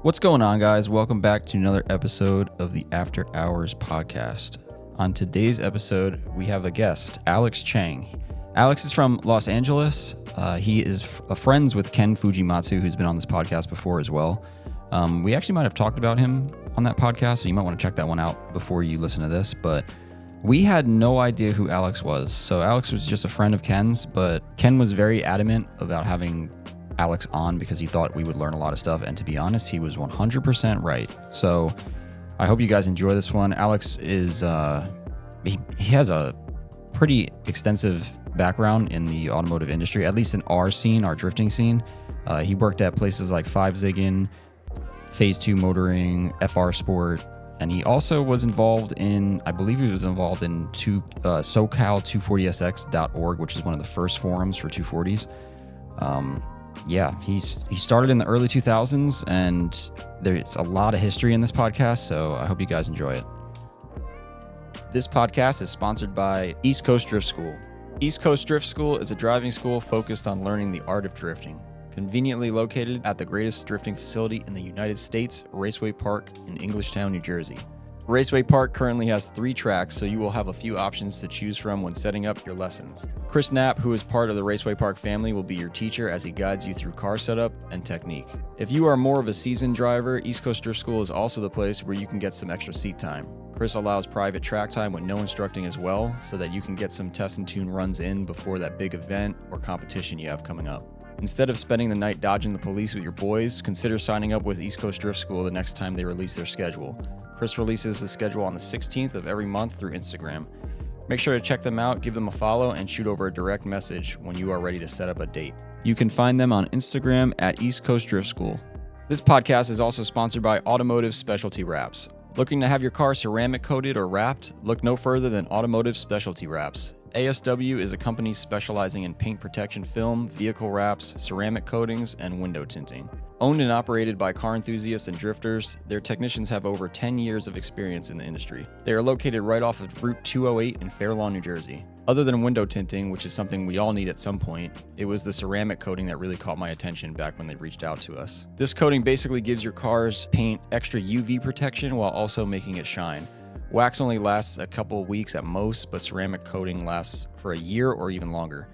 What's going on, guys? Welcome back to another episode of the After Hours podcast. On today's episode, we have a guest, Alex Chang. Alex is from Los Angeles. He is friends with Ken Fujimatsu, who's been on this podcast before as well. We actually might have talked about him on that podcast, so you might want to check that one out before you listen to this. But we had no idea who Alex was. So Alex was just a friend of Ken's, but Ken was very adamant about having Alex on because he thought we would learn a lot of stuff. And to be honest, he was 100% right. So I hope you guys enjoy this one. Alex is, he has a pretty extensive background in the automotive industry, at least in our scene, our drifting scene. He worked at places like 5-Ziggin, Phase 2 Motoring, FR Sport, and he also was involved in, I believe he was involved in SoCal240sx.org, which is one of the first forums for 240s. He started in the early 2000s, and there's a lot of history in this podcast, so I hope you guys enjoy it. This podcast is sponsored by East Coast Drift School. East Coast Drift School is a driving school focused on learning the art of drifting. Conveniently located at the greatest drifting facility in the United States, Raceway Park in Englishtown, New Jersey. Raceway Park currently has 3 tracks, so you will have a few options to choose from when setting up your lessons. Chris Knapp, who is part of the Raceway Park family, will be your teacher as he guides you through car setup and technique. If you are more of a seasoned driver, East Coast Drift School is also the place where you can get some extra seat time. Chris allows private track time with no instructing as well, so that you can get some test and tune runs in before that big event or competition you have coming up. Instead of spending the night dodging the police with your boys, consider signing up with East Coast Drift School the next time they release their schedule. Chris releases the schedule on the 16th of every month through Instagram. Make sure to check them out, give them a follow, and shoot over a direct message when you are ready to set up a date. You can find them on Instagram at East Coast Drift School. This podcast is also sponsored by Automotive Specialty Wraps. Looking to have your car ceramic coated or wrapped? Look no further than Automotive Specialty Wraps. ASW is a company specializing in paint protection film, vehicle wraps, ceramic coatings, and window tinting. Owned and operated by car enthusiasts and drifters, their technicians have over 10 years of experience in the industry. They are located right off of Route 208 in Fair Lawn, New Jersey. Other than window tinting, which is something we all need at some point, it was the ceramic coating that really caught my attention back when they reached out to us. This coating basically gives your car's paint extra UV protection while also making it shine. Wax only lasts a couple weeks at most, but ceramic coating lasts for a year or even longer.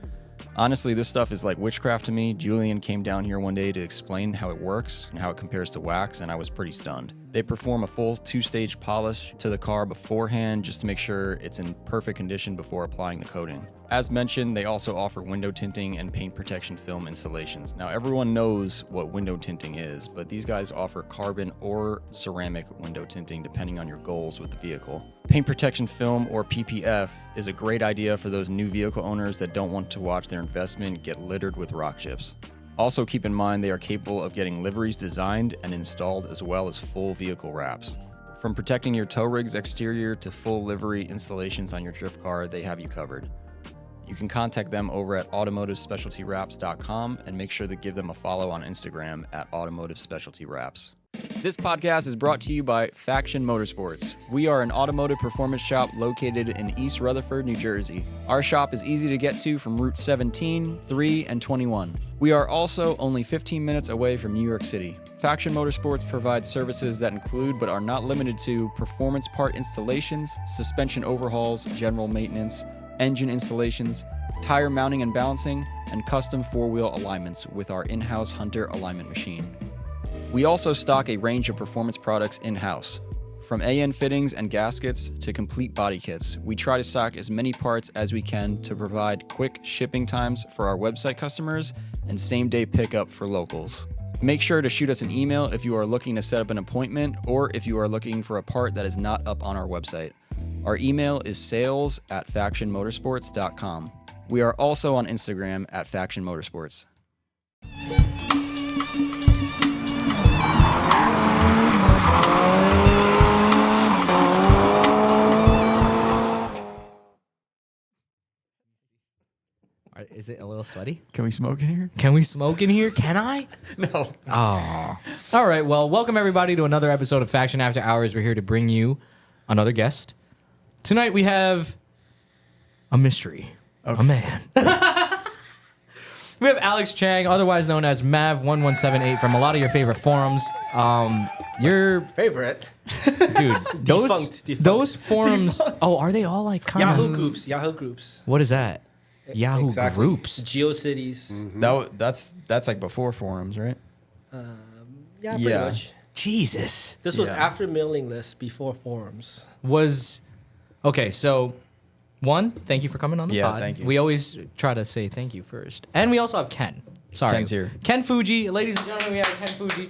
Honestly, this stuff is like witchcraft to me. Julian came down here one day to explain how it works and how it compares to wax, and I was pretty stunned. They perform a full 2-stage polish to the car beforehand just to make sure it's in perfect condition before applying the coating. As mentioned, they also offer window tinting and paint protection film installations. Now, everyone knows what window tinting is, but these guys offer carbon or ceramic window tinting depending on your goals with the vehicle. Paint protection film, or PPF, is a great idea for those new vehicle owners that don't want to watch their investment get littered with rock chips. Also, keep in mind they are capable of getting liveries designed and installed as well as full vehicle wraps. From protecting your tow rig's exterior to full livery installations on your drift car, they have you covered. You can contact them over at automotivespecialtywraps.com and make sure to give them a follow on Instagram at automotivespecialtywraps. This podcast is brought to you by FactionMotorsports. We are an automotive performance shop located in East Rutherford, New Jersey. Our shop is easy to get to from Route 17, 3, and 21. We are also only 15 minutes away from New York City. Faction Motorsports provides services that include but are not limited to performance part installations, suspension overhauls, general maintenance, engine installations, tire mounting and balancing, and custom 4-wheel alignments with our in-house Hunter alignment machine. We also stock a range of performance products in-house. From AN fittings and gaskets to complete body kits, we try to stock as many parts as we can to provide quick shipping times for our website customers and same-day pickup for locals. Make sure to shoot us an email if you are looking to set up an appointment or if you are looking for a part that is not up on our website. Our email is sales@factionmotorsports.com. We are also on Instagram at FactionMotorsports. Is it a little sweaty? Can we smoke in here? Can we smoke in here? Can I? No. Oh. All right. Well, welcome everybody to another episode of Faction After Hours. We're here to bring you another guest. Tonight we have a mystery. Okay. A man. We have Alex Chang, otherwise known as Mav1178, from a lot of your favorite forums. Your Favorite? dude, Defunct. those forums. Defunct. Oh, are they all like kind of Yahoo groups. What is that? Yahoo Exactly. groups. GeoCities. That's like before forums, right? Yeah, pretty much. Jesus. This was Yeah. after mailing lists, before forums. Okay, so one, thank you for coming on the Yeah, pod. thank you. We always try to say thank you first. And we also have Ken. Sorry. Ken's here. Ken Fuji. Ladies and gentlemen, we have Ken Fuji.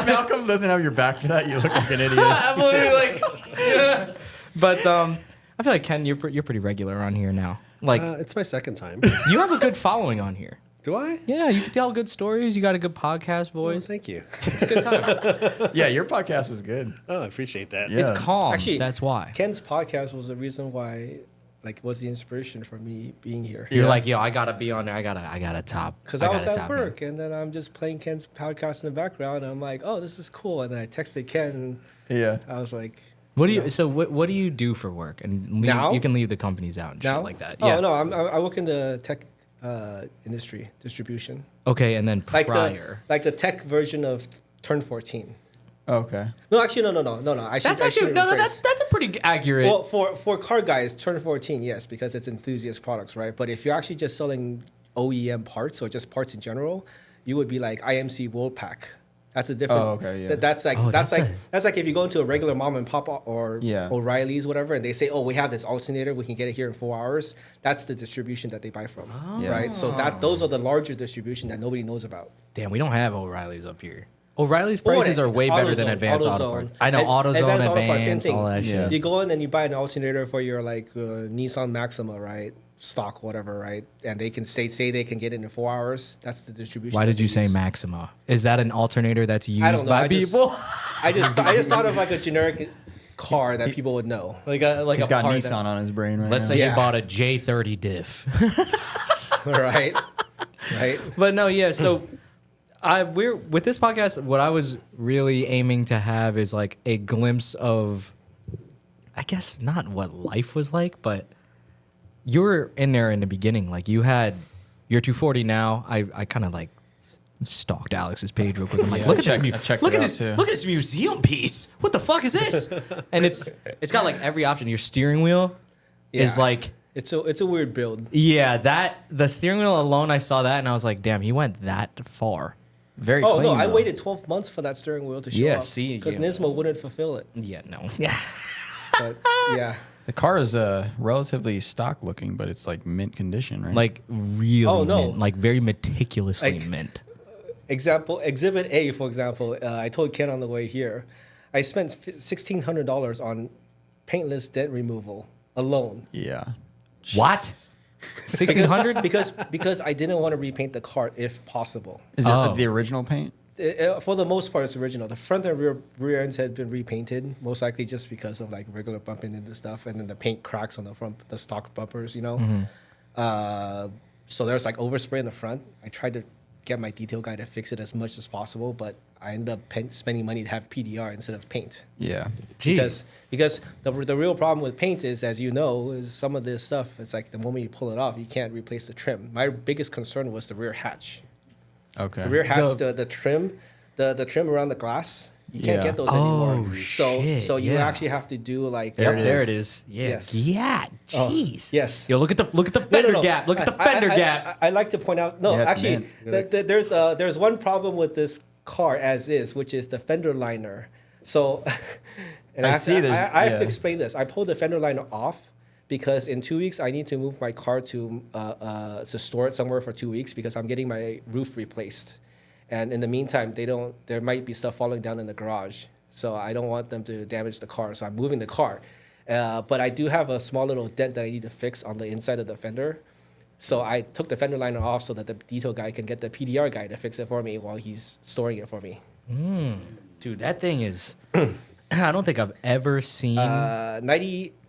Malcolm doesn't have your back for that. You look like an idiot. I'm literally like, but I feel like Ken, you're pretty regular on here now. Like, It's my second time. you have a good following on here. Do I? Yeah, you can tell good stories. You got a good podcast Well, voice. thank you. It's a good time. Yeah, your podcast was good. Oh, I appreciate that. Yeah. It's calm. Actually, that's why. Ken's podcast was the reason why, was the inspiration for me being here. You're Yeah. like, yo, I gotta be on there. I gotta top. Because I was gotta at top work, and then I'm just playing Ken's podcast in the background, and I'm like, oh, this is cool. And then I texted Ken, Yeah. and I was like, What do you? So what do you do for work? And Now? you can leave the companies out and now? shit like that. Oh, Yeah. no, I work in the tech industry, distribution. Okay, and then Like prior. the tech version of Turn 14. Okay. No, actually, no. I should, That's I actually should no, rephrase. that's a pretty accurate. Well, for car guys, Turn 14, yes, because it's enthusiast products, right? But if you're actually just selling OEM parts or just parts in general, you would be like IMC World Pack. That's a different. Oh, okay, yeah. That's like Oh, that's that's like if you go into a regular mom and pop or Yeah. O'Reilly's whatever, and they say, oh, we have this alternator, we can get it here in 4 hours. That's the distribution that they buy from, Yeah. right? So those are the larger distribution that nobody knows about. Damn, we don't have O'Reilly's up here. O'Reilly's prices are way better than AutoZone, Advanced Auto AutoZone. Parts. I know And AutoZone, Advanced Auto Parts, same Advance, thing. all that Yeah. shit. You go in and you buy an alternator for your Nissan Maxima, right? Stock, whatever, right? And they can say they can get it in 4 hours. That's the distribution. Why that did you they say use. Maxima? Is that an alternator that's I used don't know. by I just- people? I just thought of like a generic car that people would know. like a He's got part Nissan that- on his brain right Let's now. say Yeah. you bought a J30 diff. Right? Right? But no, yeah. So we're with this podcast. What I was really aiming to have is like a glimpse of, I guess not what life was like, but you were in there in the beginning. Like you had, you're 240 now. I kind of like stalked Alex's page real quick. I'm like, Yeah, look I at this, checked- I checked look it at out this, too. look at this museum piece. What the fuck is this? And it's got like every option. Your steering wheel is Yeah. like. It's a weird build. Yeah, the steering wheel alone, I saw that and I was like, damn, he went that far. Very Oh clean. no, I though. waited 12 months for that steering wheel to show Yeah, up. see, because yeah. Nismo wouldn't fulfill it. Yeah, no. Yeah. But yeah. The car is relatively stock looking, but it's like mint condition, right? Like really Oh, no. mint, like very meticulously Like- mint. Exhibit A, for example, I told Ken on the way here, I spent $1,600 on paintless dent removal alone. yeah. What? 1600? because I didn't want to repaint the car if possible. Is it Oh. the original paint? For the most part, it's original. The front and rear ends had been repainted, most likely just because of like regular bumping into stuff, and then the paint cracks on the front, the stock bumpers, you know. So there's like overspray in the front. I tried to get my detail guy to fix it as much as possible, but I ended up spending money to have PDR instead of paint. Yeah. Jeez. Because the real problem with paint is, as you know, is some of this stuff. It's like the moment you pull it off, you can't replace the trim. My biggest concern was the rear hatch. Okay. The rear hatch, The- the trim, the trim around the glass. You can't Yeah. get those Oh, anymore. shit, So you yeah. actually have to do like Yep, There it there is. it is. Yeah. Yes. Yeah. Oh, Jeez. yes. Yo, look at the fender gap. Look at the fender gap. I like to point out. No, Yeah, it's actually, there's one problem with this car as is, which is the fender liner. So, and I have see to, there's- I have yeah. to explain this. I pulled the fender liner off because in 2 weeks I need to move my car to store it somewhere for 2 weeks because I'm getting my roof replaced, and in the meantime there might be stuff falling down in the garage. So I don't want them to damage the car. So I'm moving the car. But I do have a small little dent that I need to fix on the inside of the fender. So I took the fender liner off so that the detail guy can get the PDR guy to fix it for me while he's storing it for me. Dude, that thing is I don't think I've ever seen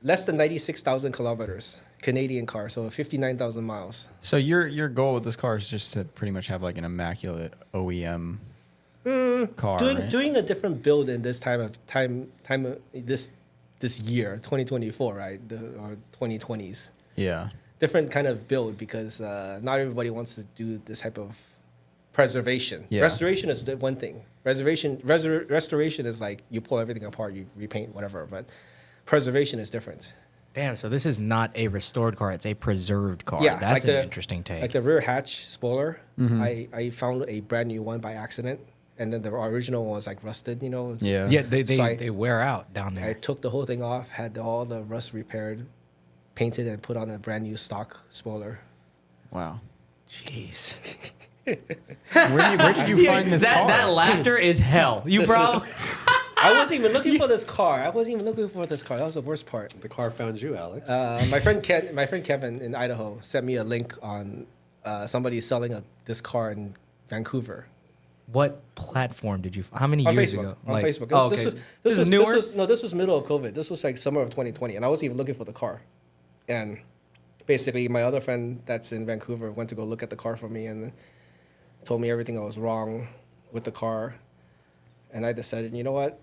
Less than 96,000 kilometers, Canadian car, so 59,000 miles. So your goal with this car is just to pretty much have like an immaculate OEM car, right? Doing a different build in this this year, 2024, right? Or 2020s. Yeah. different kind of build because not everybody wants to do this type of preservation. Yeah. Restoration is the one thing. Restoration is like you pull everything apart, you repaint, whatever. But preservation is different. Damn, so this is not a restored car; it's a preserved car. Yeah, That's like an the- interesting take. Like the rear hatch spoiler, I found a brand new one by accident, and then the original one was like rusted. Yeah. yeah, they So I- they wear out down I there. took the whole thing off, had all the rust repaired, painted, and put on a brand new stock spoiler. Wow. Jeez, Where did you find this car? that laughter is hell. You bro. I wasn't even looking for this car. That was the worst part. The car found you, Alex. My friend Kevin in Idaho sent me a link on somebody selling this car in Vancouver. What platform did you? How many On years Facebook. ago? On Facebook. Oh, okay. This is newer. This was middle of COVID. This was like summer of 2020, and I wasn't even looking for the car. And basically, my other friend that's in Vancouver went to go look at the car for me and told me everything that was wrong with the car. And I decided, you know what?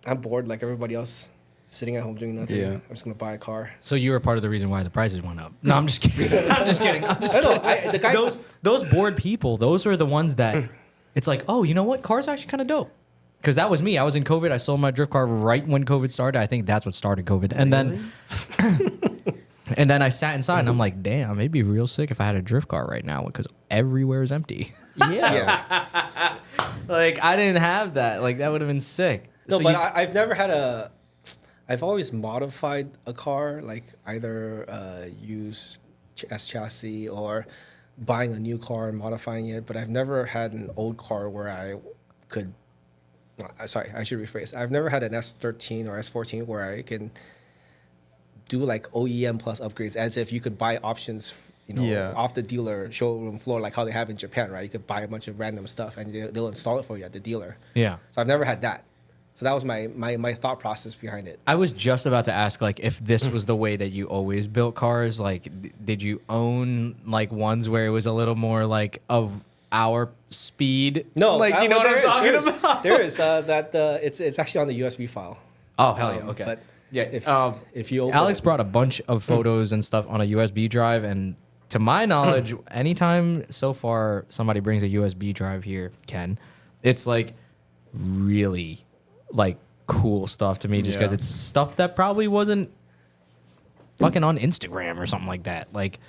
I'm bored like everybody else, sitting at home doing nothing. Yeah. I'm just gonna buy a car. So you were part of the reason why the prices went up. No, I'm just kidding. I'm just kidding. I'm just I know. kidding. The guy. Those bored people, those are the ones that it's like, oh, you know what? Cars are actually kind of dope. Because that was me. I was in COVID. I sold my drift car right when COVID started. I think that's what started COVID. And then and then I sat inside and I'm like, damn, it'd be real sick if I had a drift car right now because everywhere is empty. Yeah. Like I didn't have that. Like that would have been sick. No, So but you- I've never had a. I've always modified a car, like either used as chassis or buying a new car and modifying it. But I've never had an old car where I could. Sorry, I should rephrase. I've never had an S13 or S14 where I can do like OEM plus upgrades, as if you could buy options, Yeah. off the dealer showroom floor, like how they have in Japan, right? You could buy a bunch of random stuff and they'll install it for you at the dealer. yeah. So I've never had that. So that was my thought process behind it. I was just about to ask, like, if this was the way that you always built cars. Like, did you own like ones where it was a little more like of our speed? No, like you know what I'm talking about. There is it's actually on the USB file. Oh hell yeah! Okay. But Yeah, if you open Alex it, brought a bunch of photos and stuff on a USB drive, and to my knowledge, anytime so far somebody brings a USB drive here, Ken, it's like really like cool stuff to me, just because Yeah. it's stuff that probably wasn't fucking on Instagram or something like that. Like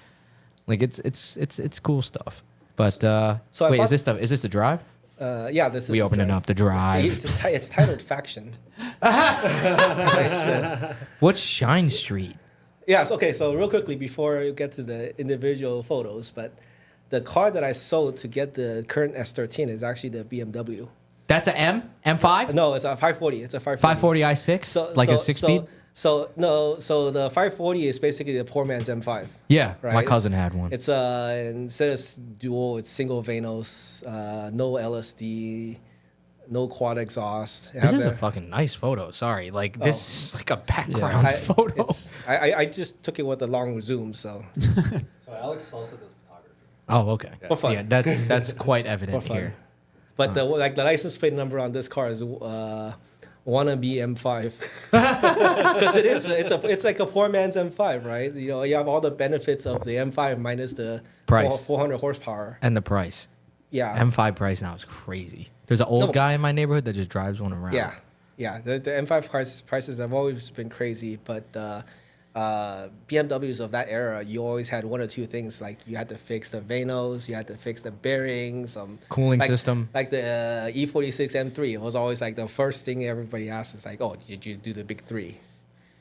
it's cool stuff. But So I wait, bought- is this the drive? yeah, this is We opening up the drive. It's titled Faction. What's Shine Street? Yes. Okay. So real quickly before you get to the individual photos, but the car that I sold to get the current S13 is actually the BMW. That's a M5? No, it's a 540. It's a 540. 540 i6, like a 6-speed. So the 540 is basically the poor man's M5. Yeah, Right, my cousin had one. It's instead of dual, it's single Vanos, no LSD, no quad exhaust. This is a fucking nice photo. Sorry, like this is like a background I, photo. I just took it with a long zoom, so So Alex also does photography. Oh, okay. For fun. Yeah, that's quite evident For fun. here. but the license plate number on this car is wannabe M5 because it's like a poor man's M5, right? You have all the benefits of the M5 minus the Price. 400 horsepower. And the price. Yeah. M5 price now is crazy. There's an old No. guy in my neighborhood that just drives one around. Yeah. The M5 prices have always been crazy, but BMWs of that era, you always had one or two things. Like you had to fix the Vanos, you had to fix the bearings, Cooling like, system. Like the E46 M3, it was always like the first thing everybody asked is like, "Oh, did you do the big three?"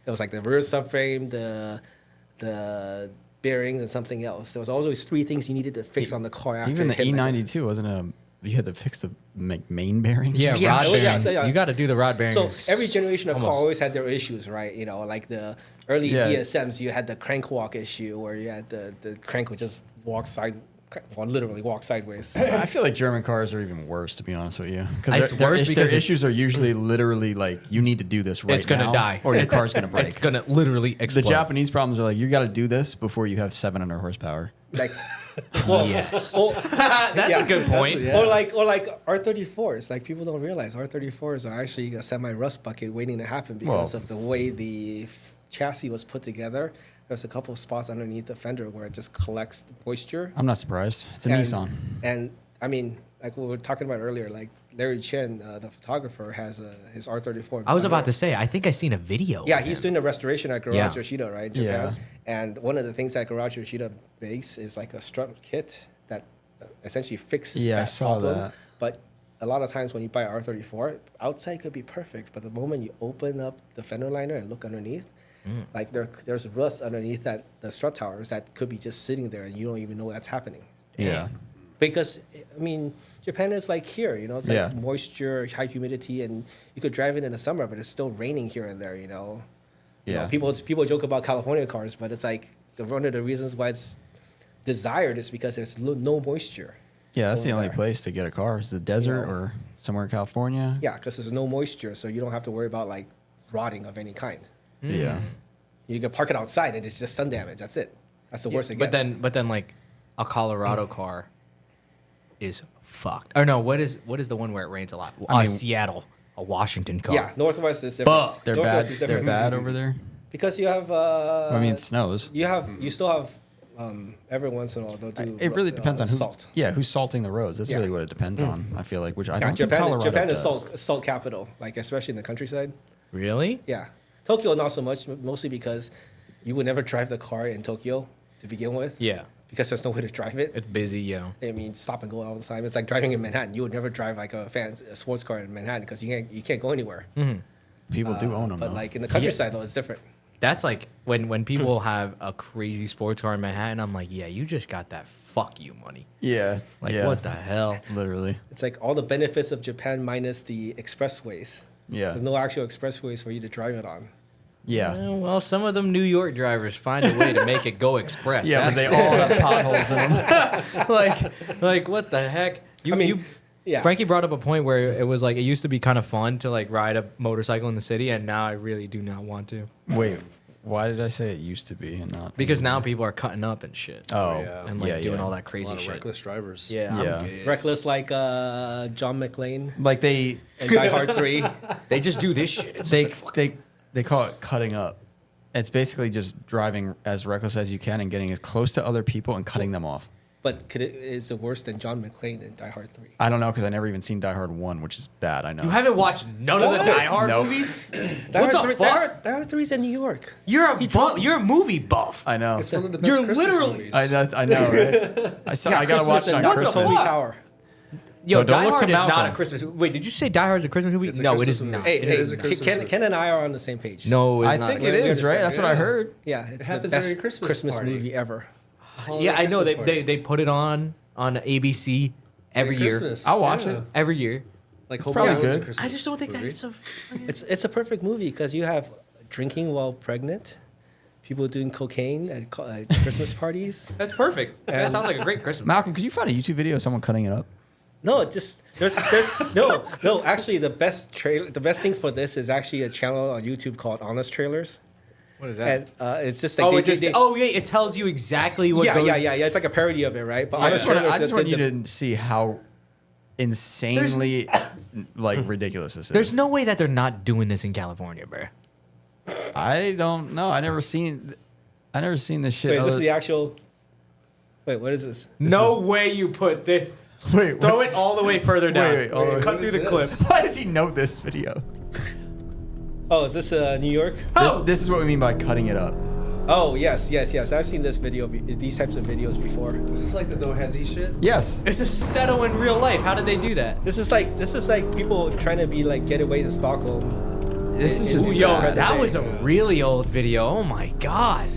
It was like the rear subframe, the bearings, and something else. There was always three things you needed to fix on the car. After Even the it hit, like, E92 wasn't you had to fix the main bearings. Yeah, Yeah, rod oh, yeah, bearings. so, yeah. You got to do the rod bearings. So every generation of car almost- always had their issues, right? Like the early Yeah. DSMs, you had the crank walk issue, where you had the crank would just literally walk sideways. I feel like German cars are even worse, to be honest with you. It's worse because their it- issues are usually literally like, you need to do this right now. it's gonna die, or your car's gonna break. It's gonna literally The explode. Japanese problems are like, you got to do this before you have 700 horsepower. Like, Yes, that's yeah. a good point. or like R34s. Like people don't realize R34s are actually a semi rust bucket waiting to happen because Well, of the way the chassis was put together. there's a couple of spots underneath the fender where it just collects moisture. I'm not surprised. It's a And- Nissan. And I mean, like we were talking about earlier, like Larry Chen, the photographer, has his R34. I was about to say, I think I seen a video. Yeah, of he's him. doing a restoration at Garage Yeah. Yoshida, right? In Japan. And one of the things that Garage Yoshida makes is like a strut kit that essentially fixes Yeah, I that saw problem. that. But a lot of times when you buy R34, outside could be perfect, but the moment you open up the fender liner and look underneath, like there's rust underneath the strut towers that could be just sitting there and you don't even know that's happening. Yeah. Because I mean, Japan is like here, you know, it's like Yeah. moisture, high humidity, and you could drive it in the summer, but it's still raining here and there, you know. You know, Yeah. people joke about California cars, but it's like one of the reasons why it's desired is because there's no moisture. Yeah, that's the over only there. place to get a car is the desert know. or somewhere in California. Yeah, because there's no moisture, so you don't have to worry about like rotting of any kind. Yeah. You can park it outside and it's just sun damage. That's it. That's the worst it gets. But then like a Colorado car is fucked. Or no, what is the one where it rains a lot? I mean- Seattle, a Washington car. yeah, Northwest is different. But They're Northwest bad. is They're different. bad over there. Because you have. I mean, it snows. You still have every once in a while they'll do. It really depends on who. salt. Yeah, who's salting the roads. That's Yeah. really what it depends on. I feel like, which I Yeah, don't think Colorado Japan is does. salt capital, like especially in the countryside. Really? Yeah, Tokyo not so much, mostly because you would never drive the car in Tokyo to begin with. Yeah. Because there's no way to drive it. It's busy, yeah. I mean, stop and go all the time. It's like driving in Manhattan. You would never drive like a sports car in Manhattan because you can't go anywhere. People do own them. But though. like in the countryside, though, it's different. That's like when people have a crazy sports car in Manhattan, I'm like, yeah, you just got that fuck you money. yeah, Like, yeah. what the hell? Literally. It's like all the benefits of Japan minus the expressways. Yeah. There's no actual expressways for you to drive it on. Yeah. Well, some of them New York drivers find a way to make it go express. Yeah, but That's they all have potholes in them. like what the heck? I mean, yeah. Frankie brought up a point where it was like it used to be kind of fun to like ride a motorcycle in the city, and now I really do not want to Wait, why did I say it used to be and not? because now people are cutting up and shit. Oh, Yeah. and like yeah, doing yeah. all that A crazy lot of shit. reckless drivers. Yeah, Yeah. I'm good. Reckless like John McClane Like they and Die Hard 3. They just do this shit. It's they just like, they call it cutting up. It's basically just driving as reckless as you can and getting as close to other people and cutting them off. But is it worse than John McClane in Die Hard 3? I don't know because I never even seen Die Hard 1, which is bad. I know. you haven't watched none of the What? Die Hard Nope. movies? Die What Hard the 3, fuck? Die Hard 3 is in New York. You're a movie buff. I know. It's one of the best You're Christmas literally- movies. I know, right? I gotta watch it on and Christmas. Tommy Tower. Yo, No, don't Die look Hard to is not a Malcolm. Christmas. Wait, did you say Die Hard is a Christmas movie? It's a No, it Christmas is movie. not. Hey, It is a Christmas Ken, movie. Ken and I are on the same page. No, it's I not. think We it is, understand. right? That's what I Yeah. heard. Yeah, it's the happens best during Christmas party. movie ever. Yeah, I know Christmas they put it on ABC every year. Christmas. I'll watch Yeah. it. Every year. Like Home probably Alone's a good. Christmas I just don't think movie. that's a. It's a perfect movie because you have drinking while pregnant, people doing cocaine at Christmas parties. That's perfect. That sounds like a great Christmas. Malcolm, could you find a YouTube video of someone cutting it up? No, just there's no. Actually, the best thing for this is actually a channel on YouTube called Honest Trailers, What is that? and it's just like Oh, they- yeah, it tells you exactly what yeah, goes. yeah. It's like a parody of it, right? But I Honest just Trailers, want you to see how insanely like ridiculous this is. There's no way that they're not doing this in California, bro. I don't know. I never seen this shit. Wait, is this other- the actual? Wait, what is this? No way you put this. Wait, Throw it all the way further down. wait, all the way- Cut what through is the clip. this? Why does he know this video? Oh, is this New York? Oh! This is what we mean by cutting it up. Oh, yes. I've seen this video, these types of videos before. Is this like the no hezzy shit? Yes. It's a settle in real life. How did they do that? This is like people trying to be like get away to Stockholm. This is Ooh, just Yo, bad. that was a really old video. Oh my god.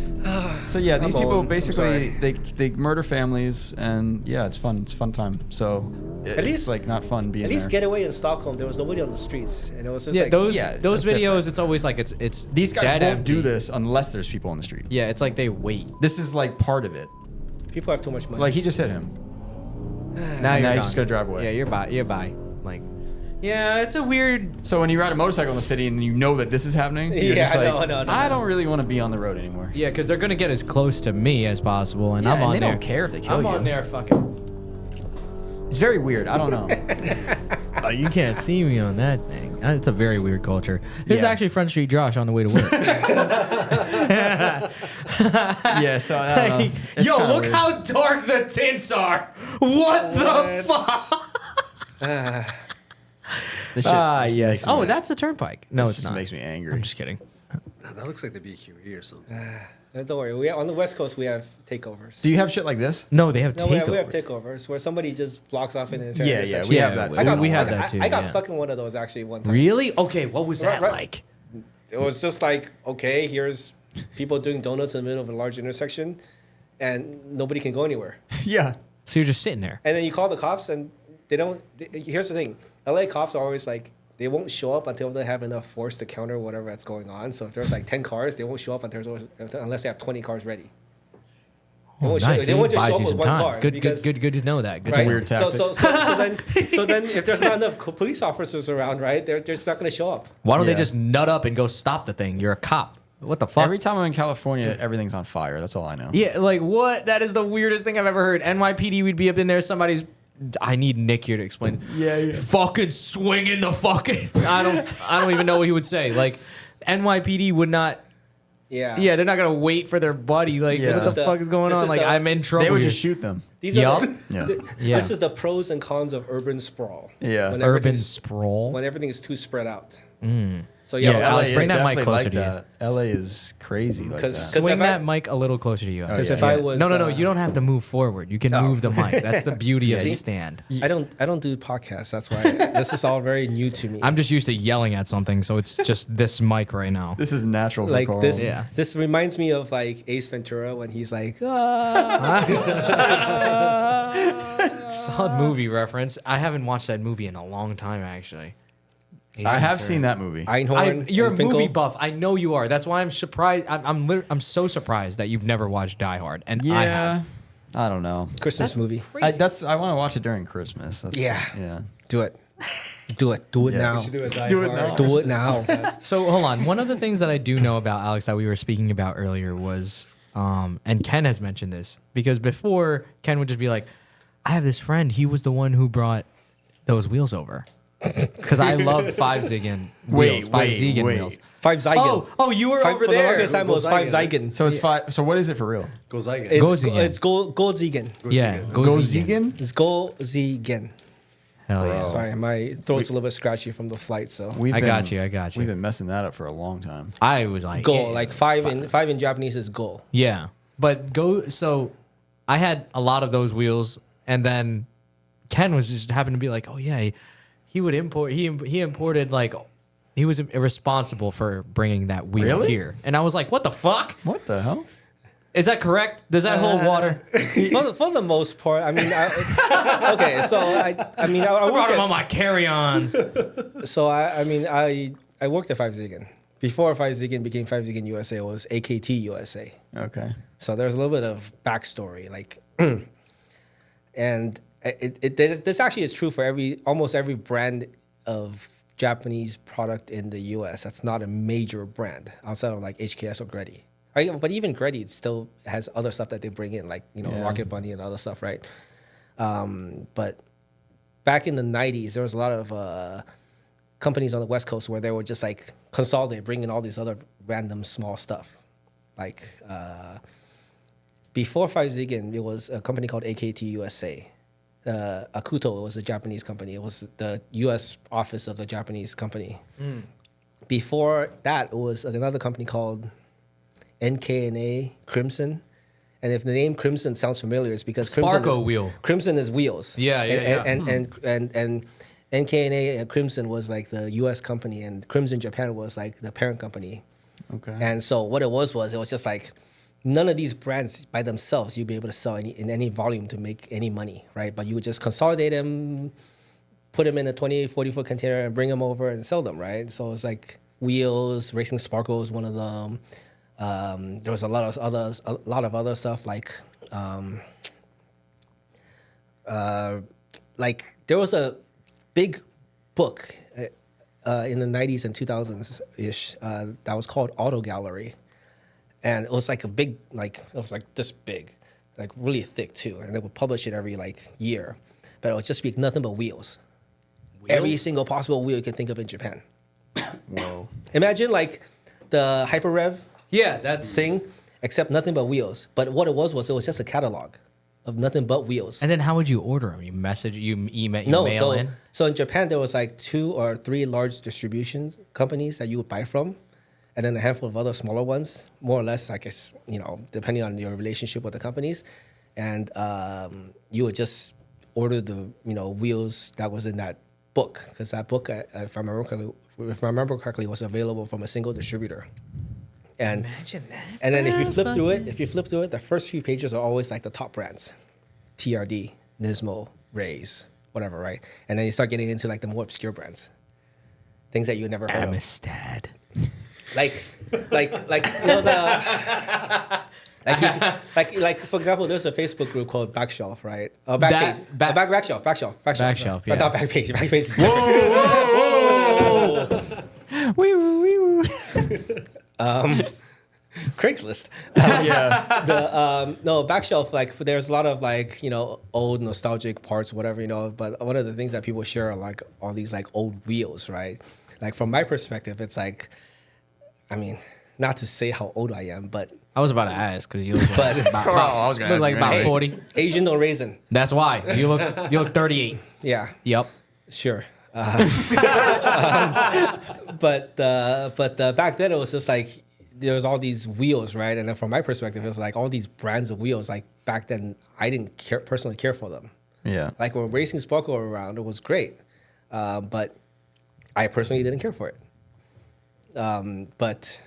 So yeah, these I'm people old. I'm basically sorry. they murder families and yeah, it's fun. It's a fun time. So it's least- like not fun being At least there. get away in Stockholm. There was nobody on the streets, and it was just Yeah, like those yeah, those that's videos. different. It's always like it's These guys dead won't empty. do this unless there's people on the street. Yeah, it's like they wait. This is like part of it. people have too much money. Like he just hit him. Now And you're he's gone. just gonna drive away. Yeah, you're by. You're by. Like, yeah, it's a weird. So when you ride a motorcycle in the city and you know that this is happening, you're Yeah, just like, no. I don't really want to be on the road anymore. Yeah, because they're gonna get as close to me as possible, and Yeah, I'm and on they there. don't care if they kill I'm you. on there, fucking. It's very weird. I don't know. Oh, you can't see me on that thing. It's a very weird culture. This is Yeah. actually Front Street Josh on the way to work. Yeah, so I don't know. It's Yo, kinda look weird. how dark the tints are. What the fuck? This shit just Yes. makes me- Oh, that's a turnpike. No, this it's just not. makes me angry. I'm just kidding. That looks like the BQE or something. Don't worry. We on the West Coast we have takeovers. Do you have shit like this? No, they have No, takeovers. we have takeovers where somebody just blocks off an entire Yeah, intersection. we have that we- too. I got, we have I- that too. I got yeah. stuck in one of those actually one time. Really? Okay, what was that Right. like? It was just like, okay, here's people doing donuts in the middle of a large intersection, and nobody can go anywhere. Yeah. So you're just sitting there. And then you call the cops, and they don't. Here's the thing: LA cops are always like, they won't show up until they have enough force to counter whatever that's going on. So if there's like 10 cars, they won't show up unless they have 20 cars ready. They Oh, won't nice. they won't just Buys show up you with some one time. car. Good because- to know that. Good Right. to know. weird So, tactic. so then if there's not enough police officers around, right, they're just not going to show up. Why don't they Yeah. just nut up and go stop the thing? You're a cop. What the fuck? Every time I'm in California, everything's on fire. That's all I know. Yeah, like what? That is the weirdest thing I've ever heard. NYPD would be up in there. Somebody's. I need Nick here to explain. Yeah. Fucking swinging the fucking. I don't even know what he would say. Like, NYPD would not. Yeah. Yeah, they're not gonna wait for their buddy. Like, Yeah. what the fuck is going This on? is like, the- I'm in trouble. They would here. just shoot them. These Yup. are Yeah. Yeah. This is the pros and cons of urban sprawl. Yeah. When urban everything's- sprawl. When everything is too spread out. So Yeah, yeah, Alex, LA bring is that mic definitely closer like to you. that. LA is crazy like 'Cause- that. 'cause Swing if I- that mic a little closer to you. Because yeah, if yeah. I was No, you don't have to move forward. You can move the mic. That's the beauty of the See? stand. I don't do podcasts. That's why this is all very new to me. I'm just used to yelling at something, so it's just this mic right now. This is natural for like Carl. this. Yeah. This reminds me of like Ace Ventura when he's like, Solid movie reference. I haven't watched that movie in a long time, actually. Ace I have Ventura. seen that movie. Einhorn. You're a and Finkel. movie buff. I know you are. That's why I'm surprised. I'm so surprised that you've never watched Die Hard, and I have. I don't know. Christmas movie. I want to watch it during Christmas. That's, Yeah. Do it. Do it. Do it Yeah. now. We should do a Die Do it Hard now. Do it Christmas now. podcast. So hold on. One of the things that I do know about Alex that we were speaking about earlier was, and Ken has mentioned this because before Ken would just be like, "I have this friend. He was the one who brought those wheels over." Because I love 5-Ziggin wheels, 5-Ziggin wheels. 5 Zygon. Oh, you were over For the there. longest time it was Go 5 Zygon. Zygon. So it's five. So what is it for real? Go Zygon. It's Go go, Zygon. it's Gold Zygon. Yeah, Zygon. go Go Ziggin. Ziggin? It's Gold Zygon. Hell yeah. Sorry, my throat's a little bit scratchy from the flight, so We've I been- got you. We've been messing that up for a long time. I was like, go yeah, like five in Japanese is go. yeah, but go. So I had a lot of those wheels, and then Ken was just happened to be like, oh yeah, he would import. He imported like he was irresponsible for bringing that wheel Really? here, and I was like, what the fuck? What the hell? Is that correct? Does that hold water? For the most part, I mean, okay, so I mean, I I brought worked him at- on my carry-ons. So I worked at 5 Ziggin. Before 5 Ziggin became 5 Ziggin USA, it was AKT USA. Okay. So there's a little bit of backstory, like, and this actually is true for almost every brand of Japanese product in the US. That's not a major brand outside of like HKS or Greddy. Right? But even Greddy still has other stuff that they bring in, like Yeah. Rocket Bunny and other stuff, right? But back in the 90s, there was a lot of companies on the West Coast where they would just like consolidate, bring in all these other random small stuff. Like before 5 Ziggin, it was a company called AKT USA. Akuto was a Japanese company. It was the US office of the Japanese company. Before that, it was another company called NKNA Crimson. And if the name Crimson sounds familiar, it's because Sparko wheel. Crimson is wheels. Yeah. And NKNA Crimson was like the U.S. company, and Crimson Japan was like the parent company. Okay. And so what it was just like none of these brands by themselves you'd be able to sell in any volume to make any money, right? But you would just consolidate them, put them in a 28, 40-foot container and bring them over and sell them, right? So it's like wheels, Racing Sparkle was one of them. There was a lot of other stuff like there was a big book in the 90s and 2000s ish that was called Auto Gallery, and it was like a big, like it was like this big, like really thick too, and they would publish it every like year, but it would just be nothing but wheels. Every single possible wheel you can think of in Japan. Whoa. Imagine like the Hyper Rev Yeah, that's thing, except nothing but wheels. But what it was just a catalog of nothing but wheels. And then how would you order them? You message, you email, you mail in? So in Japan, there was like 2 or 3 large distribution companies that you would buy from, and then a handful of other smaller ones, more or less, I guess, depending on your relationship with the companies. And you would just order the, wheels that was in that book, because that book, if I remember correctly, was available from a single distributor. And Imagine that. and then if you flip through it, the first few pages are always like the top brands, TRD, Nismo, Raze, whatever, right? And then you start getting into like the more obscure brands, things that you never heard of. Amistad. Like for example, there's a Facebook group called Backshelf, right? Backshelf. Backshelf, yeah. Not Backpage. Backpage. Wee woo, wee woo. Craigslist. Backshelf. Like there's a lot of like old nostalgic parts, whatever But one of the things that people share are like all these like old wheels, right? Like from my perspective, it's like, I mean, not to say how old I am, but I was about to ask because you look But- I was gonna ask you, about hey. 40. Asian no raisin. That's why you look 38. Yeah, Yep. sure. But back then it was just like there was all these wheels, right? And then from my perspective, it was like all these brands of wheels. Like back then, I didn't personally care for them. Yeah. Like when Racing Sparkle were around, it was great, but I personally didn't care for it. But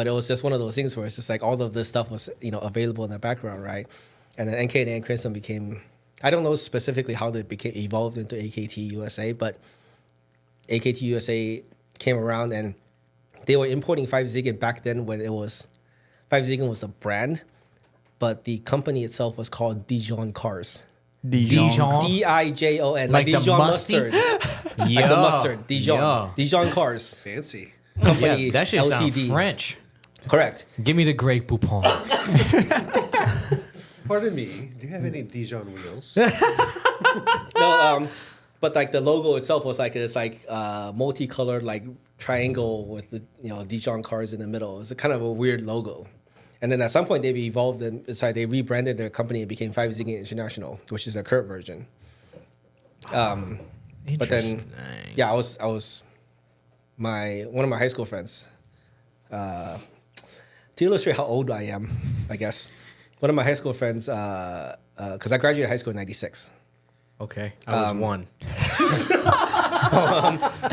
it was just one of those things where it's just like all of this stuff was available in the background, right? And then NK and Crimson became, I don't know specifically how they evolved into AKT USA, but AKT USA came around and they were importing 5-Ziegen back then when it was 5-Ziegen was the brand, but the company itself was called Dijon Cars. Dijon. Dijon, Like the Dijon musty? mustard, like the mustard. Dijon, Yeah. Dijon Cars Fancy. company. Yeah, that shit sounds Ltd. French. Correct. Give me the Great Poupon. Pardon me. Do you have any Dijon wheels? No, but like the logo itself was like this like multicolored like triangle with the Dijon Cars in the middle. It's a kind of a weird logo. And then at some point they evolved and they rebranded their company and became 5-Ziegen International, which is their current version. But then, yeah, I was one of my high school friends. To illustrate how old I am, I guess, one of my high school friends, because I graduated high school in '96. Okay, I was 1.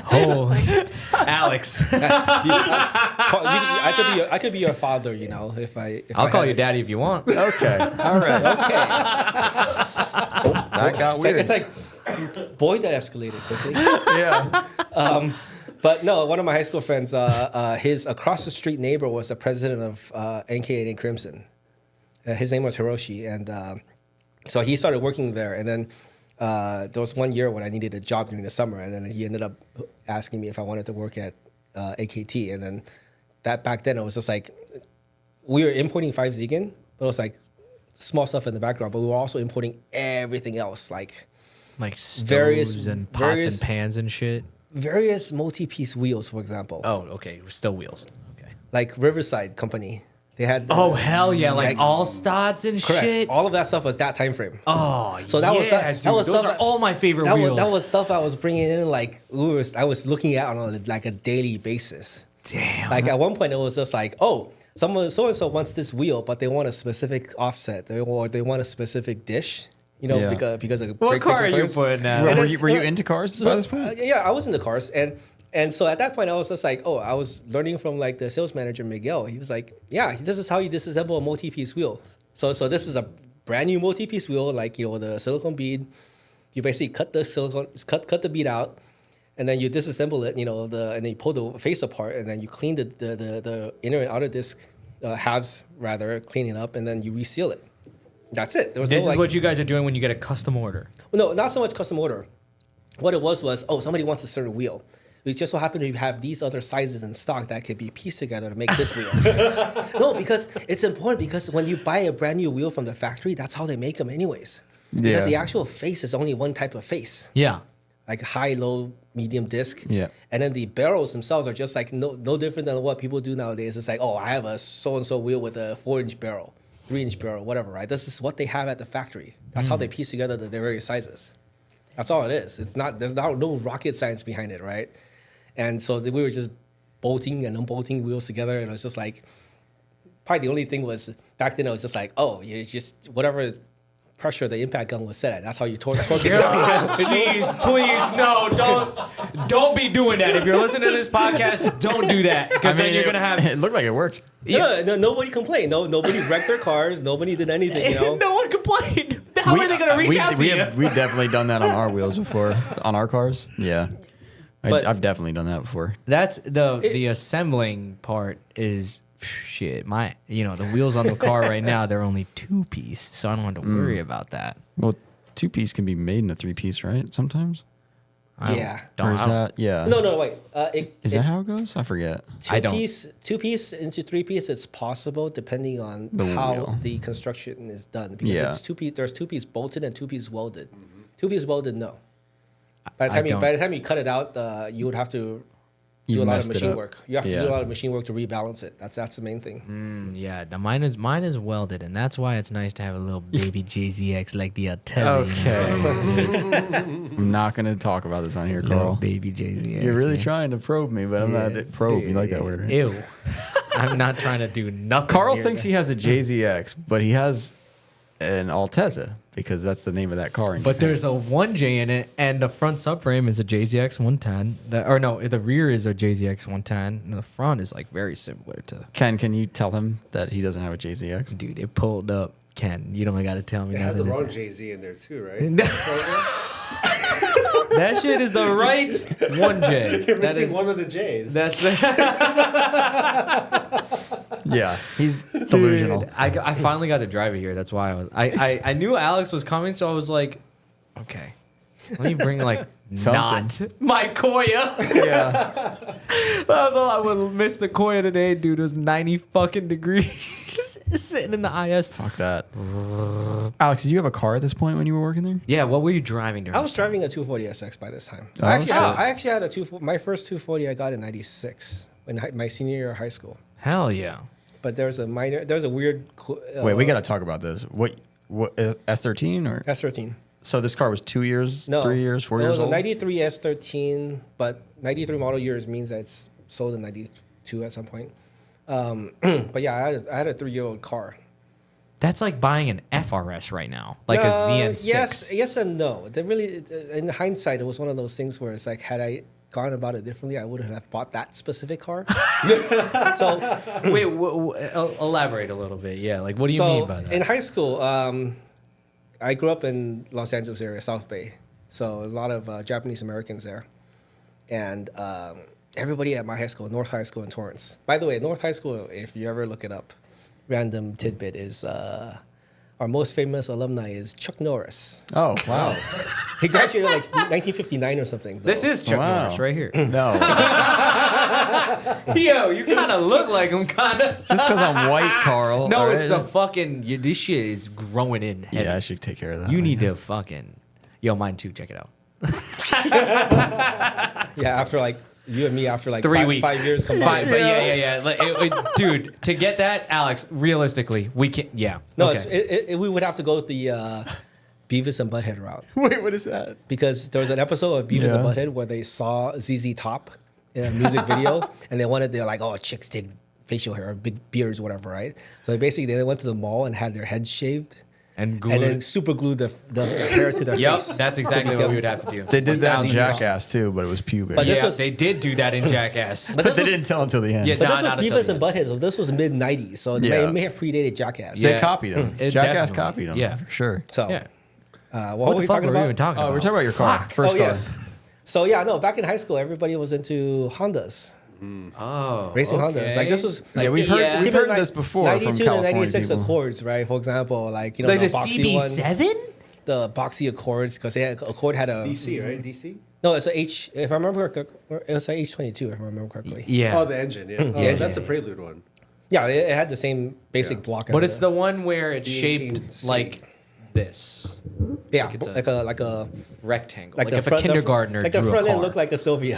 Holy, Alex! I could be your father, if I'll I call had you it. daddy if you want. Okay. All right. Okay. That got weird. It's like, boy, that escalated quickly. Yeah. But no, one of my high school friends, his across the street neighbor was the president of NK8 Crimson. His name was Hiroshi, and so he started working there. And then there was one year when I needed a job during the summer, and then he ended up asking me if I wanted to work at AKT. And then back then it was just like we were importing 5-Ziegen, but it was like small stuff in the background. But we were also importing everything else, like Stoves various- and pots various- and pans and shit. various multi-piece wheels, for example. Oh, okay, still wheels. Okay. Like Riverside Company. They had Oh hell yeah, like Like- all starts and correct. shit. All of that stuff was that time frame. Oh, So that was yeah, that- dude. that was Those stuff are all my favorite wheels. That was stuff I was bringing in. Like I was looking at on like a daily basis. Damn. Like at one point, it was just like, oh, someone so and so wants this wheel, but they want a specific offset, or they want a specific dish. Yeah. Because of what brake car are you components. putting at? Were then- you into cars by this point? Yeah, I was in the cars, and so at that point I was just like, oh, I was learning from like the sales manager Miguel. He was like, yeah, this is how you disassemble a multi-piece wheel. So this is a brand new multi-piece wheel, like the silicone bead. You basically cut the silicone, cut the bead out, and then you disassemble it. And then you pull the face apart, and then you clean the inner and outer disc halves rather, clean it up, and then you reseal it. That's it. There was This no, is what you guys are doing when you get a custom order. no, not so much custom order. What it was, oh, somebody wants a certain wheel. We just so happen to have these other sizes in stock that could be pieced together to make this wheel. No, because it's important because when you buy a brand new wheel from the factory, that's how they make them anyways. Because Yeah. the actual face is only one type of face, Yeah. like high, low, medium disc. Yeah. And then the barrels themselves are just like no different than what people do nowadays. It's like, oh, I have a so-and-so wheel with a 4-inch barrel, 3-inch barrel, whatever, right? This is what they have at the factory. That's how they piece together the various sizes. That's all it is. There's no rocket science behind it, right? And so we were just bolting and unbolting wheels together, and it was just like, probably the only thing was, back then it was just like, oh, you just, whatever pressure the impact gun was set at, that's how you torque it. Please, no, don't be doing that. If you're listening to this podcast, don't do that, because then you're gonna have. It looked like it worked. No, nobody complained. Nobody wrecked their cars. Nobody did anything, you know? No one complained. How are they gonna reach out to you? We've definitely done that on our wheels before, on our cars. Yeah. But- I've definitely done that before. That's the assembling part is shit. The wheels on the car right now, they're only 2-piece, so I don't have to worry about that. Well, 2-piece can be made in a 3-piece, right? Sometimes. Yeah. Or is that? Yeah. No, wait. Is that how it goes? I forget. Two-piece into 3-piece, it's possible depending on how wheel. the construction is done. Because Yeah. it's 2-piece. There's 2-piece bolted and 2-piece welded. 2-piece welded, no. I By the don't. time you cut it out, you would have to do You a lot of messed it machine up. work. You have to Yeah. do a lot of machine work to rebalance it. That's the main thing. Yeah, now mine is welded, and that's why it's nice to have a little baby JZX like the Altezza. I'm not going to talk about this on here, Little Carl. baby JZX. You're really yeah. trying to probe me, but I'm not probe. You like that word, right? Ew. I'm not trying to do nothing. Carl here. thinks he has a JZX, but he has an Altezza because that's the name of that car. But there's a 1J in it, and the front subframe is a JZX 110. The rear is a JZX 110, and the front is like very similar to. Ken, can you tell him that he doesn't have a JZX? Dude, it pulled up. Ken, you don't got to tell me It has the nothing. wrong Jay-Z in there too, right? That shit is the right 1J. You're That missing is- one of the J's. That's Yeah, he's delusional. Dude, I finally got to drive it here. That's why I knew Alex was coming, so I was like, okay, let me bring like not my Koya. Yeah. Although I would miss the Koya today, dude. It was 90 fucking degrees sitting in the IS. Fuck that. Alex, did you have a car at this point when you were working there? Yeah, what were you driving during? I was driving a 240sx by this time. Oh, shit. I actually had my first 240 I got in 96 in my senior year of high school. Hell yeah. But there's a weird Wait, we got to talk about this. What S13 or S13. so this car was 2 years, No, 3 years, 4 it years was a old. 93 S13, but 93 model years means that it's sold in 92 at some point. But yeah, I had a 3-year-old car. That's like buying an FRS right now, like a ZN6. Yes and no. In hindsight, it was one of those things where it's like, had I gone about it differently, I would have bought that specific car. So Wait, elaborate a little bit. Yeah, like what do you mean by that? In high school, I grew up in Los Angeles area, South Bay. So a lot of Japanese Americans there. And everybody at my high school, North High School in Torrance. By the way, North High School, if you ever look it up, random tidbit is our most famous alumni is Chuck Norris. Oh, wow. He graduated like 1959 or something. though. This is Chuck Wow. Norris right here. No. Yo, you kind of look like him, kind of. Just because I'm white, Carl. No, all it's right? the fucking. This shit is growing in. Heavy. Yeah, I should take care of that. You one, need yeah. to fucking. Yo, mine too. Check it out. Yeah, after like you and me, after like 3 weeks. 5 years combined. Yeah. Like, dude, to get that, Alex, realistically, we can. Yeah. No, okay. we would have to go the Beavis and Butthead route Wait, what is that? because there was an episode of Beavis and Yeah. Butthead where they saw ZZ Top in a music video and they're like, oh, chicks dig facial hair or big beards, whatever, right? So they went to the mall and had their heads shaved and glue. and then super glued the hair to their Yep, face. that's exactly what we would have to do. They did that on Yeah. Jackass too, but it was pubic. But this Yeah, was- they did do that in Jackass. But But this they was, didn't tell until the end. Yeah. but this Nah, was not Beavis until and Butthead, so this was mid '90s. So Yeah. it may have predated Jackass. They Yeah. copied him. It Jackass definitely- copied him. yeah. For sure. So Yeah. what were the we fuck talking were we about? even talking Oh, about? we're talking about your car. Fuck. First car. Yes. So yeah, no, back in high school, everybody was into Hondas. Oh, Racing Hondas. Like this was Yeah, we've heard keep we've in heard this before from 92 to California 96 people. Accords, right? For example, like like the the boxy one, CB7. the boxy Accords, because Accord had a DC, right? DC? no, it's a H. If I remember, it was a H22. If I remember correctly. Yeah. Oh, the engine, yeah. Oh, engine. that's the Prelude one. Yeah, it had the same basic Yeah. block. As But it's the one where it's The shaped 18C. like this. Yeah, it's a- like a Rectangle. like Like the if a front, kindergartner like drew the a front end car. looked like a Sylvia.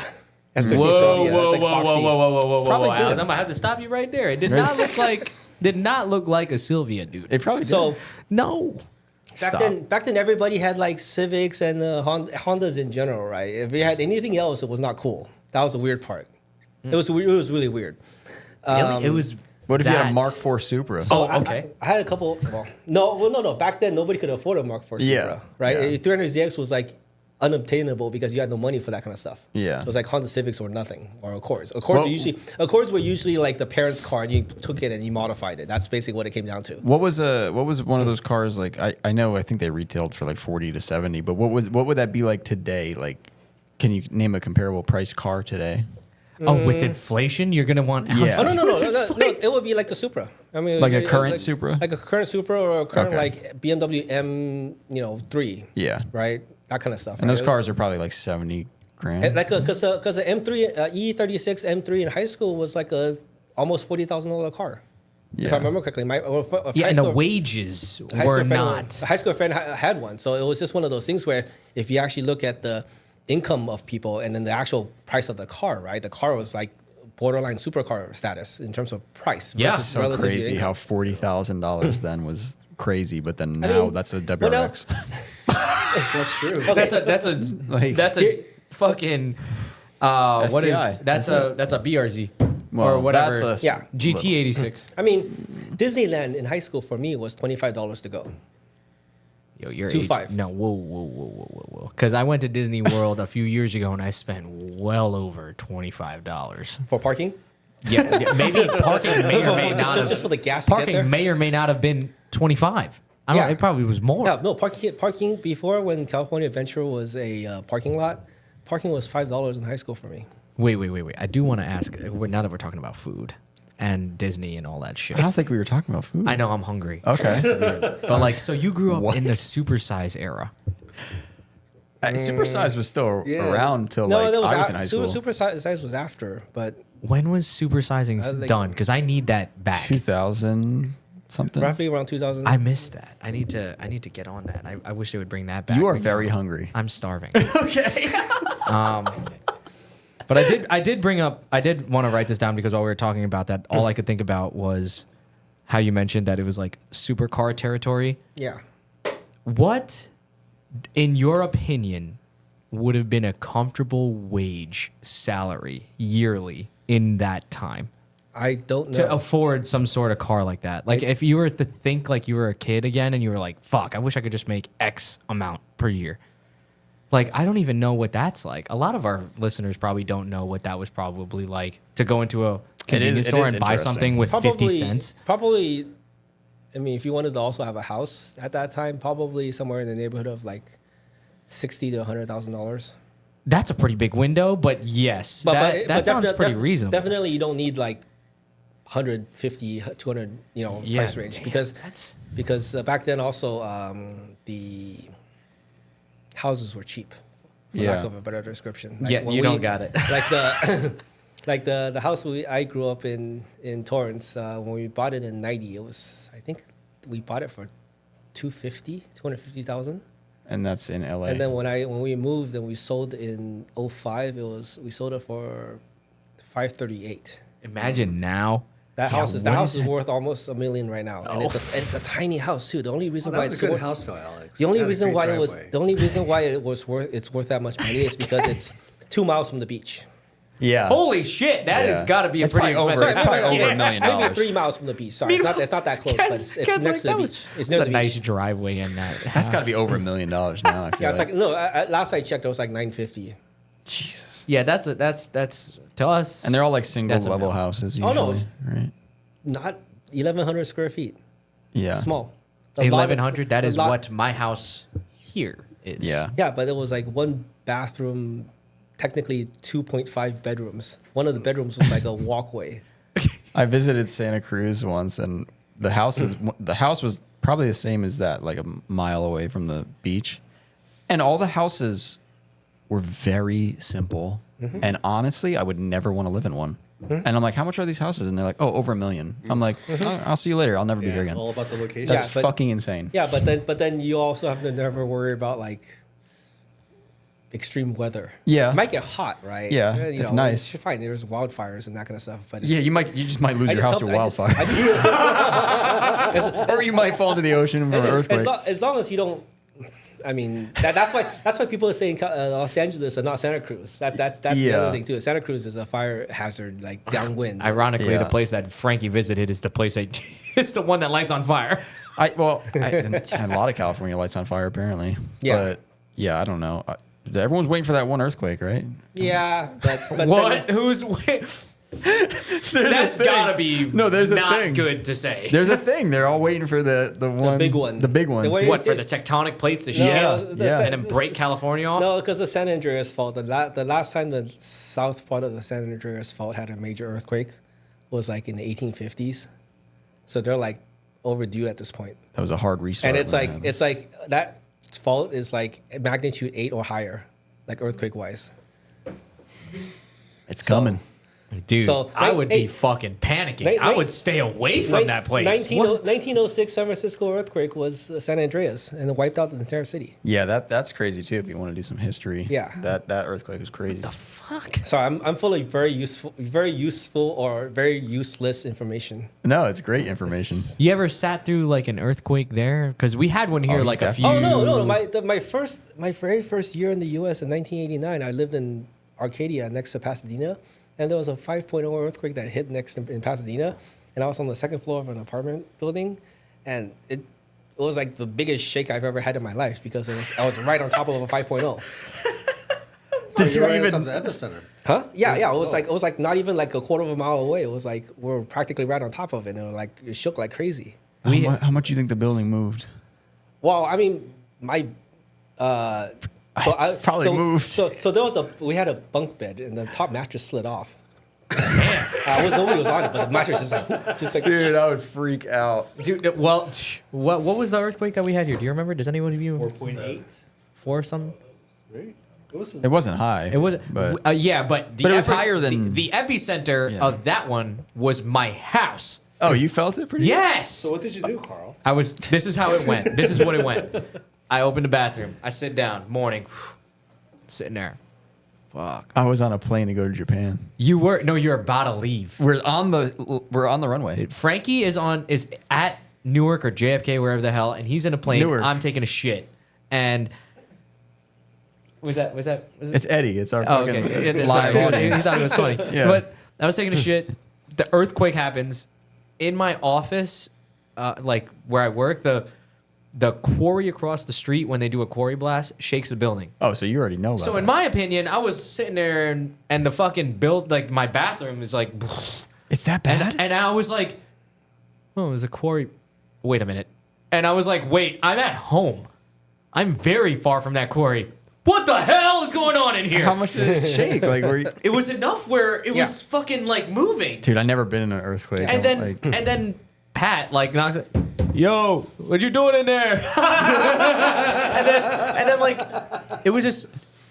Whoa, S13 whoa, Sylvia. whoa, It's like whoa, whoa, boxy. whoa, whoa, whoa, Probably whoa, Alex, did. I'm gonna have to stop you right there. It did not look like a Sylvia, dude. It probably did. So No. Stop. back then, everybody had like Civics and Hondas in general, right? If you had anything else, it was not cool. That was the weird part. It was really weird. Really? It was. What if you had a that- Mark IV Supra? Oh, okay. I had a couple. No. Back then, nobody could afford a Mark IV Supra, Yeah, right? yeah. 300ZX was like unobtainable because you had no money for that kind of stuff. Yeah. It was like Honda Civics or nothing, or Accords. Accords were usually like the parents' car, and you took it and you modified it. That's basically what it came down to. What was one of those cars like? I think they retailed for like 40 to 70, but what would that be like today? Like, can you name a comparable price car today? Oh, with inflation, you're gonna want. Yeah. Oh no! It would be like the Supra. I mean, Like a it- current like- Supra? like a current Supra or a current Okay. like BMW M3. Yeah. Right, that kind of stuff. And right? those cars are probably like 70 grand. And like because the M3 E36 M3 in high school was like a almost $40,000 car. If Yeah. I remember correctly, Yeah, and the wages were not. A high school friend had one, so it was just one of those things where if you actually look at the income of people and then the actual price of the car, right? The car was like borderline supercar status in terms of price. Yeah. versus So relative to crazy income. how $40,000 then was crazy, but then I now mean, that's a well, now- WRX. That's true. Like- That's a fucking what is STI. that's a BRZ Well, or whatever. that's a- Yeah. GT86. I mean, Disneyland in high school for me was $25 to go. Yo, your 2.5. age. No, whoa. Because I went to Disney World a few years ago and I spent well over $25. For parking? Yeah, maybe parking may or may not. just have, for the gas to get there? parking may or may not have been 25. I don't. Yeah. It probably was more. No, parking before when California Adventure was a parking lot, parking was $5 in high school for me. Wait. I do want to ask. Now that we're talking about food and Disney and all that shit. I don't think we were talking about food. I know I'm hungry. Okay. But like, so you grew up What? in the supersize era. Supersize was still Yeah. around till No, like that was I was in high school. Super size was after, but When was supersizing think- done? Because I need that back. 2000 something. roughly around 2000. I missed that. I need to get on that. I wish they would bring that back. You are McDonald's. very hungry. I'm starving. Okay. But I did want to write this down because while we were talking about that, all I could think about was how you mentioned that it was like supercar territory. yeah. What, in your opinion, would have been a comfortable wage salary yearly in that time I don't know. to afford some sort of car like that? Like, if you were to think like you were a kid again and you were like, fuck, I wish I could just make X amount per year. Like, I don't even know what that's like. A lot of our listeners probably don't know what that was probably like to go into a convenience it store is and buy interesting. something with 50 cents. Probably, I mean, if you wanted to also have a house at that time, probably somewhere in the neighborhood of like $60,000 to $100,000. That's a pretty big window, but yes, that sounds pretty reasonable. Definitely, you don't need like 150, 200, price range man, because that's back then also the houses were cheap. For Yeah. lack of a better description. Yeah, when you don't got it. Like the like the house I grew up in Torrance, when we bought it in 90, I think we bought it for 250,000. And that's in LA. And then when we moved and we sold in 05, we sold it for 538. Imagine now. That Yeah, house is what is it? worth almost $1 million right now, and it's a tiny house too. The only reason That why was it's a good worth, house though, Alex. the only Had a reason great why driveway. it's worth that much money is because it's 2 miles from the beach. yeah. Holy shit, that has Yeah. got to be a It's pretty probably expensive. over- it's probably over $1 million. Maybe 3 miles from the beach. Sorry, it's not that close, but it's next to the beach. It's near a the nice beach. driveway in that. That's got to be over $1 million now. I feel Yeah, it's like no. Last I checked, it was like 950. Jesus. Yeah, that's to us. And they're all like single That's a level million. houses. Oh, no. Usually, right? Not 1,100 square feet. Yeah. Small. The lot is- 1,100. That the is lot- what my house here is. Yeah. Yeah, but it was like one bathroom, technically 2.5 bedrooms. One of the bedrooms was like a walkway. I visited Santa Cruz once, and the house was probably the same as that, like a mile away from the beach, and all the houses were very simple. And honestly, I would never want to live in one. And I'm like, how much are these houses? And they're like, oh, over $1 million. I'm like, oh, I'll see you later. I'll never be here again. All about the location. That's Yeah, fucking insane. Yeah, but then you also have to never worry about like extreme weather. Yeah. It might get hot, right? Yeah, it's nice. It's fine. There's wildfires and that kind of stuff. But Yeah, you just might lose I your just house to hope- I just- wildfire. Or you might fall into the ocean from an earthquake. as long as you don't. I mean, that's why people are saying Los Angeles and not Santa Cruz. That's the Yeah. other thing too. Santa Cruz is a fire hazard, like downwind. Ironically, Yeah. the place that Frankie visited is the place that is the one that lights on fire. And a lot of California lights on fire apparently. Yeah. But yeah, I don't know. Everyone's waiting for that one earthquake, right? Yeah, but What? then- Who's? That's thing. gotta be there's a not thing. good to say. There's a thing. They're all waiting for the one, big one. the big ones. The way- What for the tectonic plates to No, shift the Yeah. and then break California off? No, because the San Andreas fault. The last time the south part of the San Andreas fault had a major earthquake was like in the 1850s. So they're like overdue at this point. That was a hard restart. And it's when like that happened. it's like that fault is like magnitude 8 or higher, like earthquake wise. it's coming. Dude, So, I would be hey, fucking panicking. ni- I ni- would stay away from that place. 1906 San Francisco earthquake was San Andreas and it wiped out the entire city. Yeah, that's crazy too. If you want to do some history, Yeah. that earthquake was crazy. Fuck. So I'm full of very useful or very useless information. No, it's great information. You ever sat through like an earthquake there? Because we had one here Oh, like a few. definitely. Oh no! My very first year in the U.S. in 1989, I lived in Arcadia next to Pasadena, and there was a 5.0 earthquake that hit in Pasadena, and I was on the second floor of an apartment building, and it was like the biggest shake I've ever had in my life because I was right on top of a 5.0. Did you Right even? outside the epicenter. Huh? Yeah. It was like not even like a quarter of a mile away. It was like we're practically right on top of it, and it shook like crazy. How much do you think the building moved? Well, I mean, Probably moved. So we had a bunk bed and the top mattress slid off. Nobody was on it, but the mattress is like, Dude, I would freak out. Dude, well, what was the earthquake that we had here? Do you remember? Does anyone of you? 4.8. 4 something? Right? It wasn't high. It was, but but it was higher than- the epicenter Yeah. of that one was my house. oh, you felt it pretty. Yes. So what did you do, Carl? This is how it went. This is what it went. I opened the bathroom. I sit down. Morning. Sitting there. Fuck. I was on a plane to go to Japan. You're about to leave. We're on the runway. Frankie is at Newark or JFK, wherever the hell, and he's in a plane. Newark. I'm taking a shit. And was that It's Eddie. It's our Oh, fucking okay. live Sorry. He audience. thought it was funny. Yeah. But I was taking a shit. The earthquake happens in my office, like where I work. The quarry across the street, when they do a quarry blast, shakes the building. Oh, so you already know about So that. in my opinion, I was sitting there and the fucking like my bathroom is like, It's that bad? and I was like, oh, there's a quarry. Wait a minute. And I was like, wait, I'm at home. I'm very far from that quarry. What the hell is going on in here? How much did it shake? Like, were you... It was enough where it was fucking like moving. Dude, I've never been in an earthquake. And then Pat like knocks it. Yo, what you doing in there? and then like it was just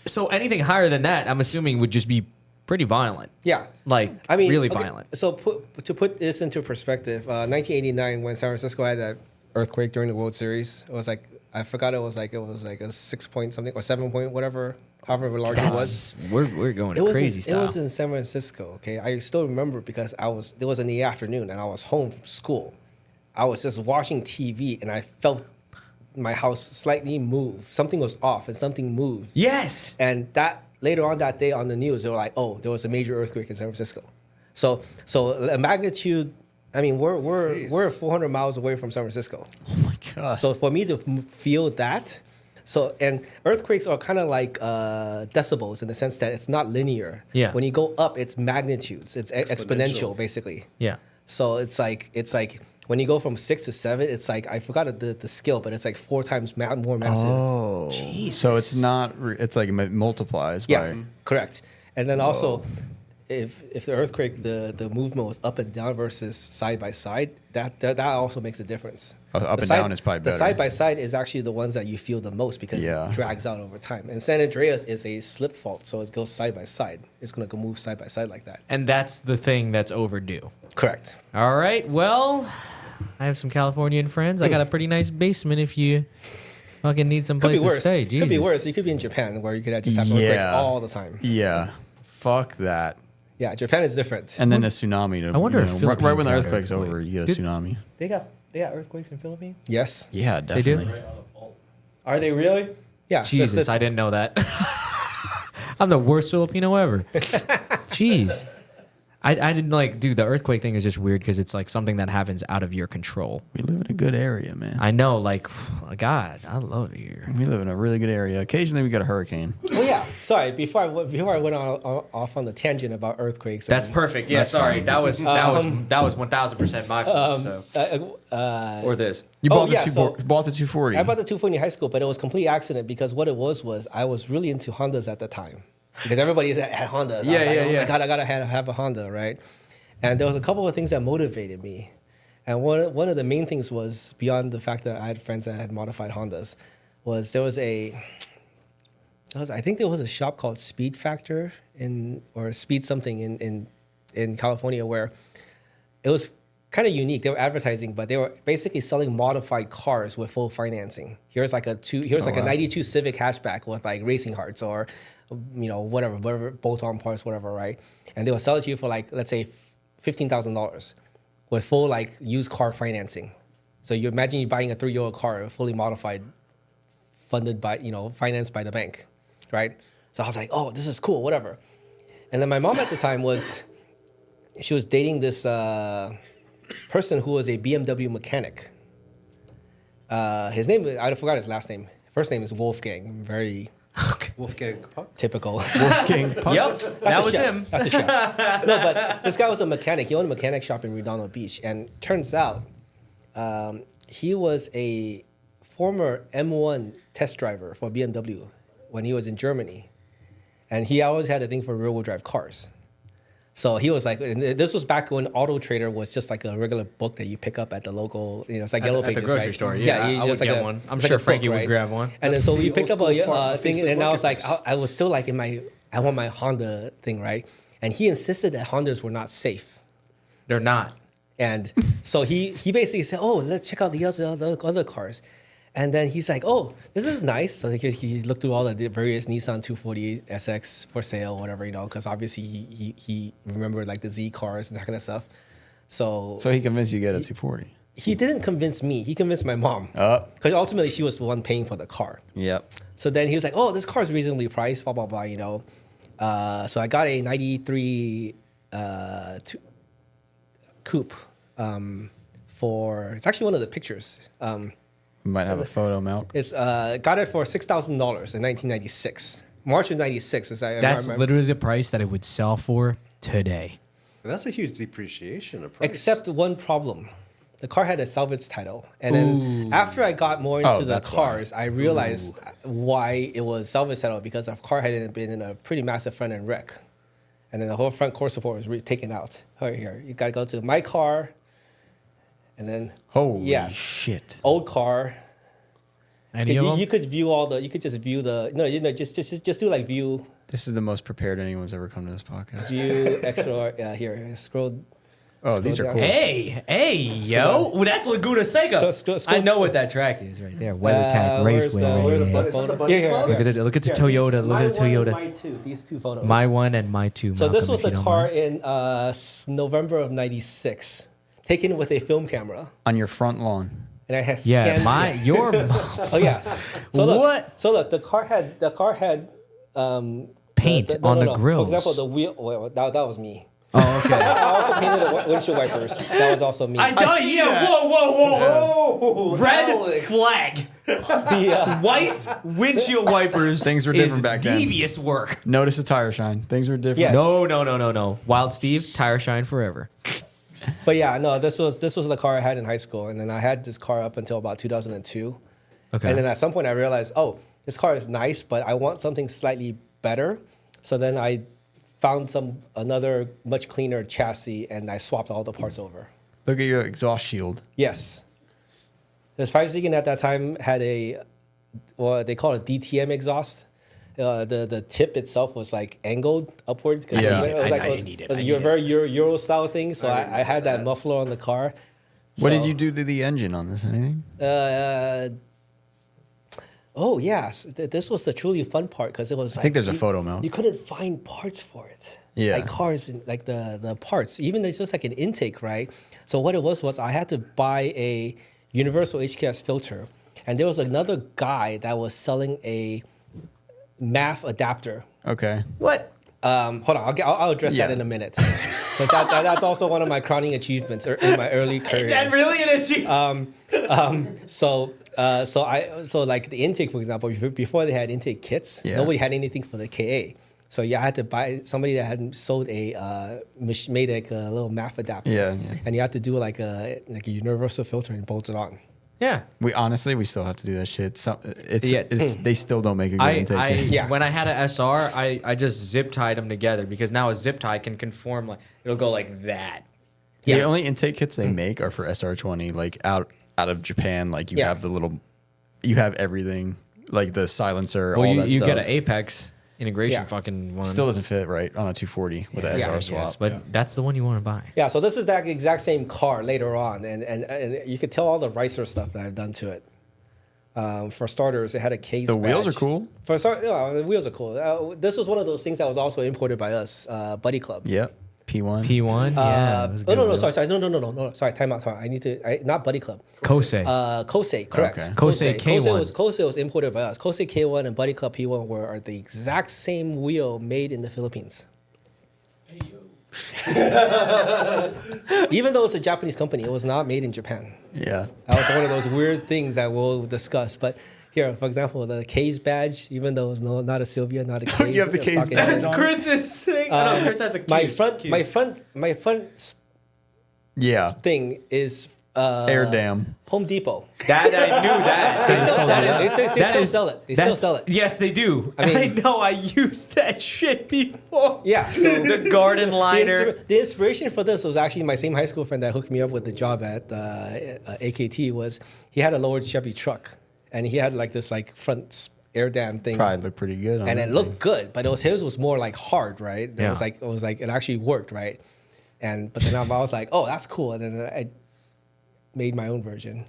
so anything higher than that, I'm assuming would just be pretty violent. Yeah. Like I mean, really okay, violent. So to put this into perspective, 1989 when San Francisco had that earthquake during the World Series, it was like I forgot it was like a 6 point something or 7 point whatever, however large it was. We're going It was crazy in, style. It was in San Francisco. Okay, I still remember because it was in the afternoon and I was home from school. I was just watching TV and I felt my house slightly move. Something was off and something moved. Yes. And that later on that day on the news, they were like, "Oh, there was a major earthquake in San Francisco." So a magnitude. I mean, we're 400 miles away from San Francisco. oh my God. So for me to feel that, and earthquakes are kind of like decibels in the sense that it's not linear. Yeah. When you go up, it's magnitudes. It's exponential, basically. Yeah. So it's like when you go from 6 to 7, it's like I forgot the scale, but it's like 4 times more massive. Oh. So it's not, it's like it multiplies Yeah, by. correct. And then also, if the earthquake, the movement was up and down versus side by side, that also makes a difference. Up and down is probably better. The side by side is actually the ones that you feel the most because it drags out over time. And San Andreas is a slip fault, so it goes side by side. It's gonna go move side by side like that. And that's the thing that's overdue. Correct. All right. Well, I have some Californian friends. I got a pretty nice basement if you fucking need some place to stay. Jesus. Could be worse. You could be in Japan where you could just have earthquakes all the time. Yeah. Fuck that. Yeah, Japan is different. And then a tsunami. I wonder if right when the Philippines had earthquake's earthquake. over, you get a tsunami. They got earthquakes in Philippines? Yes. Yeah, They definitely. do? Are they really? Yeah. Jesus, I didn't know that. I'm the worst Filipino ever. Jeez. I didn't like, dude, the earthquake thing is just weird because it's like something that happens out of your control. We live in a good area, man. I know, like, God, I love it here. We live in a really good area. Occasionally we get a hurricane. Oh yeah. Sorry. Before I went off on the tangent about earthquakes. That's perfect. Yeah, sorry. That was 1000% my fault. Or this. You bought the yeah, bought the 240. I bought the 240 in high school, but it was a complete accident because what it was I was really into Hondas at the time. Because everybody had Hondas. Yeah, I was like, yeah, oh yeah. my God, I gotta have a Honda, right? And there was a couple of things that motivated me. And one of the main things was, beyond the fact that I had friends that had modified Hondas, was I think there was a shop called Speed Factor or Speed something in California where it was kind of unique. They were advertising, but they were basically selling modified cars with full financing. Here's like a 92 Civic hatchback with like racing hearts or whatever bolt-on parts, whatever, right? And they will sell it to you for like, let's say $15,000 with full like used car financing. So you imagine you buying a 3-year-old car, fully modified, funded by, financed by the bank, right? So I was like, oh, this is cool, whatever. And then my mom at the time she was dating this person who was a BMW mechanic. His name, I forgot his last name. First name is Wolfgang. Very Wolfgang Puck. typical. Wolfgang Puck. Yep, that was him. That's a chef. No, but this guy was a mechanic. He owned a mechanic shop in Redondo Beach. And turns out he was a former M1 test driver for BMW when he was in Germany. And he always had a thing for rear-wheel drive cars. So he was like, and this was back when Auto Trader was just like a regular book that you pick up at the local, it's like Yellow Pages, At the grocery right? store, yeah. you I would just like get a- one. I'm it's like sure a book, Frankie would right? grab one. And then so we the picked up old a school thing, Facebook and I was like, marketplace. I was still like I want my Honda thing, right? And he insisted that Hondas were not safe. They're not. And so he basically said, oh, let's check out the other cars. And then he's like, oh, this is nice. So he looked through all the various Nissan 240sx for sale, whatever, because obviously he remembered like the Z cars and that kind of stuff. So So he convinced you to get a 240. he didn't convince me. He convinced my mom. Because ultimately she was the one paying for the car. Yep. So then he was like, oh, this car is reasonably priced, blah, blah, blah, So I got a 93 coupe it's actually one of the pictures. We might have a photo, Malk. It's got it for $6,000 in 1996. March of 96. That's literally the price that it would sell for today. That's a huge depreciation of price. Except one problem. The car had a salvage title. And then after I got more into the that's why. cars, I realized why it was salvage title, because the car had been in a pretty massive front end wreck. And then the whole front core support was taken out. Right here. You got to go to my car. And then, Holy shit. old car. Any of them? You could view you could just view just do like view This is the most prepared anyone's ever come to this podcast. extra, here, scroll. Oh, these are down. cool. Hey, yo. Well, that's Laguna Seca. So scroll- I know what that track is right there. WeatherTech where's Raceway. the- where's the- But is it the Bunny Here, Club? here. Look at the Toyota. Look at the Toyota. My two, these two photos. My one and my two. So this Malcolm, was if you the don't car mind. in November of '96, taken with a film camera, On your front lawn. and I had Yeah, scanned. your. Oh yeah. So look, What? So look, the car had Paint on the For grills. example, the wheel. Well, that was me. Oh, okay. I also painted the windshield wipers. That was also me. Whoa. Red Alex. flag. The, White windshield wipers. Things were different is back then. Devious work. Notice the tire shine. Things were different. Yes. No. Wild Steve, tire shine forever. But yeah, no, this was the car I had in high school, and then I had this car up until about 2002. Okay. And then at some point I realized, oh, this car is nice, but I want something slightly better. So then I found another much cleaner chassis, and I swapped all the parts over. Look at your exhaust shield. Yes. The 5-Seeking at that time had they call it DTM exhaust. The tip itself was like angled upward. Yeah. It was a very Euro style thing. So I had that muffler on the car. What did you do to the engine on this? Anything? Oh yes, this was the truly fun part because it was. I think there's a photo, Mel. You couldn't find parts for it. Yeah. Like cars, like the parts. Even it's just like an intake, right? So what it was I had to buy a universal HKS filter, and there was another guy that was selling a MAF adapter. Okay. What? Hold on, I'll address that in a minute. Because that's also one of my crowning achievements in my early career. Is that really an achievement? So like the intake, for example, before they had intake kits, nobody had anything for the KA. So I had to buy somebody that had sold made like a little MAF adapter. Yeah. And you had to do like a universal filter and bolt it on. Yeah. We still have to do that shit. They still don't make a good intake. When I had an SR, I just zip tied them together because now a zip tie can conform it'll go like that. Yeah. The only intake kits they make are for SR20, like out of Japan. Like you have you have everything, like the silencer, all that stuff. You get an Apex integration fucking one. Still doesn't fit right on a 240 with an SR swap. Yes, but that's the one you want to buy. Yeah, so this is that exact same car later on, and you could tell all the Ricer stuff that I've done to it. For starters, it had a case. The wheels are cool. The wheels are cool. This was one of those things that was also imported by us, Buddy Club. Yep. P1. P1. Yeah. Sorry, time out. I need to. Not Buddy Club. Kosei. Kosei, correct. Okay. Kosei K1. Kosei was imported by us. Kosei K1 and Buddy Club P1 are the exact same wheel made in the Philippines. Even though it's a Japanese company, it was not made in Japan. Yeah. That was one of those weird things that we'll discuss. But here, for example, the K's badge, even though it's not a Sylvia, not a K's. You have the K's badge. That's Chris's thing. No, Chris has a Q. My front thing is Air Dam. Home Depot. That I knew that. They still sell it. They still sell it. Yes, they do. I know. I used that shit before. Yeah. So the garden liner. The inspiration for this was actually my same high school friend that hooked me up with the job at AKT. Was he had a lowered Chevy truck, and he had like this front air dam thing. Probably looked pretty good. And it looked good, but his was more like hard, right? It was like it actually worked, right? But then I was like, oh, that's cool, and then I made my own version.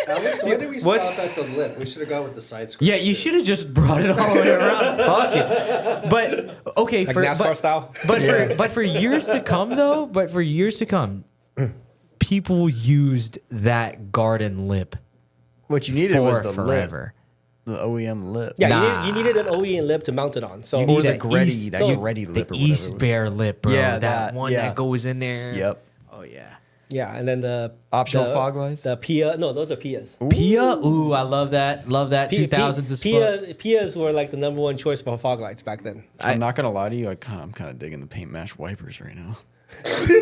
Alex, why did we stop at the lip? We should have gone with the side square. Yeah, you should have just brought it all the way around. Fuck it. But okay, like NASCAR style. But for years to come though, people used that garden lip. What you needed was the forever. Lip. The OEM lip. Yeah, you needed an OEM lip to mount it on. So or the Gretty lip, the or East Bear lip, bro. Yeah, that one that goes in there. Yep. Oh yeah. Yeah, and then the optional fog lights. The Pia, no, those are Pias. Pia, ooh, I love that. Love that. 2000s as fuck. Pias were like the number one choice for fog lights back then. I'm not gonna lie to you. I'm kind of digging the paint match wipers right now.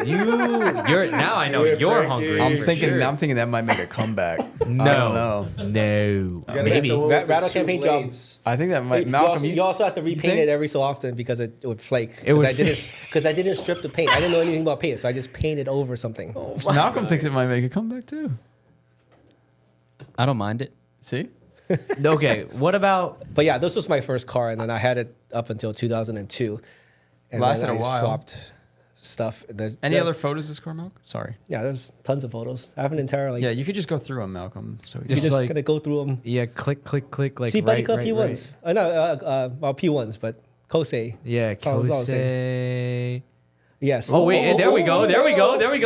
You're now I know you're hungry. I'm thinking that might make a comeback. No, I don't know. No, maybe Rattle campaign job. I think that might. Malcolm, you also have to repaint it every so often because it would flake. Because I didn't strip the paint. I didn't know anything about paint, so I just painted over something. Oh, Malcolm thinks it might make a comeback too. I don't mind it. See. Okay, what about? But yeah, this was my first car, and then I had it up until 2002. And lasted then a while. Swapped stuff. Any other photos of this car, Malcolm? Sorry. Yeah, there's tons of photos. I have an entire Yeah, you could just go through them, Malcolm. So you're just gonna go through them. Yeah, click. Like see, Buddy Club P1s. Well, P1s, but Kosei. Yeah, Kosei. Yes. Oh wait, there we go.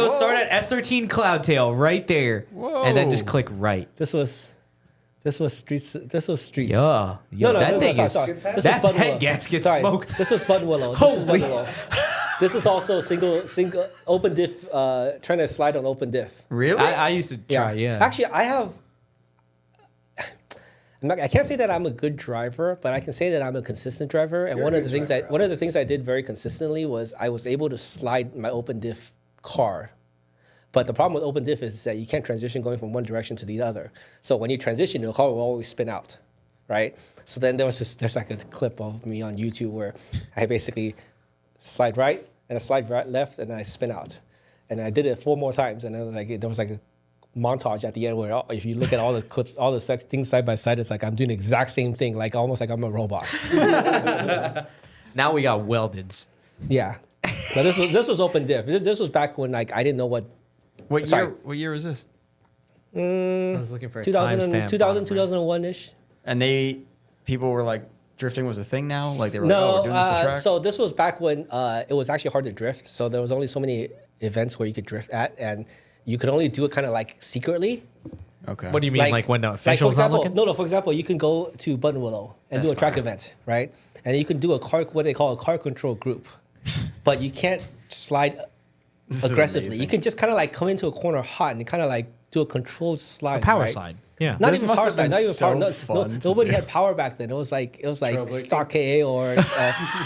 Start at S13 Cloudtail right there, and then just click right. This was streets. Yeah. That thing is. That's head gasket smoke. This was Buttonwillow. Holy. This is also single open diff. Trying to slide on open diff. Really? I used to try. Yeah. Actually, I have. I can't say that I'm a good driver, but I can say that I'm a consistent driver. And one of the things I did very consistently was I was able to slide my open diff car. But the problem with open diff is that you can't transition going from one direction to the other. So when you transition, the car will always spin out, right? So then there's like a clip of me on YouTube where I basically slide right, and a slide right left, and then I spin out. And I did it 4 more times, and then there was like a montage at the end where if you look at all the clips, all the things side by side, it's like I'm doing the exact same thing, like almost like I'm a robot. Now we got weldeds. Yeah. But this was open diff. This was back when like I didn't know what. What Sorry. year was this? I was looking for a 2000, timestamp. 2001-ish. And people were like, drifting was a thing now? Like they were like, oh, we're doing this at tracks? So this was back when it was actually hard to drift. So there was only so many events where you could drift at, and you could only do it kind of like secretly. Okay. What do you mean, like when the for officials not example, looking? No, for example, you can go to Buttonwillow and do a track event, right? And you can do what they call a car control group. But you can't slide aggressively. You can just kind of like come into a corner hot and kind of like do a controlled slide. Power right? slide. Yeah. Not This even must power have slide. been Not even so power. fun to Nobody do. had power back then. It was like Trail stock KA or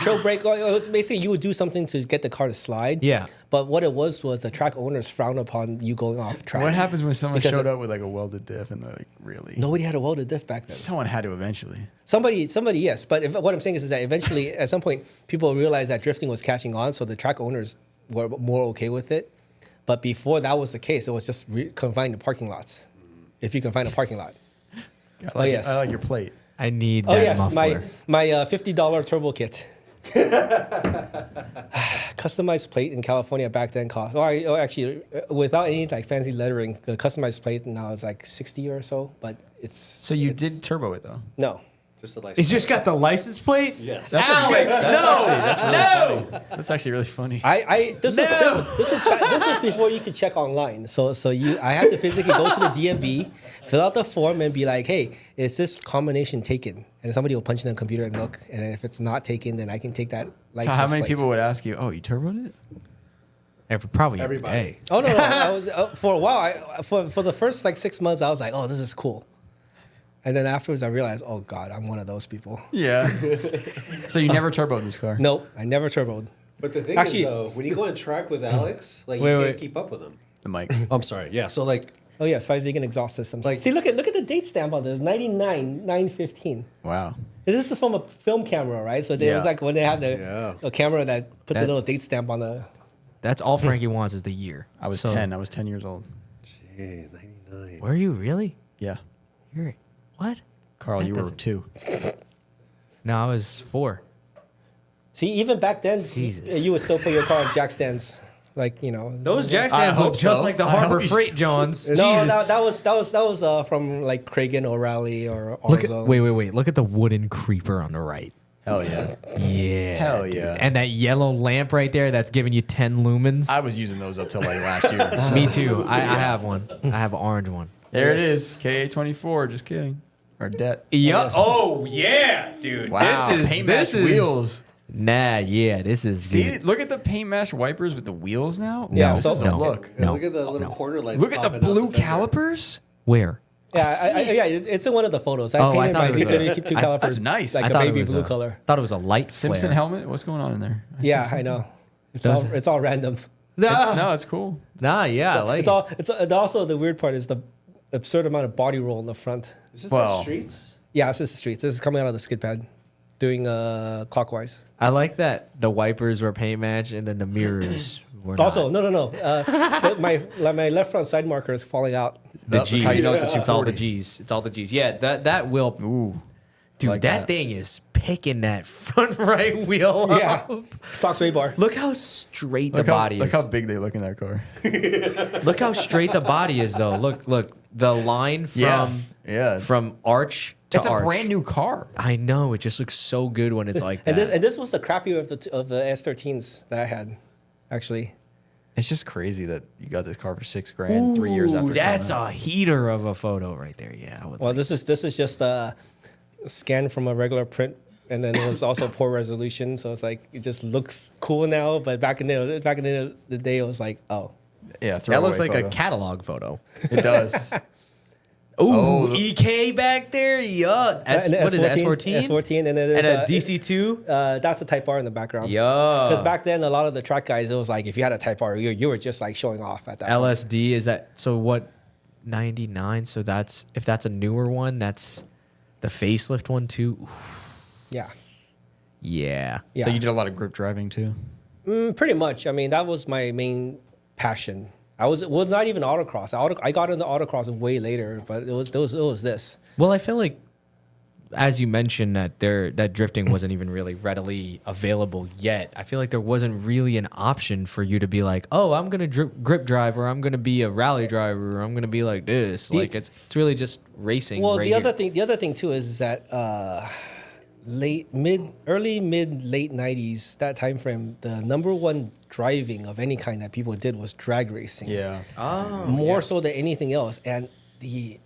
trail brake. It was basically you would do something to get the car to slide. Yeah. But what it was the track owners frowned upon you going off track. What happens when someone Because showed up with like a welded diff and they're like, really? Nobody had a welded diff back then. Someone had to eventually. Somebody, yes. But what I'm saying is that eventually, at some point, people realized that drifting was catching on, so the track owners were more okay with it. But before that was the case, it was just confined to parking lots. If you can find a parking lot. Yes. I like your plate. I need that muffler. my $50 turbo kit. Customized plate in California back then cost, or actually, without any like fancy lettering, the customized plate now is like 60 or so. But it's So you did turbo it though? no. Just the You license. just got the license plate? Yes. Alex, That's really funny. That's actually really funny. This was before you could check online. So I had to physically go to the DMV, fill out the form, and be like, hey, is this combination taken? And somebody will punch in the computer and look, and if it's not taken, then I can take that So license how many plate. people would ask you, oh, you turboed it? Probably Everybody. every day. Oh no! I was for a while. For the first like 6 months, I was like, "Oh, this is cool," and then afterwards, I realized, "Oh God, I'm one of those people." Yeah. So you never turboed this car? Nope, I never turboed. But the thing Actually- is, though, when you go on track with Alex, like you Wait, can't wait. keep up with him. The mic. I'm sorry. Yeah. So like, Oh yes, 5-Ziegen exhaust systems. Like- See, look at the date stamp on this, 99/9/15. Wow. This is from a film camera, right? So it was like when they had a camera that put the That- little date stamp on the. That's all Frankie wants is the year. I was So- 10. I was 10 years old. gee, 99. Were you really? Yeah. You're what? Carl, That you were doesn't- 2. No, I was 4. See, even back then, Jesus. you would still put your car on jack stands, like you know. Those jack I stands hope look just so. like the I Harbor hope Freight Johns. No, Jesus. that was from like Cragen O'Reilly or Look at, Arzo. wait. Look at the wooden creeper on the right. Hell yeah. Yeah. Hell yeah. And that yellow lamp right there that's giving you 10 lumens. I was using those up till like last year. Me too. I have one. I have an orange one. There it is. KA24. Just kidding. Or debt. Yep. Yes. Oh yeah, dude. Wow. Paint match wheels. Nah, yeah, this is. See, look at the paint mesh wipers with the wheels now. Yeah, This so- is a no. look. Yeah, No. look at the little corner lights. Look at the popping out blue the fender. calipers. Where? Yeah, it's in one of the photos. I Oh, I painted thought my it was Z32 a- calipers. That's nice. Like I a thought it baby was blue color. Thought it was a light Simpson flare. helmet. What's going on in there? I see Yeah, something. I know. It's Does all it? it's all random. No, it's cool. Nah, yeah, I like It's all it's also the weird part is the absurd amount of body roll in the front. Is this Well- on streets? Yeah, this is the streets. This is coming out of the skid pad, doing clockwise. I like that the wipers were paint match and then the mirrors were Also, not. no. My left front side marker is falling out. The That's G's. how you know it's a It's all the 240. G's. It's all the G's. Yeah, that will. Ooh. Dude, like that that. thing is picking that front right wheel Yeah, up. stock sway bar. Look how straight Look the how, body look is. how big they look in that car. Look how straight the body is, though. Look, the line from Yeah. from arch to It's a arch. brand new car. I know. It just looks so good when it's like that. And this was the crappier of the S13s that I had, actually. It's just crazy that you got this car for $6,000 3 years after. Ooh, it that's came out. a heater of a photo right there. Yeah. I would Well, like- this is just a scan from a regular print, and then it was also poor resolution, so it's like it just looks cool now. But back in the day, it was like, oh, Yeah, that looks throwaway like photo. a catalog photo. It does. Ooh, Oh. EK back there. Yeah. And What is it? S14, S14? and then there's And a DC2? That's a Type R in the background. Yeah. Because back then, a lot of the track guys, it was like if you had a Type R, you were just like showing off at that. point. LSD, is that so what 99? So that's if that's a newer one, that's the facelift one too. Oof, Yeah. yeah. Yeah. So you did a lot of grip driving too. Pretty much. I mean, that was my main passion. It was not even autocross. I got into autocross way later, but it was this. Well, I feel like, as you mentioned, that drifting wasn't even really readily available yet. I feel like there wasn't really an option for you to be like, oh, I'm gonna grip drive, or I'm gonna be a rally driver, or I'm gonna be like this. Like it's really just racing. Well, right the here. other thing too is that late 90s, that time frame, the number one driving of any kind that people did was drag racing. Yeah. More so than anything else. And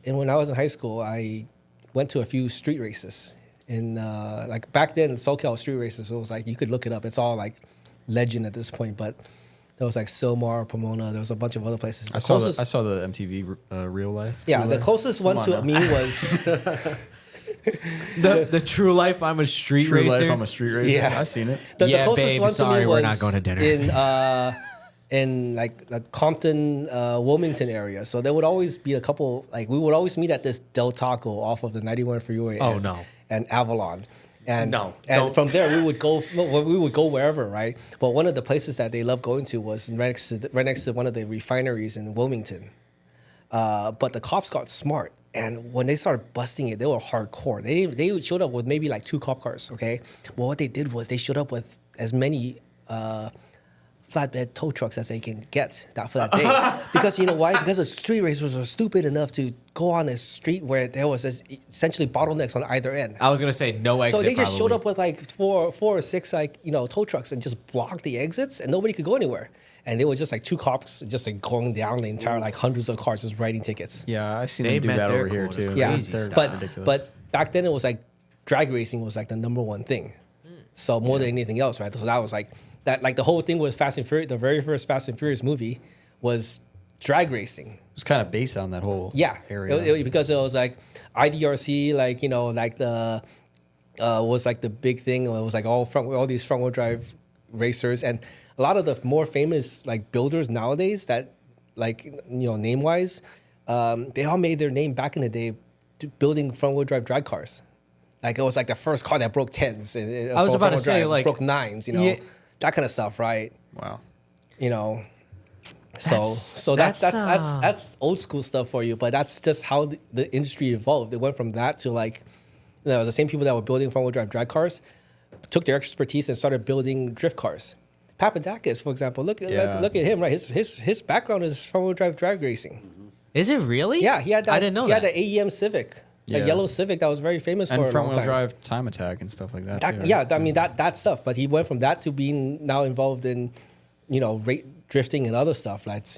when I was in high school, I went to a few street races. In like back then, SoCal street races, it was like you could look it up. It's all like legend at this point, but there was like Silmar, Pomona. There was a bunch of other places. I saw the MTV Real Life. Yeah, True the Life. closest one to me was the true life. I'm a street True racer. Life. I'm a street racer. Yeah. I've seen it. the Yeah, closest babe, one to sorry, me we're was not going to dinner. in like the Compton, Wilmington area. So there would always be a couple. Like we would always meet at this Del Taco off of the 91 freeway. Oh, no. And Avalon. And No, and don't. from there we would go wherever, right? But one of the places that they loved going to was right next to one of the refineries in Wilmington. But the cops got smart, and when they started busting it, they were hardcore. They showed up with maybe like 2 cop cars. Okay, well what they did was they showed up with as many flatbed tow trucks as they can get for that day. Because you know why? Because the street racers were stupid enough to go on a street where there was essentially bottlenecks on either end. I was gonna say no exit. So they just showed probably. up with like four or six tow trucks and just blocked the exits, and nobody could go anywhere. And there was just like 2 cops just like going down the entire like hundreds of cars just writing tickets. Yeah, I've seen They them do met that their over here quota. too. Yeah, Crazy They're stuff. ridiculous. but back then it was like drag racing was like the number one thing. So more than anything else, right? So that was like that. Like the whole thing with Fast and Furious, the very first Fast and Furious movie was drag racing. it was kind of based on that whole area. Because it was like IDRC, like like the was like the big thing. It was like all these front wheel drive racers, and a lot of the more famous like builders nowadays that like name wise, they all made their name back in the day building front wheel drive drag cars. Like it was like the first car that broke 10s. I was about to say, like, broke 9s. yeah. That kind of stuff, right? Wow. So that's old school stuff for you, but that's just how the industry evolved. It went from that to like, the same people that were building front wheel drive drag cars took their expertise and started building drift cars. Papadakis, for example, look at him, right? His background is front wheel drive drag racing. Is it really? Yeah, he had that. I didn't know he that. had the AEM Civic, Yeah. a yellow Civic that was very famous And for a front long wheel time. drive time attack and stuff like that. too. Yeah, I mean that stuff. But he went from that to being now involved in, drifting and other stuff that's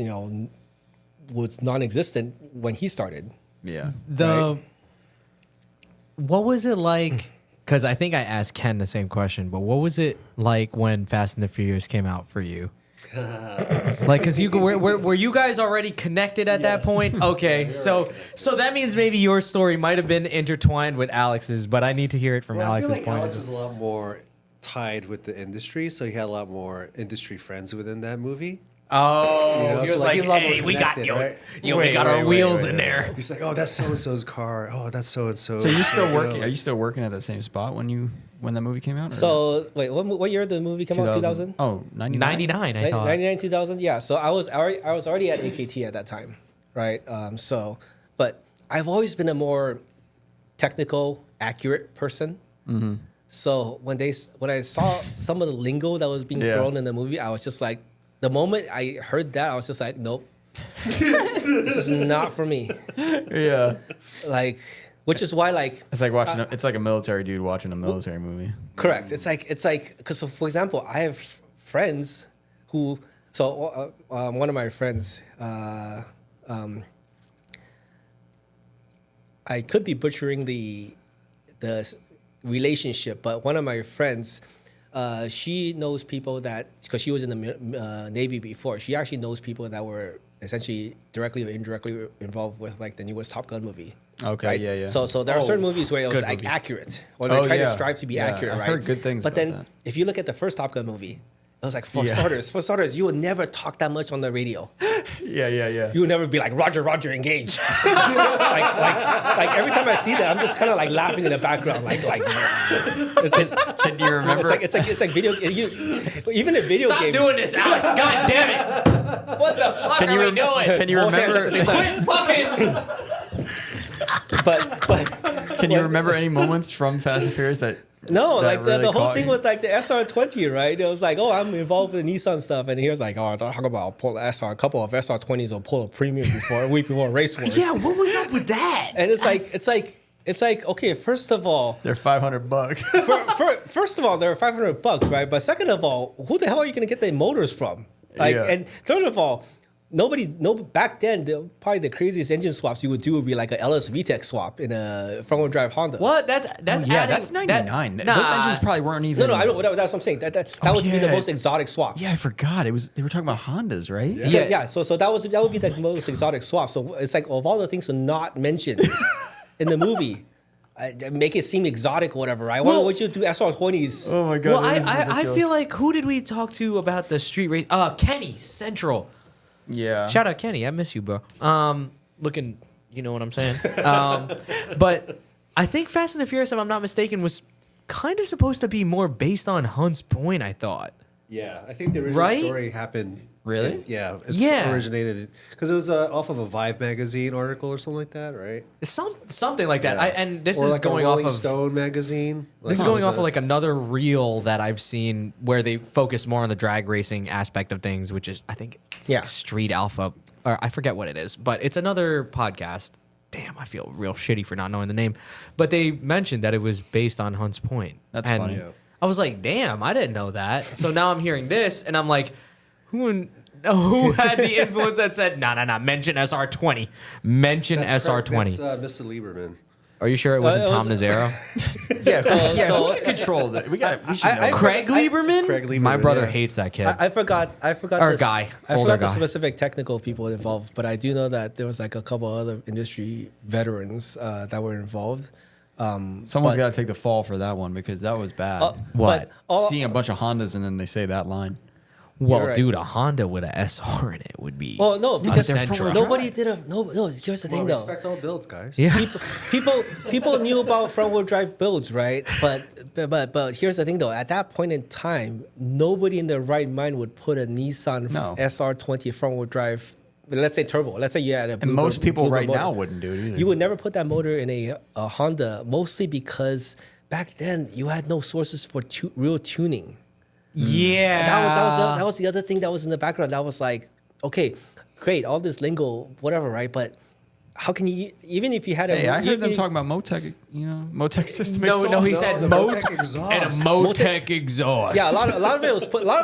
was non-existent when he started. Yeah. Right. What was it like? Because I think I asked Ken the same question, but what was it like when Fast and the Furious came out for you? Like, because were you guys already connected at that point? Okay, so that means maybe your story might have been intertwined with Alex's, but I need to hear it from Well, I Alex's feel like point. Alex is a lot more tied with the industry, so he had a lot more industry friends within that movie. Oh, You know, he so, was like, like, he's a lot more hey, we got connected, right? we got our wheels in there. He's like, oh, that's so and so's car. Oh, that's so and so. So you still working? Are you still working at that same spot when that movie came out? Or So wait, what year did the movie come out? 2000. Oh, 99? 99, I thought. 99, 2000. Yeah. So I was already at AKT at that time, right? But I've always been a more technical, accurate person. Mm-hmm. So when I saw some of the lingo that was being thrown in the movie, I was just like, the moment I heard that, I was just like, nope, this is not for me. Yeah. Like, which is why, like, It's like watching. It's like a military dude watching a military movie. correct. It's like because, so for example, I have friends who. So one of my friends, I could be butchering the relationship, but one of my friends, she knows people that, because she was in the Navy before, she actually knows people that were essentially directly or indirectly involved with like the newest Top Gun movie. Okay, Right? yeah. So there are certain movies where it was good like movie. accurate, or they try to strive to be accurate, I right? heard good things But about then that. if you look at the first Top Gun movie, I was like, for starters, you would never talk that much on the radio. Yeah. You would never be like, Roger, engage. like every time I see that, I'm just kind of like laughing in the background. Can you remember? It's like video. Even a video Stop game. doing this, Alex. God damn it. What the fuck are we doing? Can you remember? Quit fucking. But Can you remember any moments from Fast and Furious that? no, that like really the whole caught thing you? with like the SR20, right? It was like, oh, I'm involved with Nissan stuff, and here's like, oh, I'll talk about I'll pull a couple of SR20s will pull a premium a week before race wars. Yeah, what was up with that? And it's like, okay, first of all, They're $500. first of all, they're $500, right? But second of all, who the hell are you going to get the motors from? Like, Yeah. and third of all, back then, probably the craziest engine swaps you would do would be like a LS VTEC swap in a front-wheel drive Honda. What? That's Yeah, adding, that's 99. That, Those engines probably weren't even. No, I know. That's what I'm saying. That would be the yeah. most exotic swap. Yeah, I forgot. It was. They were talking about Hondas, right? Yeah. So that would be the most exotic swap. So it's like of all the things to not mention in the movie, make it seem exotic or whatever, right? Why would you do SR20s? Oh my god. Well, that is I ridiculous. feel like who did we talk to about the street race? Kenny Central. Yeah. Shout out Kenny, I miss you, bro. Looking, you know what I'm saying. But I think Fast and the Furious, if I'm not mistaken, was kind of supposed to be more based on Hunt's Point. I thought. Yeah, I think the original Right? story happened. Really? Yeah, Yeah. originated because it was off of a Vive magazine article or something like that, right? Something like that. Yeah. And this or is like going a off Rolling of Stone magazine. this is going off of like another reel that I've seen where they focus more on the drag racing aspect of things, which is I think it's like Street Alpha, or I forget what it is, but it's another podcast. Damn, I feel real shitty for not knowing the name, but they mentioned that it was based on Hunt's Point. That's and funny. Yeah. I was like, damn, I didn't know that. So now I'm hearing this, and I'm like, who had the influence that said, nah, mention SR20. Mention SR20. That's Mr. Lieberman. Are you sure it wasn't it Tom was- Nazaro? So- who's in control of that? We should know. Craig Lieberman? Craig Lieberman, My brother yeah. hates that kid. I forgot. Or the, guy, I older forgot the guy. specific technical people involved, but I do know that there was like a couple other industry veterans that were involved. Someone's but- got to take the fall for that one because that was bad. What? but all- Seeing a bunch of Hondas and then they say that line. Well, You're right. dude, a Honda with a SR in it would be. Well, no, because they're Sentra. nobody did a no. Here's the Well, thing, though. respect all builds, guys. Yeah. People knew about front wheel drive builds, right? But here's the thing, though. At that point in time, nobody in their right mind would put a Nissan No. SR20 front wheel drive. Let's say turbo. Let's say you had a And Bluebird- most people Bluebird right motor. now wouldn't do it either. You would never put that motor in a Honda, mostly because back then you had no sources for real tuning. Yeah. That was the other thing that was in the background. That was like, okay, great, all this lingo, whatever, right? But how can you, even if you had a, Hey, I heard even them if- talking about Motec, Motec system. No, he exhaust. said the Mot Motec exhaust. and a Motec exhaust. Yeah, a lot of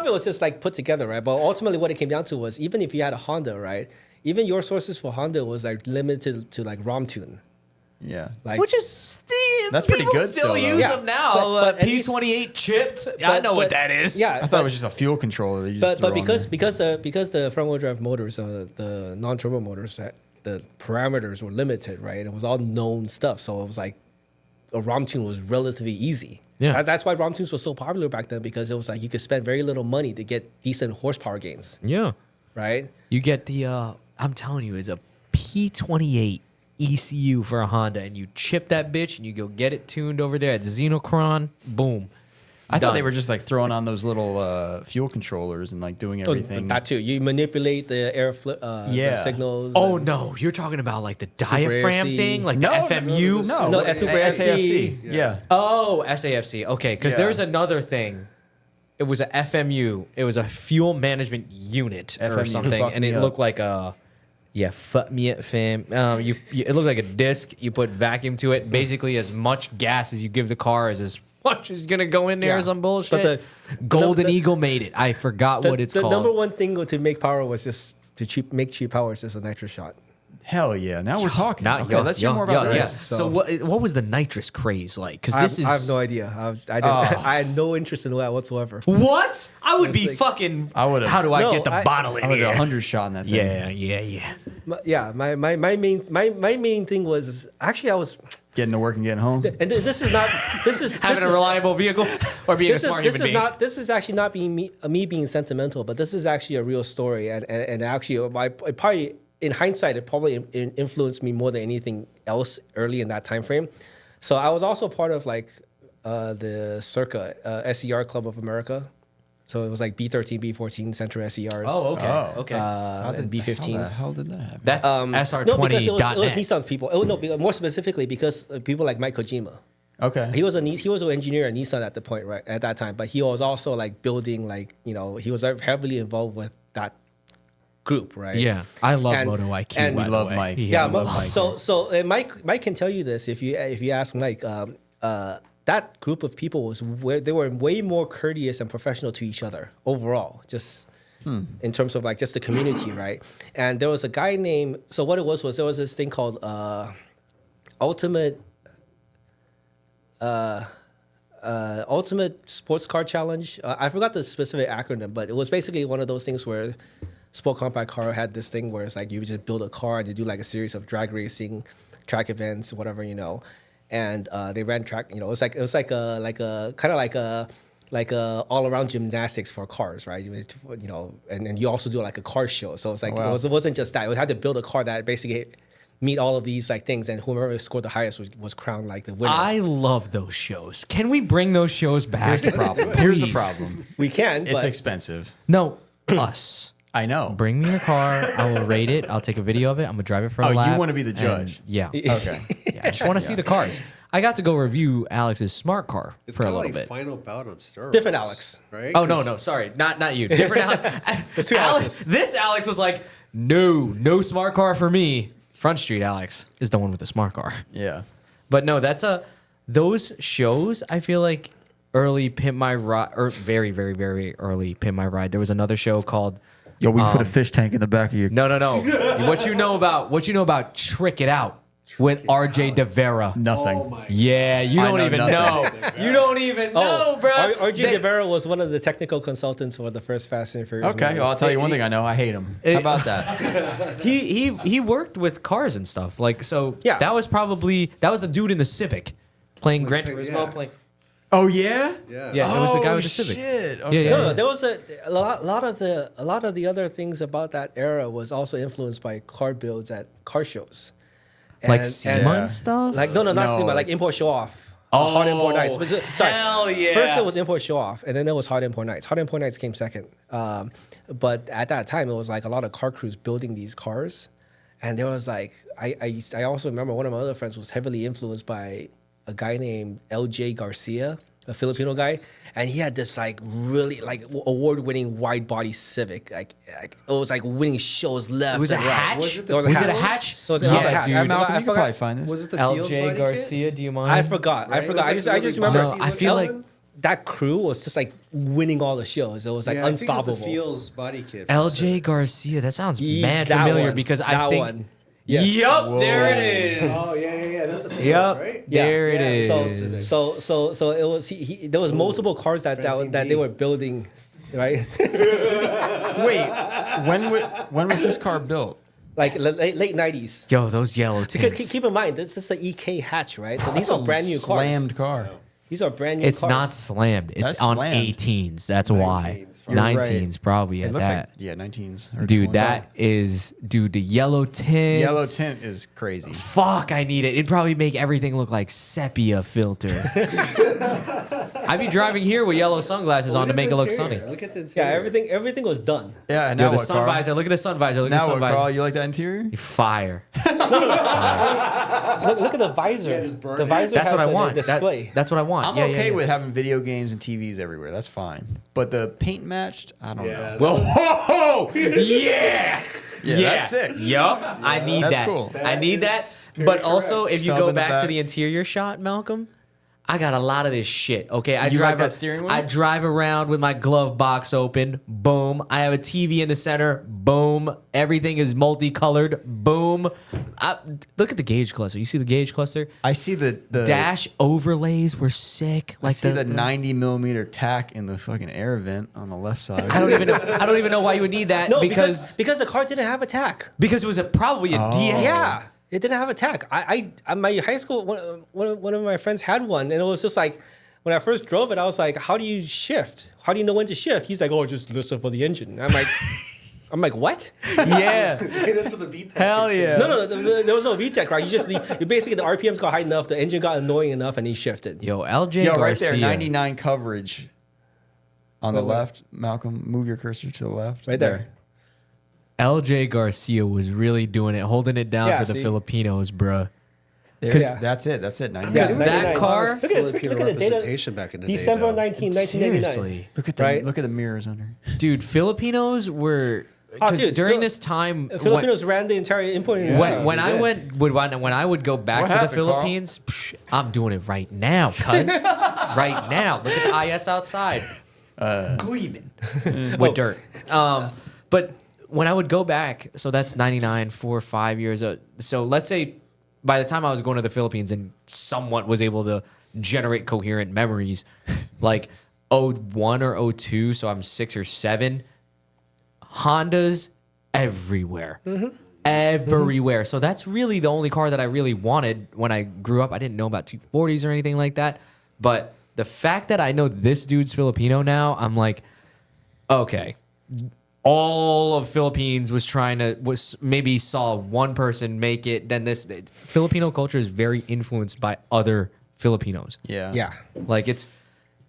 it was just like put together, right? But ultimately, what it came down to was even if you had a Honda, right? Even your sources for Honda was like limited to like ROM tune. Yeah. Like, Which is still, That's pretty people good still still, though. use Yeah, them now. but at least- P28 chipped. I know what that is. Yeah, I thought it was just a fuel controller. That you just but threw on because there. because the front wheel drive motors, the non turbo motors, the parameters were limited, right? It was all known stuff, so it was like a ROM tune was relatively easy. Yeah. That's why ROM tunes were so popular back then, because it was like you could spend very little money to get decent horsepower gains, Yeah. right? You get the, I'm telling you, it's a P28 ECU for a Honda, and you chip that bitch, and you go get it tuned over there at Xenocron. Boom. I thought they Done. were just like throwing on those little fuel controllers and like doing everything. That too. You manipulate the the signals. Oh and- no, you're talking about like the Super diaphragm AFC. thing, like No, the no, FMU. No, Super SAFC. Yeah. Oh, SAFC. Okay, because Yeah. there's another thing. It was a FMU. It was a fuel management unit or FMU, something, fuck and me it up. looked like a fuck me up, fam. It looked like a disc. You put vacuum to it. Basically, as much gas as you give the car is as much as gonna go in there. Yeah. Or some bullshit. But Golden the- Eagle made it. I forgot what it's the called. number one thing to make power was just to make cheap power is just a nitrous shot. Hell yeah. Now we're talking. Now, Okay, let's hear more about this. So what was the nitrous craze like? Because this is I have no idea. I had no interest in that whatsoever. What? I would It's be like- fucking. I would've- How do I No, get the I- bottle in I would here? have 100 shot in that thing. Yeah. My main thing was actually Getting to work and getting home. And this is not. This is Having this a is- reliable vehicle or being a This is, smart this human is being. not. This is actually not being me being sentimental, but this is actually a real story, and actually, it probably in hindsight, it probably influenced me more than anything else early in that time frame. So I was also part of like the Circa SER Club of America. So it was like B13, B14 Central SERs. Oh, okay. Okay. And B15. How the hell did that happen? That's No, because it was SR20.net. Nissan people. Oh, no, more specifically because people like Mike Kojima. Okay. He was an engineer at Nissan at the point, right, at that time. But he was also like building, like, you know, he was heavily involved with that group, right? Yeah. I love And- Moto IQ. and- by We the love way. Mike. Yeah. I love Mike. So Mike can tell you this if you ask Mike. That group of people they were way more courteous and professional to each other overall, just in terms of like just the community, right? And there was a guy named. So what it was there was this thing called Ultimate Sports Car Challenge. I forgot the specific acronym, but it was basically one of those things where Sport Compact Car had this thing where it's like you would just build a car and you do like a series of drag racing, track events, whatever, you know. And they ran track, you know, it was like a kind of like a all around gymnastics for cars, right? You know, and you also do like a car show. So it's like wow. it wasn't just that. We had to build a car that basically meet all of these like things, and whoever scored the highest was crowned like the winner. I love those shows. Can we bring those shows back? Here's the problem. Here's the Please. problem. We can, It's but expensive. No, us. I know. Bring me your car. I will rate it. I'll take a video of it. I'm gonna drive it for a Oh, you lap. wanna be the and- judge? Yeah. Okay. Yeah, I just want to see the cars. I got to go review Alex's smart car It's for a kind of little like bit. Final Bout on steroids. Different Alex. Right? Oh no, sorry, not you. Different Alex. two Alex. Alexes. This Alex was like, no smart car for me. Front Street Alex is the one with the smart car. Yeah. But no, those shows. I feel like early Pimp My Ride, or very, very, very early Pimp My Ride. There was another show called. Yo, we put a fish tank in the back of your. No. What you know about Trick It Out with RJ DeVera. Nothing. Oh my. Yeah, you I don't know even nothing. know. You don't even know, bro. RJ They- DeVera was one of the technical consultants for the first Fast and Furious. Okay, movie. well, I'll tell you one thing I know. I hate him. How about that? He worked with cars and stuff. Like, so Yeah. that was the dude in the Civic playing Gran Turismo. yeah. Playing. Oh, yeah? Yeah. Yeah, it was the guy with the Civic. Shit. Yeah, Okay. yeah. No, there was a lot of the other things about that era was also influenced by car builds at car shows. Like SEMA yeah. and stuff. Like not No. SEMA, like import show off. Oh, Hot import nights. But, sorry, hell yeah. First it was import show off, and then there was hot import nights. Hot import nights came second. But at that time, it was like a lot of car crews building these cars, and there was like I also remember one of my other friends was heavily influenced by a guy named LJ Garcia, a Filipino guy, and he had this like really like award-winning wide body Civic, like it was like winning shows left. It was a and right. hatch. Was it the Was Was it a Fields? hatch? So it was a hatch. dude. I Malcolm, forgot- you could probably find this. Was it the Fields LJ body Garcia, do you mind? I forgot. Right? I forgot. It was I like just really remember. No, I feel like that crew was just like winning all the shows. It was like Yeah, I think it was unstoppable. the Fields body kit. from LJ Civics. Garcia. That sounds Yeah, mad that familiar one. because I That think. one. Yes. Yup, there it is. Oh yeah. That's the Fields, Yup, right? Yeah. there it Yeah, is. So it was. There was multiple cars that Francine they were building, right? Wait, when was this car built? Like late 90s. Yo, those yellow Because tints. keep in mind, this is an EK hatch, right? So these That's are a brand new cars. slammed car. These are brand new It's cars. not slammed. It's That's on slammed. 18s. That's why. 19s, You're right. 19s probably It at looks that. like 19s. or Dude, 20s. that is the yellow tint. Yellow tint is crazy. Fuck, I need it. It'd probably make everything look like sepia filter. I'd be driving here with yellow sunglasses on to make it look sunny. Look at the Yeah, interior. everything was done. Yeah, Yo, now the what, sun Carl? visor. Look at the sun visor. Look at Now the what, sun Carl? visor. You like that interior? Fire. Look at the visor. Yeah, just burn the it. visor That's has what I a want. display. That's what I want. I'm Yeah, okay yeah. with having video games and TVs everywhere. That's fine. But the paint matched, I don't Yeah, know. Well, ho, ho, yeah. Yeah, that's sick. Yup, I need That's that. cool. I need That that. is very But also, correct. if you Sub go in the back to back. the interior shot, Malcolm, I got a lot of this shit. Okay, I You drive like that steering wheel? I drive around with my glove box open. Boom. I have a TV in the center. Boom. Everything is multicolored. Boom. Look at the gauge cluster. You see the gauge cluster? I see the Dash overlays were sick. I Like see the 90 millimeter tack in the fucking air vent on the left side. I don't even know why you would need that No, because because the car didn't have a tack. it was probably a DX. Yeah. It didn't have a tach. My high school, one of my friends had one, and it was just like, when I first drove it, I was like, how do you shift? How do you know when to shift? He's like, oh, just listen for the engine. I'm like, what? Yeah. That's what the VTEC Hell kicks in. yeah. No, there was no VTEC, right? You basically, the RPMs got high enough, the engine got annoying enough, and he shifted. Yo, LJ Yo, Garcia. right there, 99 coverage on the Wait, wait. left. Malcolm, move your cursor to the left. Right there. LJ Garcia was really doing it, holding it down Yeah, for the see? Filipinos, bruh. There's, Yeah. That's it. 99. Yeah, that 99. car- Look at Filipino the data. representation back in the day. December though. 1999. Seriously. Look Look at the mirrors under. Dude, Filipinos were... Oh, Because dude, during this time... Filipinos ran the entire importing. When I would go back What to the happened, Carl? Philippines, I'm doing it right now, cuz. Right now. Look at the IS outside. Gleaming with dirt. But when I would go back, so that's 99, 4 or 5 years. So let's say by the time I was going to the Philippines and somewhat was able to generate coherent memories, like 01 or 02, so I'm 6 or 7, Hondas everywhere. Everywhere. So that's really the only car that I really wanted when I grew up. I didn't know about 240s or anything like that. But the fact that I know this dude's Filipino now, I'm like, okay. All of Philippines was maybe saw one person make it. Then this Filipino culture is very influenced by other Filipinos. Yeah. Like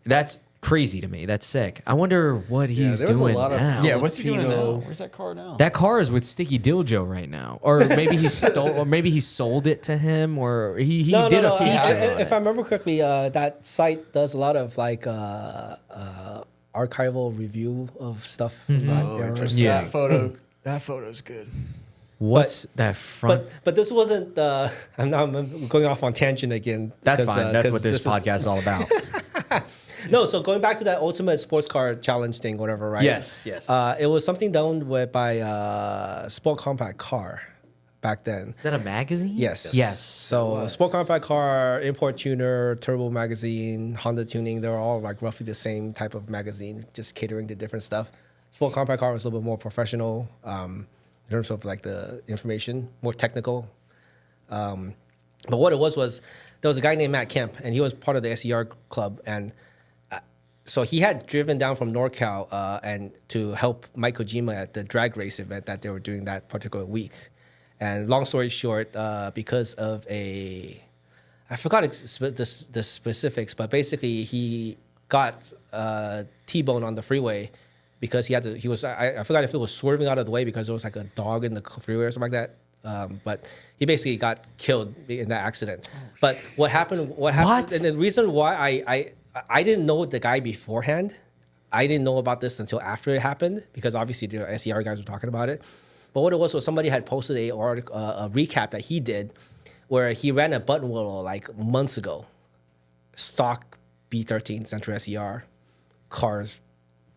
that's crazy to me. That's sick. I wonder what he's there was a doing lot of now. Yeah, what's he doing now? Filipino- Where's that car now? That car is with Sticky Diljo right now, or maybe he stole, or maybe he sold it to him, or he did a feature. on If it. I remember correctly, that site does a lot of like archival review of stuff. Oh, interesting. Yeah. That photo's good. What's that front? But this wasn't. I'm going off on tangent again. That's 'cause, fine. That's 'cause what this podcast is all about. No, so going back to that ultimate sports car challenge thing, whatever, right? Yes. It was something done by Sport Compact Car back then. Is that a magazine? Yes. Yes. So Sport Compact Car, Import Tuner, Turbo Magazine, Honda Tuning, they're all like roughly the same type of magazine, just catering to different stuff. Sport Compact Car was a little bit more professional in terms of like the information, more technical. But what it was there was a guy named Matt Kemp, and he was part of the SER club, and so he had driven down from NorCal and to help Mike Kojima at the drag race event that they were doing that particular week. And long story short, because of I forgot the specifics, but basically he got T-bone on the freeway because I forgot if it was swerving out of the way because there was like a dog in the freeway or something like that. But he basically got killed in that accident. But what happened? And the reason why I didn't know the guy beforehand. I didn't know about this until after it happened because obviously the SER guys were talking about it. But what it was somebody had posted a recap that he did where he ran a button wheel like months ago. Stock B13 Sentra SER cars,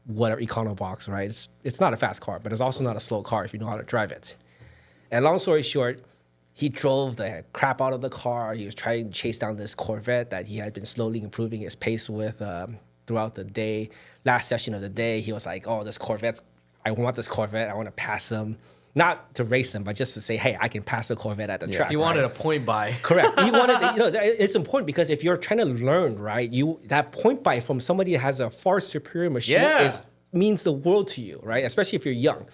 whatever, Econo box, right? It's not a fast car, but it's also not a slow car if you know how to drive it. And long story short, he drove the crap out of the car. He was trying to chase down this Corvette that he had been slowly improving his pace with throughout the day. Last session of the day, he was like, oh, I want this Corvette. I want to pass him. Not to race him, but just to say, hey, I can pass the Corvette at the track. He wanted right? a point by. Correct. He wanted, it's important because if you're trying to learn, right, that point buy from somebody that has a far superior machine means the world to you, right? Especially if you're young.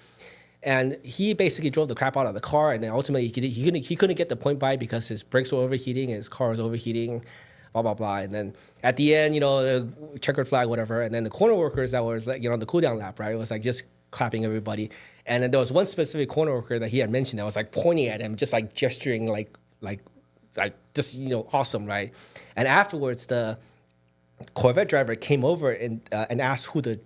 And he basically drove the crap out of the car, and then ultimately he couldn't get the point by because his brakes were overheating, his car was overheating, blah blah blah. And then at the end, the checkered flag, whatever. And then the corner workers that was like, on the cool down lap, right? It was like just clapping everybody. And then there was one specific corner worker that he had mentioned that was like pointing at him, just like gesturing, like just awesome, right? And afterwards, the Corvette driver came over and asked who the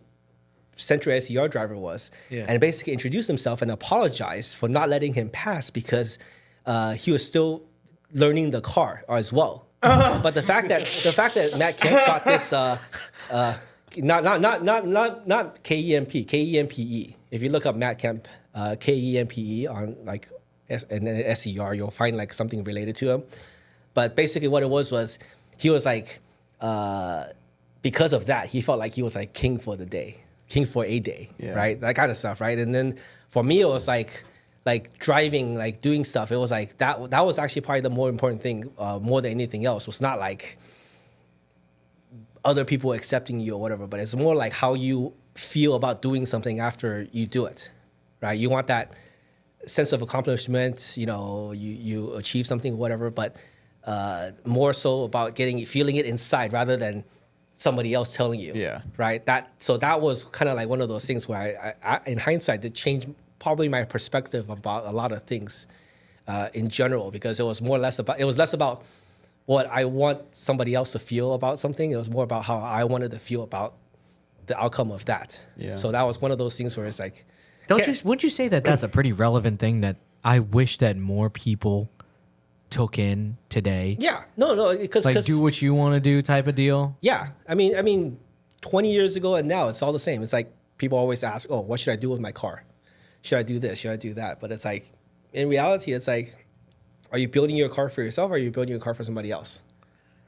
Sentra SER driver was, and basically introduced himself and apologized for not letting him pass because he was still learning the car as well. But the fact that Matt Kemp got this not KEMPE. If you look up Matt Kemp KEMPE on like an SER, you'll find like something related to him. But basically, what it was he was like because of that, he felt like he was like king for the day. King for a day, right? That kind of stuff, right? And then for me, it was like like driving, like doing stuff. It was like that was actually probably the more important thing, more than anything else. It was not like other people accepting you or whatever, but it's more like how you feel about doing something after you do it, right? You want that sense of accomplishment, you achieve something, whatever, but more so about feeling it inside rather than somebody else telling you. Yeah. Right. So that was kind of like one of those things where I in hindsight, did change probably my perspective about a lot of things in general, because it was less about what I want somebody else to feel about something. It was more about how I wanted to feel about the outcome of that. Yeah. So that was one of those things where it's like, Wouldn't you say that that's a pretty relevant thing that I wish that more people took in today? yeah, no, because Like do what you want to do type of deal? yeah, I mean, 20 years ago and now it's all the same. It's like people always ask, oh, what should I do with my car? Should I do this? Should I do that? But it's like, in reality, it's like, are you building your car for yourself or are you building your car for somebody else?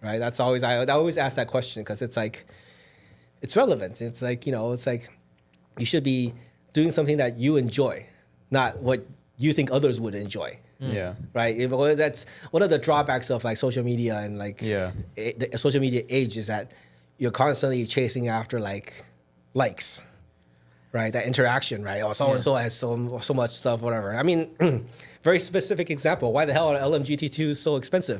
Right? That's always, I always ask that question because it's like, it's relevant. It's like, it's like you should be doing something that you enjoy, not what you think others would enjoy. Yeah. Right? That's one of the drawbacks of like social media and like the social media age is that you're constantly chasing after like likes, right? That interaction, right? Oh, so-and-so has so much stuff, whatever. I mean, very specific example. Why the hell are LMGT2s so expensive?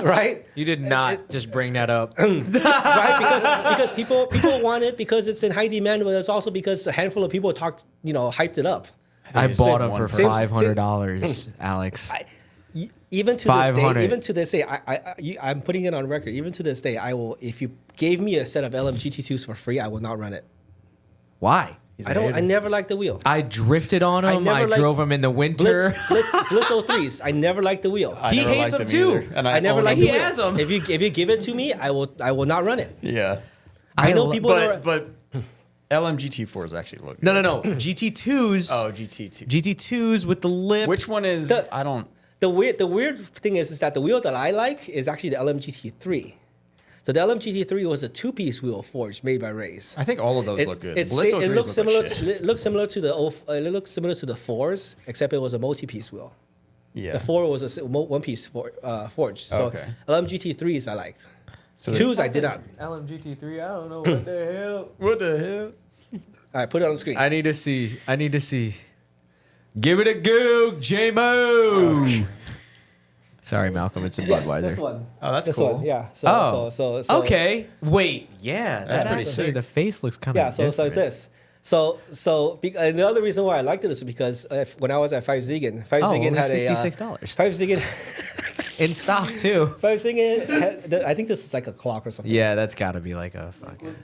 Right? You did not just bring that up. Right? Because people want it because it's in high demand, but it's also because a handful of people hyped it up. I Same bought them one. for Same- $500, Alex. Even to 500. this day, I'm putting it on record. Even to this day, I will. If you gave me a set of LMGT2s for free, I will not run it. Why? I never liked the wheel. I drifted on them. I drove them in the winter. Blitz 03s. I never liked the wheel. I He never hates liked them too. either, and I never own liked them. the He wheel. has 'em. If you give it to me, I will not run it. Yeah. I know people. But LMGT4s actually look good. No. GT2s. Oh, GT2. GT2s with the lip. Which one is? The- I don't. The weird thing is that the wheel that I like is actually the LMGT3. So the LMGT3 was a two-piece wheel forged made by Raze. I think all of those look good. It Blitz 03s looks look similar. like shit. It looks similar to the fours, except it was a multi-piece wheel. Yeah. The 4 was a one-piece forged. So Okay. LMGT3s I liked. So Twos I did not. LMGT3. I don't know what the hell. What the hell? All right, put it on the screen. I need to see. Give it a go, J-Mo. Sorry, Malcolm. It's a Yes, Budweiser. this one. Oh, that's this cool. One, yeah. Oh. So Okay. Wait. Yeah. That's pretty actually, sick. the face looks kind of Yeah, so it's like this. And the other reason why I liked it is because when I was at 5 Ziegen, 5 Ziegen only had $66. 5 Ziegen, In stock, too. 5 Ziegen had, I think this is like a clock or something. Yeah, that's got to be like a fucking...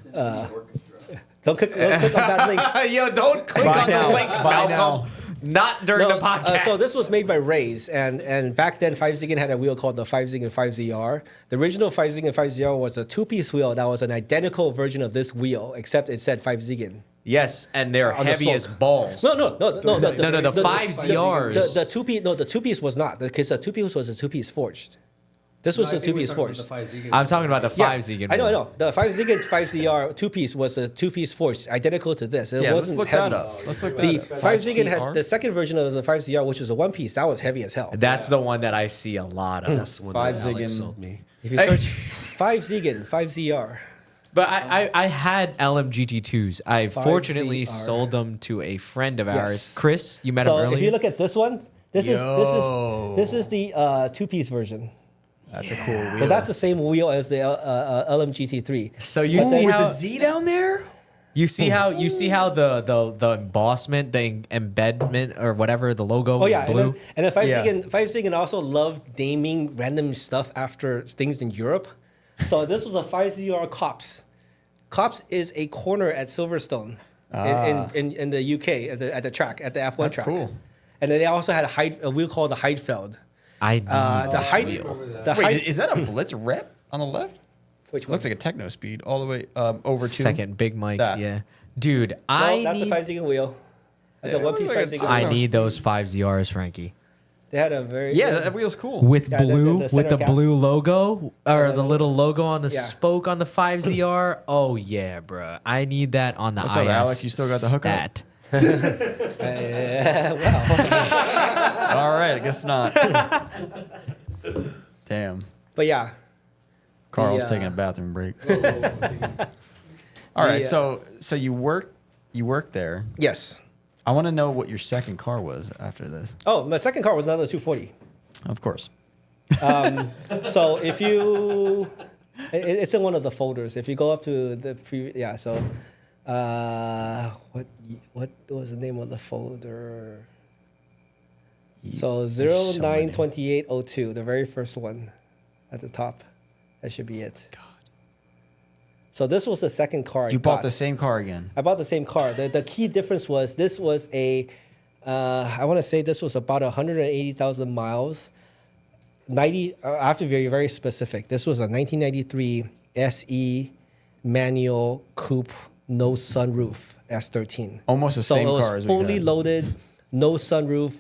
Don't click on bad links. Yo, don't click Buy on now. the link, Buy Malcolm. Not during the podcast. So this was made by Raze, and back then 5 Ziegen had a wheel called the 5 Ziegen 5ZR. The original 5 Ziegen 5ZR was a two-piece wheel that was an identical version of this wheel, except it said 5 Ziegen. Yes, and they're On the heavy spoke. as balls. No, the 5ZRs. The two-piece was not, because the two-piece was a two-piece forged. This was a two-piece forged. I'm talking about the 5 Ziegen. I know. The 5 Ziegen 5ZR two-piece was a two-piece forged, identical to this. It Yeah, let's wasn't look heavy. that up. Let's look The that up. 5 Ziegen had 5CR? the second version of the 5ZR, which was a one-piece. That was heavy as hell. That's the one that I see a lot of. That's the one 5 that Alex Ziegen. sold me. If you search 5 Ziegen 5ZR, But I had LMGT2s. I 5ZR. fortunately sold them to a friend of ours. Yes. Chris, you met so him earlier. if you look at this one, this Yo. is the two-piece version. That's a cool wheel. So that's the same wheel as the LMGT3. So you see with how the Z down there? you see how the embossment, the embedment or whatever, the logo Oh yeah, is blue. and then 5 Yeah. Ziegen also loved naming random stuff after things in Europe. So this was a 5ZR Cops. Cops is a corner at Silverstone in the UK at the track, at the F1 That's track. cool. And then they also had a wheel called the Heidfeld. I need The this Heid, wheel. the Wait, Heid, is that a Blitz rep on the left? which one? Looks like a techno speed all the way over to Second big mics, That. yeah, dude. No, that's a 5 Ziegen wheel. That's Yeah, a it one-piece looks 5 like Ziegen I wheel. need those 5ZRs, Frankie. They had a very Yeah, that wheel's cool. With Yeah, the blue, with center the cap. blue logo or the little logo on the Yeah. spoke on the 5ZR. Oh yeah, bruh. I need that on the What's IS up, Alec? You still got the hookup? stat. All right, I guess not. Damn. But yeah. Carl's The, taking a bathroom break. All right, so you work there. Yes. I want to know what your second car was after this. Oh, my second car was another 240. Of course. So if you, it's in one of the folders. If you go up to the so what was the name of the folder? So 092802, the very first one at the top. That should be it. God. So this was the second car. You bought the same car again. I bought the same car. The key difference was this was I want to say this was about 180,000 miles. I have to be very, very specific. This was a 1993 SE manual coupe, no sunroof S13. Almost the same car as we fully had. loaded, no sunroof,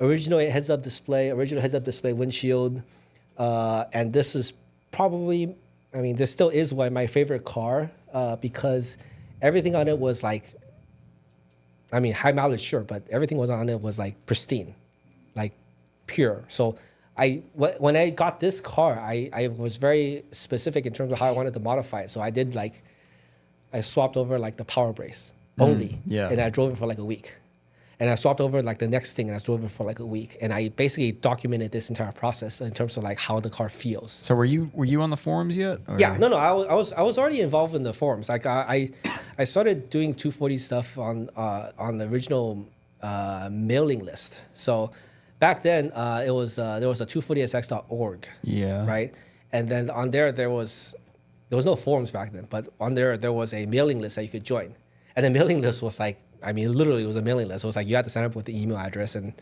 original heads-up display windshield, and this is probably, I mean, this still is my favorite car because everything on it was like, I mean, high mileage, sure, but everything was on it was like pristine, like pure. So when I got this car, I was very specific in terms of how I wanted to modify it. So I swapped over like the power brace only, and I drove it for like a week. And I swapped over like the next thing, and I drove it for like a week. And I basically documented this entire process in terms of like how the car feels. So were you on the forums yet? Or? Yeah, no, I was already involved in the forums. Like I started doing 240 stuff on the original mailing list. So back then there was a 240sx.org. Yeah. Right, and then on there was no forums back then, but on there was a mailing list that you could join, and the mailing list was like, I mean, literally, it was a mailing list. It was like you had to sign up with the email address, and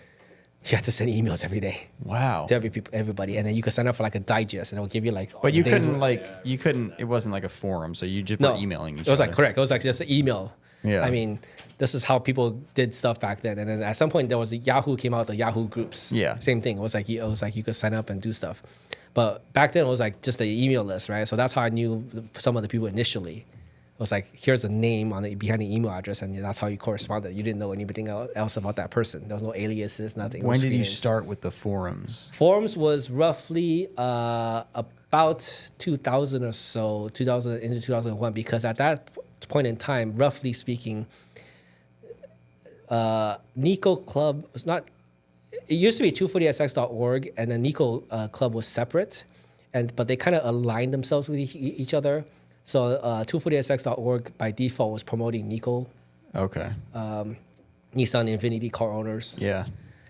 you had to send emails every day. Wow. To everybody, and then you could sign up for like a digest, and it would give you like. But you couldn't. It wasn't like a forum, so you just were emailing each other. It was like correct. It was like just an email. Yeah. I mean, this is how people did stuff back then, and then at some point there was Yahoo came out, the Yahoo groups. Yeah. Same thing. It was like you could sign up and do stuff, but back then it was like just the email list, right? So that's how I knew some of the people initially. It was like, here's a name behind the email address, and that's how you corresponded. You didn't know anything else about that person. There was no aliases, nothing. When did you start with the forums? Forums was roughly about 2000 or so, 2000 into 2001, because at that point in time, roughly speaking, Nico Club was not. It used to be 240sx.org, and the Nico Club was separate, but they kind of aligned themselves with each other. So 240sx.org by default was promoting Nico, Okay. Nissan Infiniti car owners. Yeah.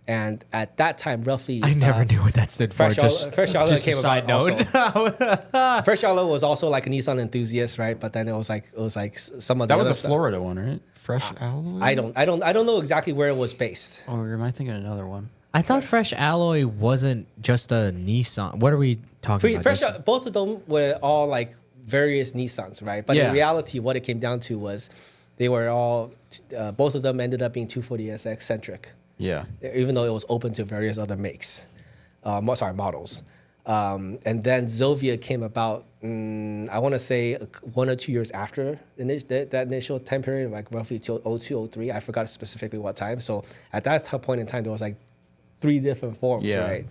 And at that time, roughly, I never knew what that stood for. Fresh Outlet came side about note. also. Fresh Outlet was also like a Nissan enthusiast, right? But then it was like some of the That was other a stuff. Florida one, right? Fresh Alloy? I don't know exactly where it was based. Or am I thinking another one? I thought Fresh Alloy wasn't just a Nissan. What are we talking about? Fresh Outlet, both of them were all like various Nissans, right? But in reality, what it came down to was they were all both of them ended up being 240SX centric. Yeah. Even though it was open to various other makes, models. And then Zovia came about, I want to say 1 or 2 years after that initial time period, like roughly 02, 03. I forgot specifically what time. So at that point in time, there was like 3 different forums, right?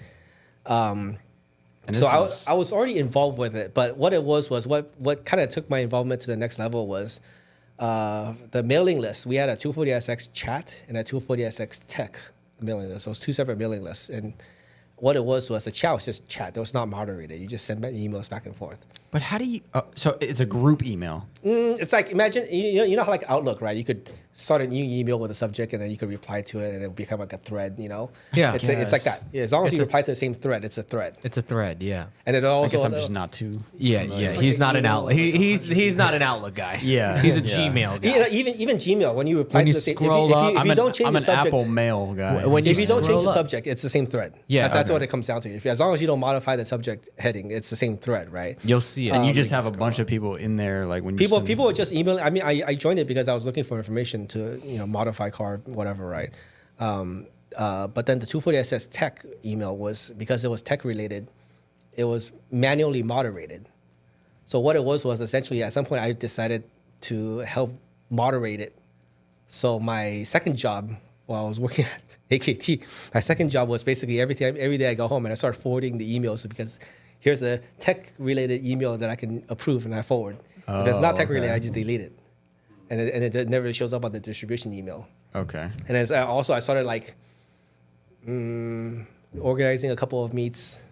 So I was already involved with it, but what it was what kind of took my involvement to the next level was the mailing list. We had a 240SX chat and a 240SX tech mailing list. So it was 2 separate mailing lists. And what it was the chat was just chat. It was not moderated. You just send emails back and forth. But how do you... so it's a group email. It's like, imagine, you know how like Outlook, right? You could start a new email with a subject and then you could reply to it and it would become like a thread, you know? Yeah. It's like that. Yeah, as long as you reply to the same thread, it's a thread. It's a thread, yeah. And it also... I guess I'm just not too... Yeah. He's not an Outlook. He's not an Outlook guy. Yeah. He's a Gmail guy. Even Gmail, when you reply When to you the same... scroll up, if you don't change I'm the an subject... Apple Mail guy. If you don't change the scroll up. subject, it's the same thread. Yeah, That's okay. what it comes down to. As long as you don't modify the subject heading, it's the same thread, right? You'll see it. And you just have a bunch of people in there, like when you People would just email. I mean, I joined it because I was looking for information to modify car, whatever, right? But then the 240SS tech email was, because it was tech related, it was manually moderated. So what it was essentially, at some point I decided to help moderate it So my second job while I was working at AKT, my second job was basically every day I go home and I start forwarding the emails because here's a tech related email that I can approve and I forward. If it's not tech related, I just delete it. And it never shows up on the distribution email. Okay. And as I started like organizing a couple of meets.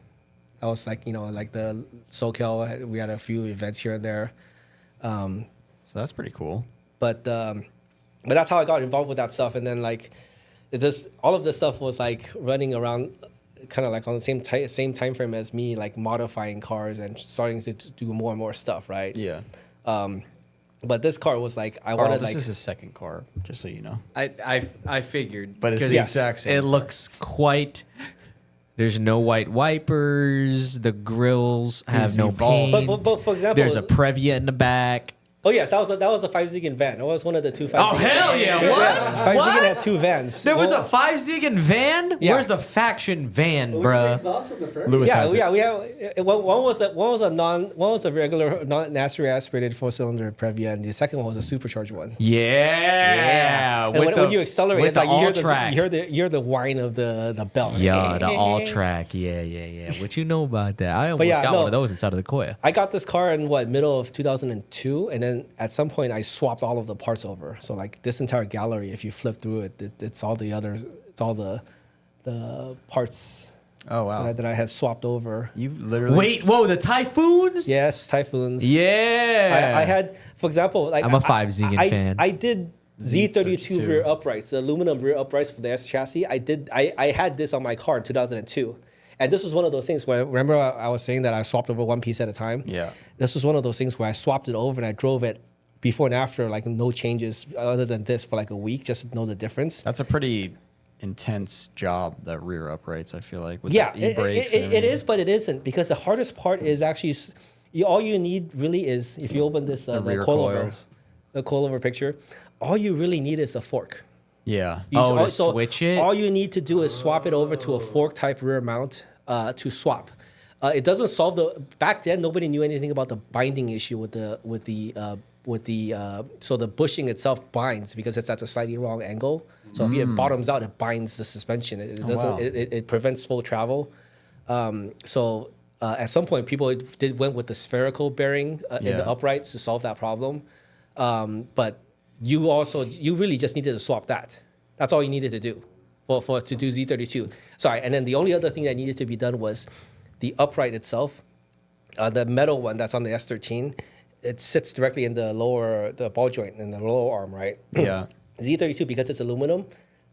I was like, like the SoCal, we had a few events here and there. So that's pretty cool. But that's how I got involved with that stuff. And then like, all of this stuff was like running around kind of like on the same time frame as me, like modifying cars and starting to do more and more stuff, right? Yeah. But this car was like, I wanted this like... is his second car, just so you know. I figured. But it's the because exact same. It looks quite... There's no white wipers. The grills have no paint. But for example... There's a Previa in the back. Oh yes, that was a 5-Ziegen van. It was one of the two 5-Ziegen. Oh hell yeah! What? 5-Ziegen had two vans. There was a 5-Ziegen van. Yeah. Where's the Faction van, Look at the bruh? exhaust on the Prairie. Lewis has it. We have one was a regular non-naturally aspirated 4-cylinder Previa, and the second one was a supercharged one. Yeah. And when you accelerate, with it's like the you hear the whine of the belt. Yeah, the all track. Yeah. What you know about that? I almost got one of those inside of the Koya. I got this car in middle of 2002, and then at some point I swapped all of the parts over. So like this entire gallery, if you flip through it, it's all the parts. Oh, wow. that I had swapped over. You literally... Wait, whoa, the Typhoons? Yes, Typhoons. Yeah. I had, for example, like I'm a 5-Ziegen fan. I did Z32 rear uprights, the aluminum rear uprights for the S chassis. I had this on my car in 2002. And this was one of those things where, remember I was saying that I swapped over one piece at a time? Yeah. This was one of those things where I swapped it over and I drove it before and after, like no changes other than this for like a week just to know the difference. That's a pretty intense job, that rear uprights, I feel like. With Yeah, the e-brakes it is, but it isn't, because the hardest part is actually, all you need really is, if you open this, the rear coilover, the coilover picture, all you really need is a fork. Yeah. To switch it? All you need to do is swap it over to a fork type rear mount to swap. It doesn't solve back then nobody knew anything about the binding issue with the so the bushing itself binds because it's at the slightly wrong angle. So if it bottoms out, it binds the suspension. It doesn't. Wow. It prevents full travel. So at some point, people went with the spherical bearing in the uprights to solve that problem. But you really just needed to swap that. That's all you needed to do for to do Z32. Sorry, and then the only other thing that needed to be done was the upright itself, the metal one that's on the S13. It sits directly in the ball joint in the lower arm, right? Yeah. Z32, because it's aluminum,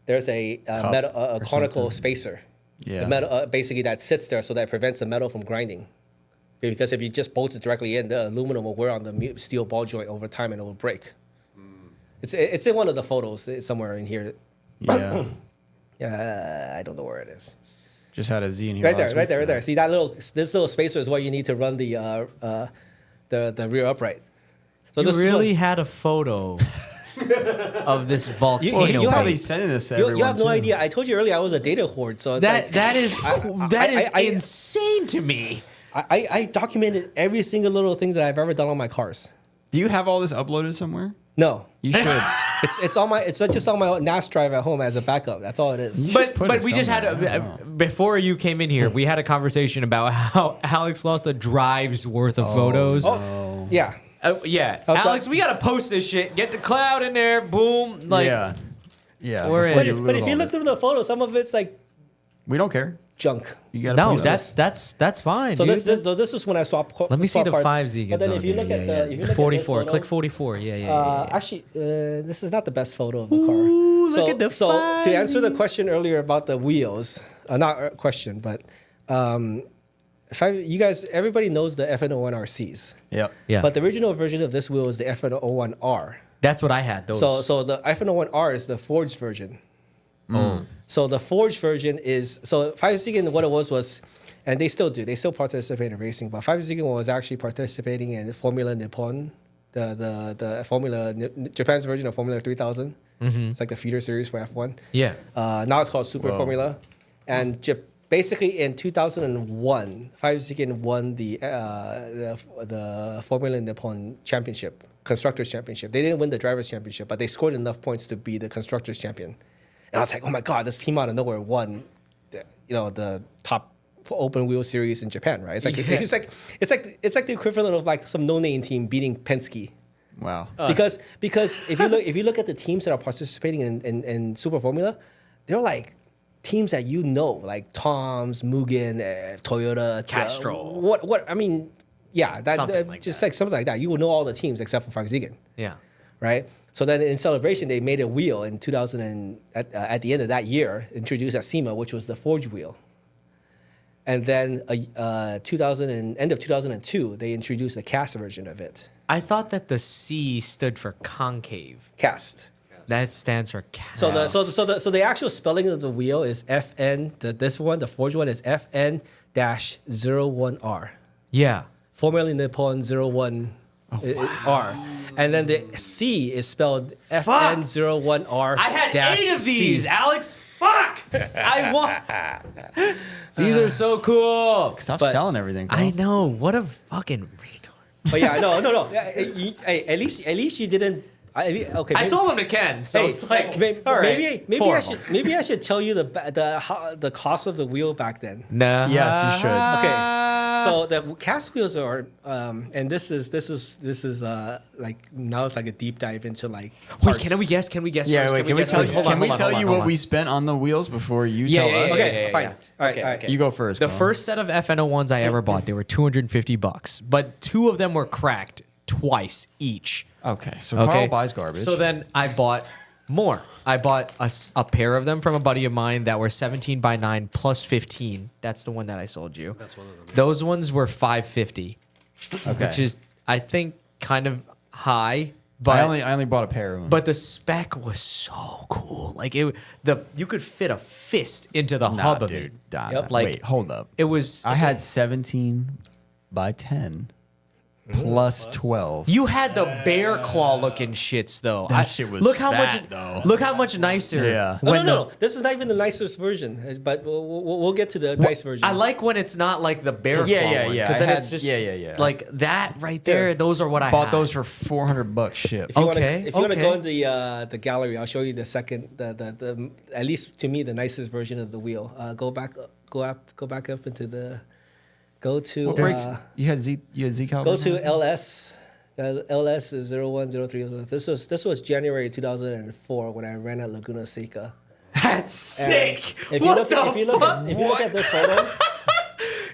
there's a conical spacer. Yeah. The metal, basically that sits there so that it prevents the metal from grinding. Because if you just bolt it directly in, the aluminum will wear on the steel ball joint over time and it will break. It's in one of the photos. It's somewhere in here. Yeah. I don't know where it is. Just had a Z in here. Right there. See this little spacer is what you need to run the rear upright. So You really had a photo of this volcano. You have- probably sending this to everyone. You have no too. idea. I told you earlier I was a data hoard. So it's that is I- insane to me. I documented every single little thing that I've ever done on my cars. Do you have all this uploaded somewhere? No, You should. it's just on my NAS drive at home as a backup. That's all it is. But put it we just had somewhere. I don't know. before you came in here, we had a conversation about how Alex lost a drive's worth of photos. Oh, yeah. Yeah, Oh, so- Alex, we gotta post this shit. Get the cloud in there. Boom. Like, Yeah. We're before in. But if lose you all look this. through the photos, some of it's like We don't care. junk. You gotta no, post it. that's fine. So dude. this is when I swap. Let me see swap the parts. 5Z. But then if you look at the if you look 44, at this click photo, 44. Yeah. Actually, this is not the best photo of the Ooh, car. look at the so to 5Z. answer the question earlier about the wheels, not a question, but you guys, everybody knows the FN01 RCs. Yep. Yeah. But the original version of this wheel is the FN01R. That's what I had. Those. So the FN01R is the forged version. So the forged version is 5-Ziegen. What it was, and they still do. They still participate in racing, but 5-Ziegen was actually participating in Formula Nippon, the Formula Japan's version of Formula 3000. It's like the feeder series for F1. yeah. Now it's called Super Formula, and basically in 2001, FactionMotorsports won the Formula Nippon Championship, Constructors Championship. They didn't win the Drivers Championship, but they scored enough points to be the Constructors Champion. And I was like, oh my God, this team out of nowhere won, the top open wheel series in Japan, right? It's like it's like the equivalent of like some no-name team beating Penske. Wow. Because if you look at the teams that are participating in Super Formula, they're like teams that like Tom's, Mugen, Toyota, Castrol. What I mean, yeah, Something like just that. like something like that. You will know all the teams except for Volkswagen, Yeah. right? So then in celebration, they made a wheel in 2000 at the end of that year, introduced at SEMA, which was the forged wheel. And then end of 2002, they introduced a cast version of it. I thought that the C stood for concave. Cast. That stands for cast. So the actual spelling of the wheel is FN. The forged one is FN-01R. Yeah. Formerly Nippon 01 R. And then the C is spelled FN-01R. I had 8 of these, C. Alex. Fuck! I want. These are so cool. Stop But selling everything. Carl. I know. What a fucking retard. But yeah, no. Hey, at least you didn't. Okay. I sold them to Ken, so it's like all right, maybe I should tell you the cost of the wheel back then. Nah. Yes, you should. Okay. So the cast wheels are, and this is like now it's like a deep dive into like. Wait, parts. can we guess? Can we guess? Yeah, first? wait. Can we guess tell first? you? Hold on, Can we hold on, tell hold on, you hold what on. we spent on the wheels before you Yeah, tell yeah, us? yeah, Okay, yeah, fine. yeah. All right, Okay, all right. okay. You go first. The Carl. first set of FNO1s I ever bought, they were $250, but 2 of them were cracked twice each. Okay, so Okay. Carl buys garbage. So then I bought more. I bought a pair of them from a buddy of mine that were 17 by 9 plus 15. That's the one that I sold you. That's one of them. Those ones were $550, okay. which is I think kind of high, but I only bought a pair of them. but the spec was so cool. Like you could fit a fist into the nah, hub of dude. it. Nah, Yep. Like- wait, hold up. It was. I had 17 by 10 plus 12. You had the bear claw looking shits though. That shit was look how fat, much. though. Look how much nicer. Yeah. No. This is not even the nicest version, but we'll get to the nice version. I like when it's not like the bear Yeah, claw yeah, one, yeah. because I then had- it's just yeah. like that right there. Yeah. Those are what I Bought had. those for $400 shipped. If you Okay, want to okay. go in the gallery, I'll show you the second, the at least to me the nicest version of the wheel. Go back up into the. Go to What brakes? You had Z calibers? go to LS. LS is 0103. This was January 2004 when I ran at Laguna Seca. That's sick. If What the if you look fuck? at this photo.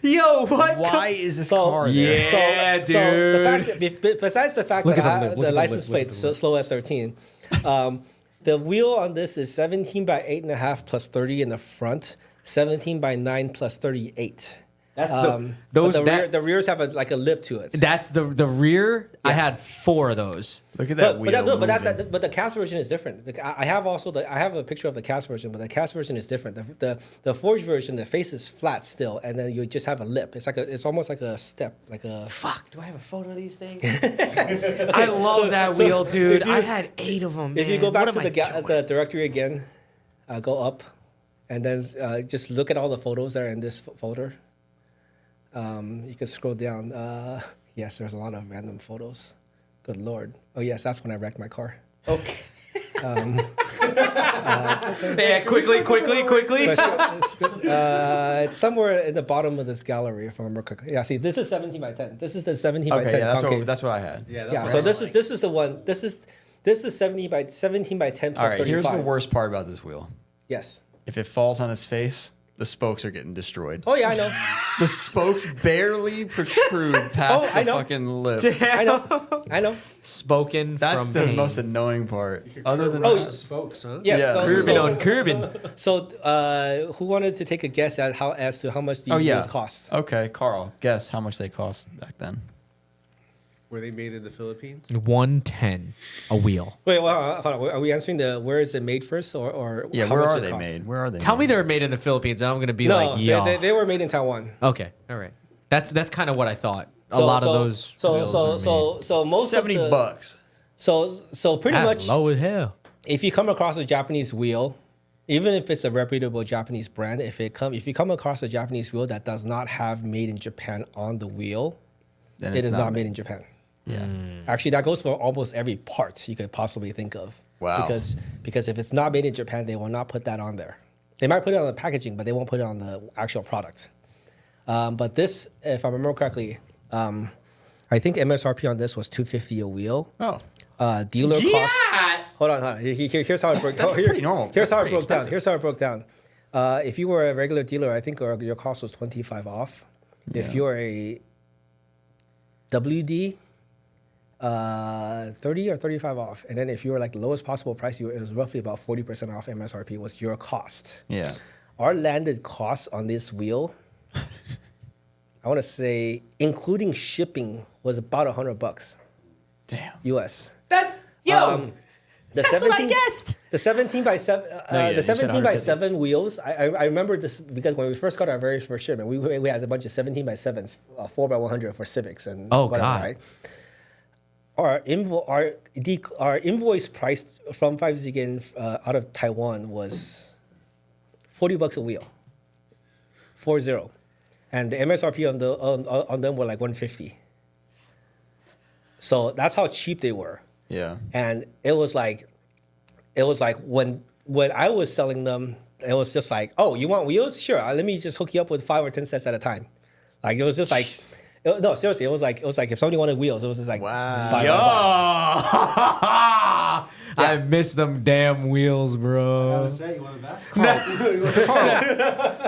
Yo, what? Why is this So, car there? Yeah, so the fact dude. that, besides the fact Look that at the lip, look the at the license lip, look plate at the lip. slow as 13, the wheel on this is 17 by 8.5 plus 30 in the front, 17 by 9 plus 38. That's But the rears have a lip to it. That's the rear. I had 4 of those. Look at that wheel. But the cast version is different. I have a picture of the cast version, but the cast version is different. The forged version, the face is flat still, and then you just have a lip. It's almost like a step, like a. Fuck, do I have a photo of these things? I love that wheel, dude. I had 8 of them. If you go back to the directory again, go up, and then just look at all the photos that are in this folder. You can scroll down. Yes, there's a lot of random photos. Good Lord. Oh, yes, that's when I wrecked my car. Okay. Yeah, quickly. It's somewhere in the bottom of this gallery, if I remember correctly. Yeah, see, this is 17 by 10. This is the 17 by 10 Okay, yeah, concave. that's what I had. Yeah, that's Yeah, what so I this like. is the one. This is 17 by 10 All plus right, 35. here's the worst part about this wheel. Yes. If it falls on his face, the spokes are getting destroyed. Oh yeah, I know. The spokes barely protrude past I the know. fucking lip. I know. Spoken That's from the pain. most annoying part. Other than Oh, that, spokes, huh? Yes. Yeah. Curbing on curbing. So, who wanted to take a guess at as to how much these wheels cost? Okay, Carl, guess how much they cost back then. Were they made in the Philippines? 110 a wheel. Wait, well, hold on. Are we answering the where is it made first, or Yeah, how where much are it they costs? made? Where are they? Tell me made? they're made in the Philippines, and I'm gonna be No, like, yeah. they were made in Taiwan. Okay, all right. That's kind of what I thought. A lot of those. wheels were made. So most of the $70. So pretty much, Low as hell. if you come across a Japanese wheel, Even if it's a reputable Japanese brand, if you come across a Japanese wheel that does not have made in Japan on the wheel, Then it it's is not made in Japan. Yeah. Actually, that goes for almost every part you could possibly think of. Wow. Because if it's not made in Japan, they will not put that on there. They might put it on the packaging, but they won't put it on the actual product. But this, if I remember correctly, I think MSRP on this was $250 a wheel. Oh. Dealer cost. Hold on. Here's how it broke down. That's pretty normal. Here's how it That's broke pretty down. Here's how it broke down. If you were a regular dealer, I think your cost was 25 off. If you're a WD, 30 or 35 off. And then if you were like the lowest possible price, it was roughly about 40% off MSRP was your cost. Yeah. Our landed cost on this wheel, I want to say, including shipping, was about $100 Damn. US. That's The that's 17, what I guessed. The 17 by 7, No, the 17 by 150. 7 wheels. I remember this because when we first got our very first shipment, we had a bunch of 17 by 7s, 4 by 100 for Civics and whatever, God. right? Our invoice price from 5-Zigen out of Taiwan was $40 a wheel, 40, and the MSRP on them were like 150. So that's how cheap they were. Yeah. And it was like when I was selling them, it was just like, oh, you want wheels? Sure, let me just hook you up with 5 or 10 sets at a time. Like it was just like, no, seriously, it was like if somebody wanted wheels, it was just like, Wow. buy. I miss them damn wheels, bro. You want it back?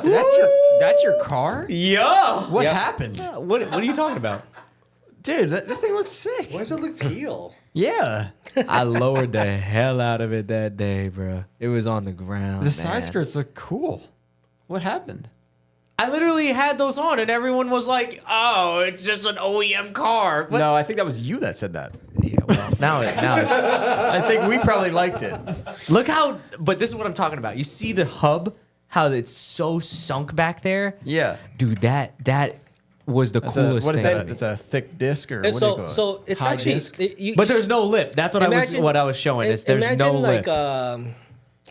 That's your car? Yeah. What Yep. happened? What are you talking about? Dude, that thing looks sick. Why does it look teal? Yeah. I lowered the hell out of it that day, bro. It was on the ground. The side skirts look cool. What happened? I literally had those on, and everyone was like, "Oh, it's just an OEM car." But No, I think that was you that said that. yeah, well, now it's. I think we probably liked it. Look how. But this is what I'm talking about. You see the hub? How it's so sunk back there? Yeah. Dude, that was the What coolest is thing. that? It's a thick disc or And what do you call it? so it's High actually, disc? But there's no lip. That's what what I was showing. Is there's no lip.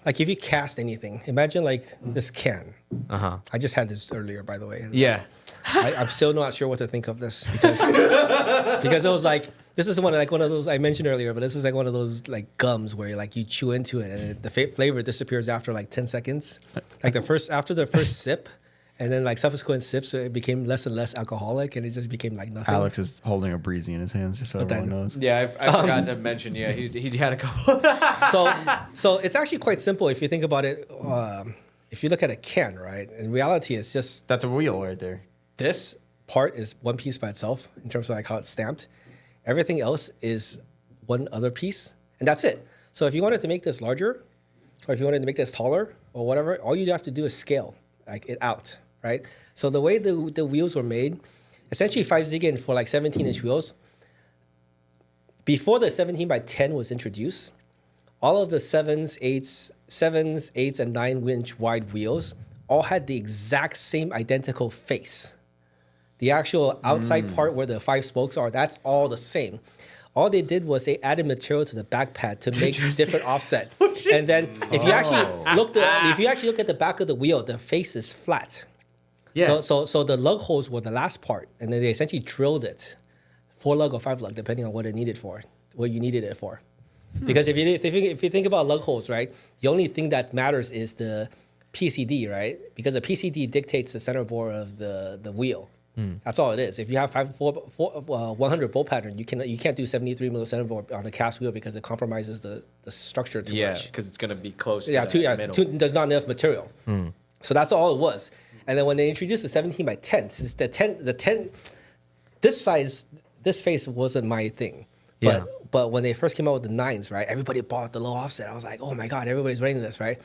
Like if you cast anything, imagine like this can. Uh-huh. I just had this earlier, by the way. Yeah. I'm still not sure what to think of this because it was like this is one of those I mentioned earlier, but this is like one of those like gums where like you chew into it and the flavor disappears after like 10 seconds, like after the first sip, and then like subsequent sips it became less and less alcoholic and it just became like nothing. Alex is holding a breezy in his hands just so everyone knows. Yeah, I forgot to mention. Yeah, he had a couple. So it's actually quite simple if you think about it. If you look at a can, right? In reality, it's just That's a wheel right there. this part is one piece by itself in terms of like how it's stamped. Everything else is one other piece, and that's it. So if you wanted to make this larger, or if you wanted to make this taller, or whatever, all you have to do is scale like it out, right? So the way the wheels were made, essentially 5-Zigen for like 17-inch wheels. Before the 17 by 10 was introduced, all of the 7s, 8s, and 9-inch wide wheels all had the exact same identical face. The actual outside part where the 5 spokes are, that's all the same. All they did was they added material to the back pad to make different offset. And then if you actually look at the back of the wheel, the face is flat. Yeah. So the lug holes were the last part, and then they essentially drilled it, 4 lug or 5 lug, depending on what you needed it for. Because if you think about lug holes, right, the only thing that matters is the PCD, right? Because the PCD dictates the center bore of the wheel. That's all it is. If you have 100 bolt pattern, you can't do 73 mm center bore on a cast wheel because it compromises the structure too much. because it's gonna be close. To There's not enough material. So that's all it was. And then when they introduced the 17 by 10, since the 10, this size, this face wasn't my thing. But when they first came out with the 9s, right, everybody bought the low offset. I was like, oh my God, everybody's running this, right?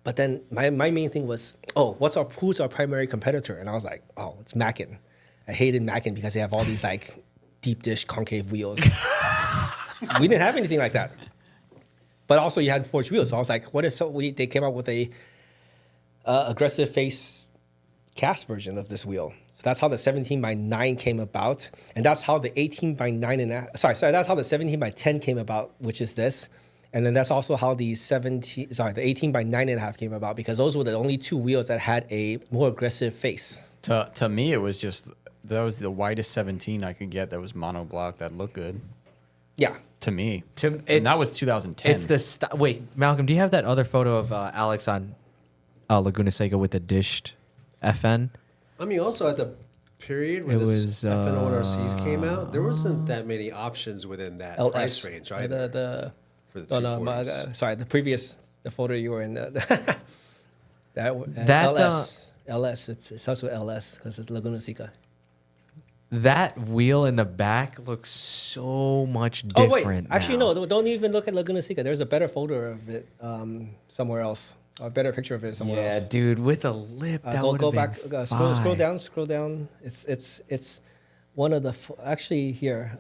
But then my main thing was, who's our primary competitor? And I was like, oh, it's Mackin. I hated Mackin because they have all these like deep dish concave wheels. We didn't have anything like that. But also you had forged wheels. So I was like, what if they came out with a aggressive face cast version of this wheel? So that's how the 17 by 9 came about. And that's how the 18 by 9 that's how the 17 by 10 came about, which is this. And then that's also how the 18 by 9.5 came about, because those were the only two wheels that had a more aggressive face. To me, it was just that was the widest 17 I could get. That was monoblock. That looked good Yeah. to me. And that was 2010. It's the wait, Malcolm. Do you have that other photo of Alex on Laguna Seca with the dished FN? I mean, also at the period when It the was, FN01RCs came out, there wasn't that many options within that LS. price range either. For the 240s. The photo you were in. That, LS. It starts with LS because it's Laguna Seca. That wheel in the back looks so much Oh different. wait, actually now. no. Don't even look at Laguna Seca. There's a better photo of it somewhere else. A better picture of it somewhere Yeah, else. dude, with a lip. That Go would've back. been Scroll fine. down. It's one of the actually here.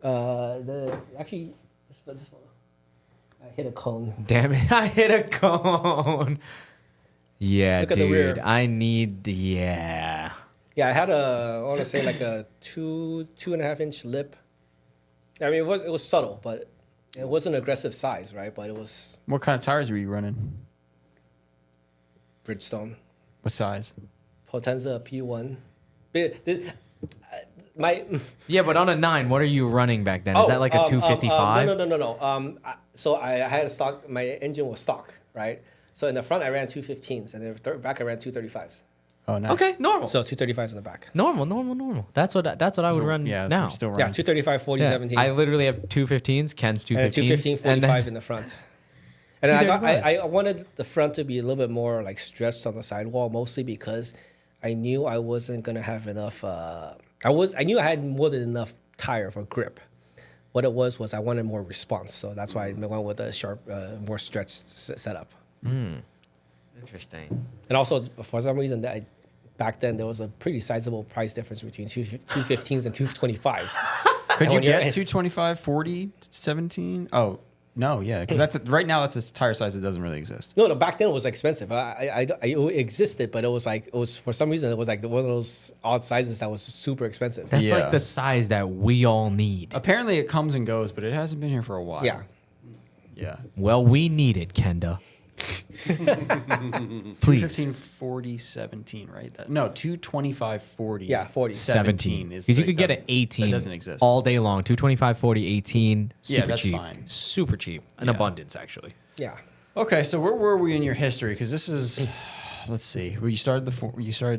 This photo. I hit a cone. Damn it! I hit a cone. Yeah, Look at the dude. rear. I need. Yeah. Yeah, I had I want to say like a 2.5 inch lip. I mean, it was subtle, but it wasn't aggressive size, right? But it was What kind of tires were you running? Bridgestone, What size? Potenza P1. Yeah, but on a 9, what are you running back then? Is that like a 255? No. So I had a stock. My engine was stock, right? So in the front I ran 215s, and in the back I ran 235s. Oh, nice. Okay, normal. So 235s in the back. Normal. That's what I would run Yeah, so now. I'm still Yeah, running. 235, 40, Yeah. 17. I literally have 215s, Ken's 215s, and 215, 45 in the front. And then I wanted the front to be a little bit more like stretched on the sidewall, mostly because I knew I wasn't gonna have enough. I knew I had more than enough tire for grip. What it was I wanted more response, so that's why I went with a sharp, more stretched setup. Interesting. And also, for some reason, back then there was a pretty sizable price difference between 215s and 225s. Could And you when you're get in- 225, 40, 17? Oh, no, yeah. Because right now that's a tire size that doesn't really exist. No, back then it was expensive. It existed, but it was for some reason it was like one of those odd sizes that was super expensive. That's Yeah. like the size that we all need. Apparently it comes and goes, but it hasn't been here for a while. Yeah. Yeah. Well, we need it, Kenda. Please. 215, 40, 17, right? No, 225, 40. Yeah, 40. 17 is because you like could get the- an 18 That doesn't exist. all day long. 225, 40, 18, super Yeah, that's cheap. fine. Super cheap. An Yeah. abundance, actually. Yeah. Okay, so where were we in your history? Because this is, let's see, you started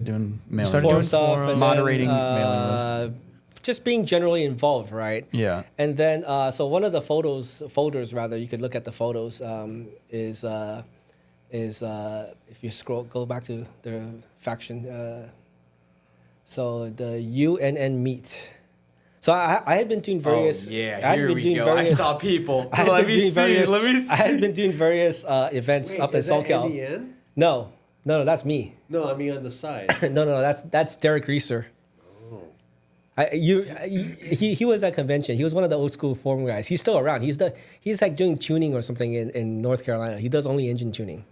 doing mailing started Forum doing lists. stuff, forum. and Moderating then, mailing lists. just being generally involved, right? Yeah. And then, so one of the folders rather, you could look at the photos, is if you go back to the faction, so the UNN meet. So I had been doing various. I had been doing various- people. I had been doing various- I had been doing various events up in SoCal. No, that's me. No, I mean on the side. No, that's Derek Reeser. He was at convention. He was one of the old school forum guys. He's still around. He's like doing tuning or something in North Carolina. He does only engine tuning.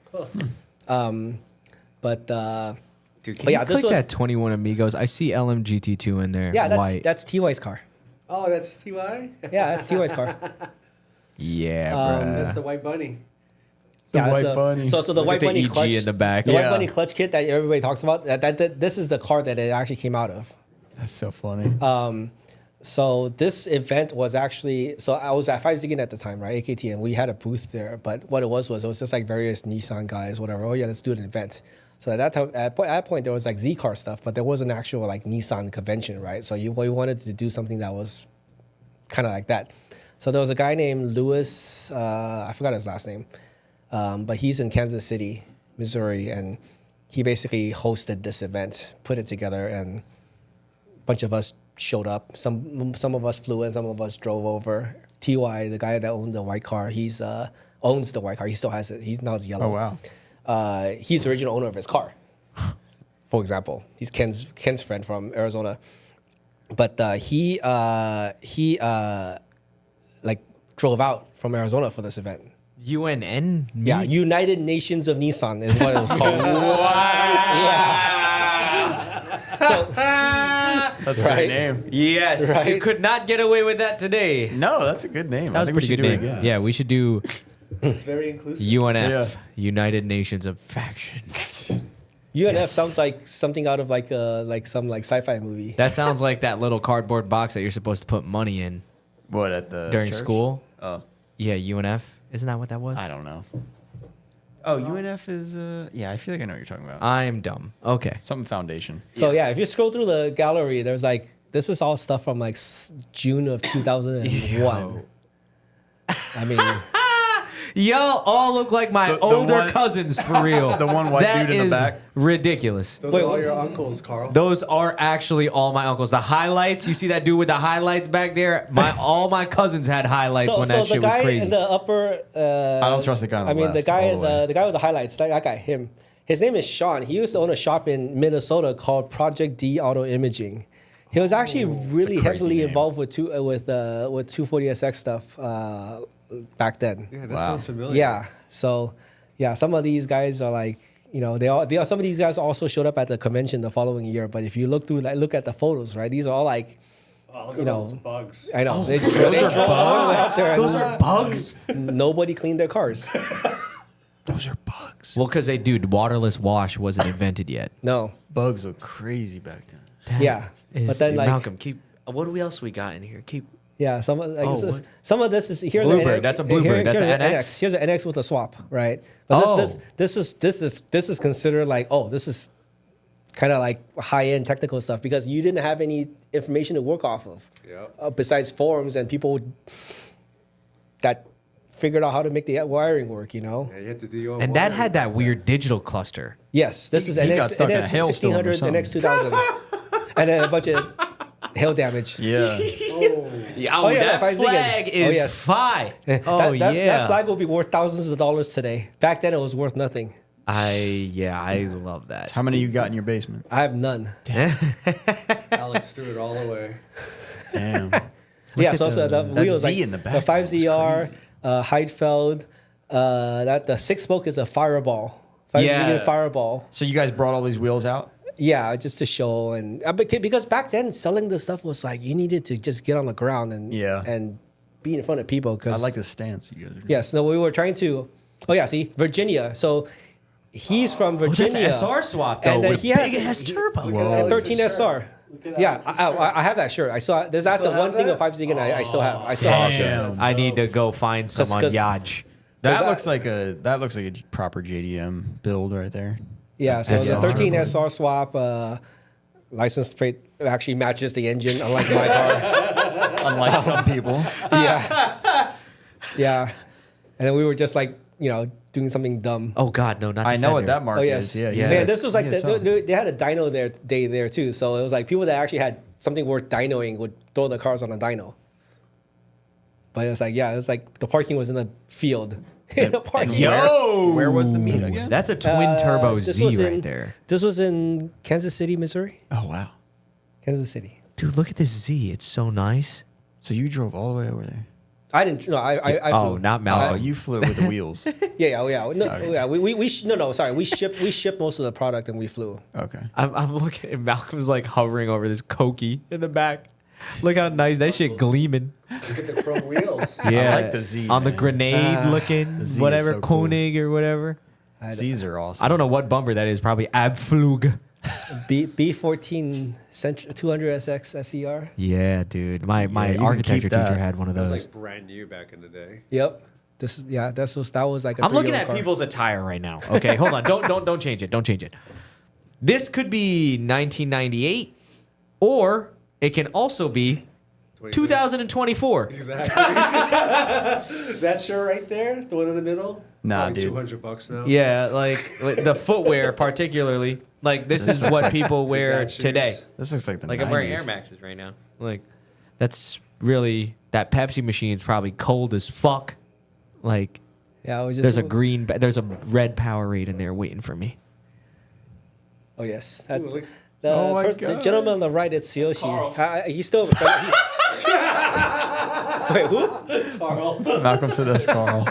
Dude, can But you yeah, this click was- that 21 Amigos? I see LMGT2 in there. Yeah, white. that's TY's car. Oh, that's TY? Yeah, that's TY's car. Yeah, That's bruh. the white bunny. Yeah, white so- bunny. So the Look white at the bunny EG clutch in the back. The Yeah. white bunny clutch kit that everybody talks about. This is the car that it actually came out of. That's so funny. So this event was actually, so I was at 5 Ziggin at the time, right? AKT, and we had a booth there. But what it was just like various Nissan guys, whatever. Oh yeah, let's do an event. So at that time, at that point, there was like Z car stuff, but there was an actual like Nissan convention, right? So we wanted to do something that was kind of like that. So there was a guy named Lewis, I forgot his last name, but he's in Kansas City, Missouri, and he basically hosted this event, put it together, and a bunch of us showed up. Some of us flew in, some of us drove over. TY, the guy that owned the white car, owns the white car. He still has it. He's now it's yellow. Oh, wow. He's the original owner of his car. For example, he's Ken's friend from Arizona, but he like drove out from Arizona for this event. UNN? Yeah, United Nations of Nissan is what it was called. Yeah. So That's a Right. great name. Yes, you Right. could not get away with that today. No, that's a good name. That I was think a we pretty should good do name. it again. Yeah, we should do It's very inclusive. UNF, Yeah. United Nations of Factions. UNF Yes. sounds like something out of like some sci-fi movie. That sounds like that little cardboard box that you're supposed to put money in What at the during church? school. Oh, Yeah, UNF. Isn't that what that was? I don't know. Oh, UNF is yeah. I feel like I know what you're talking about. I'm dumb. Okay. Something foundation. So yeah, if you scroll through the gallery, there's like this is all stuff from like June of 2001. I mean, Y'all all look like my The older one- cousins for real. The one white That dude in the is back. ridiculous. Those Wait, are all what? your uncles, Carl. Those are actually all my uncles. The highlights, you see that dude with the highlights back there? All my cousins had highlights when that the shit was guy crazy. in the upper. I don't trust the guy on the I mean, the left guy, all the way. the guy with the highlights. That guy, him. His name is Sean. He used to own a shop in Minnesota called Project D Auto Imaging. He was actually really crazy heavily name. involved with 240sx stuff back then. Yeah, that Wow. sounds familiar. Yeah. So, yeah, some of these guys are like, you know, some of these guys also showed up at the convention the following year. But if you look at the photos, right, these are all like, Oh, look you at all know, those bugs. I know they drove all the way out there. Those and are bugs? nobody cleaned their cars. Those are bugs. Well, because waterless wash wasn't invented yet. No. Bugs look crazy back then. Yeah. But then like Malcolm, keep. What else we got in here? Keep. yeah, some of Oh, what? some of this is here's Bluebird, an, that's a Bluebird, that's here's an NX? Here's an NX with a swap, right? But Oh. this is considered like, oh, this is kind of like high end technical stuff because you didn't have any information to work off of Yep. besides forums and people that figured out how to make the wiring work, you know. Yeah, you have to do your own And that wiring. had that weird digital cluster. Yes, this is He got NX, stuck in a NX hailstorm or 1600, something. NX 2000, and then a bunch of hail damage. Yeah. Yeah, Oh, yeah, that that 5 Ziggin. flag Oh, is yes. fine. Oh, that yeah. flag will be worth thousands of dollars today. Back then, it was worth nothing. I love that. How many you got in your basement? I have none. Alex threw it all away. Damn. Yeah, so the that wheels Z like in the back the was 5ZR, crazy. Heidfeld, that the 6-spoke is a Fireball. 5 Yeah. Ziggin Fireball. So you guys brought all these wheels out? Yeah, just to show and because back then selling this stuff was like you needed to just get on the ground and Yeah. and be in front of people. I Because like the stance you guys are. Yes, no, we were trying to. Oh yeah, see Virginia. So he's from That's Virginia. an SR swap though, And then with he has big ass turbo. Whoa. a 13 SR. Yeah, I have that shirt. I saw. That's the still one have thing that? of 5 Ziggin I still have. I still have that shirt. I need to go find some on 'Cause- Yaj. That that- looks like a proper JDM build right there. Yeah, so Yeah. the 13 SR swap license plate actually matches the engine, unlike my car. Unlike some people. Yeah, yeah. And then we were just like, doing something dumb. Oh God, no, not. I know what Defender. that mark Oh yes, is. Yeah, Yeah. Man, this was like Yeah, so- they had a dyno day there too. So it was like people that actually had something worth dynoing would throw the cars on a dyno. But it was like the parking was in the field. In the parking. Yo, Where was the meet again? That's a twin turbo this Z was right in- there, This was in Kansas City, Missouri. Oh wow. Kansas City. dude. Look at this Z. It's so nice. So you drove all the way over there? I didn't. No, I Oh, flew. not Oh, Malcolm. you flew with the wheels. Yeah, yeah. No. Sorry, we shipped most of the product and we flew. Okay. I'm looking at Malcolm's like hovering over this Koki in the back. Look how nice that shit gleaming. Look at the chrome wheels. Yeah, like the Z, on the man. grenade looking The Z is whatever so cool. Koenig or whatever. Z's are awesome. I don't know what bumper that is. Probably Abflug. B14 200SX SER. Yeah, dude. My you can architecture keep that. teacher had one of That was those. like brand new back in the day. Yep. That was like. I'm looking at people's attire right now. Okay, hold on. Don't change it. Don't change it. This could be 1998, or it can also be 2024. Exactly. That shirt right there, the one in the middle. Nah, probably dude. $200 now. Yeah, like the footwear, particularly. Like this is what people wear Bad shoes. today. This looks like the Like 90s. I'm wearing Air Maxes right now. Like that's really that Pepsi machine's probably cold as fuck. Like Yeah, I was just. there's a green, there's a red Powerade in there waiting for me. Oh yes. Ooh, look. The gentleman on the right, it's Tsuyoshi. He's still. Wait, who? Carl. Malcolm said that's Carl.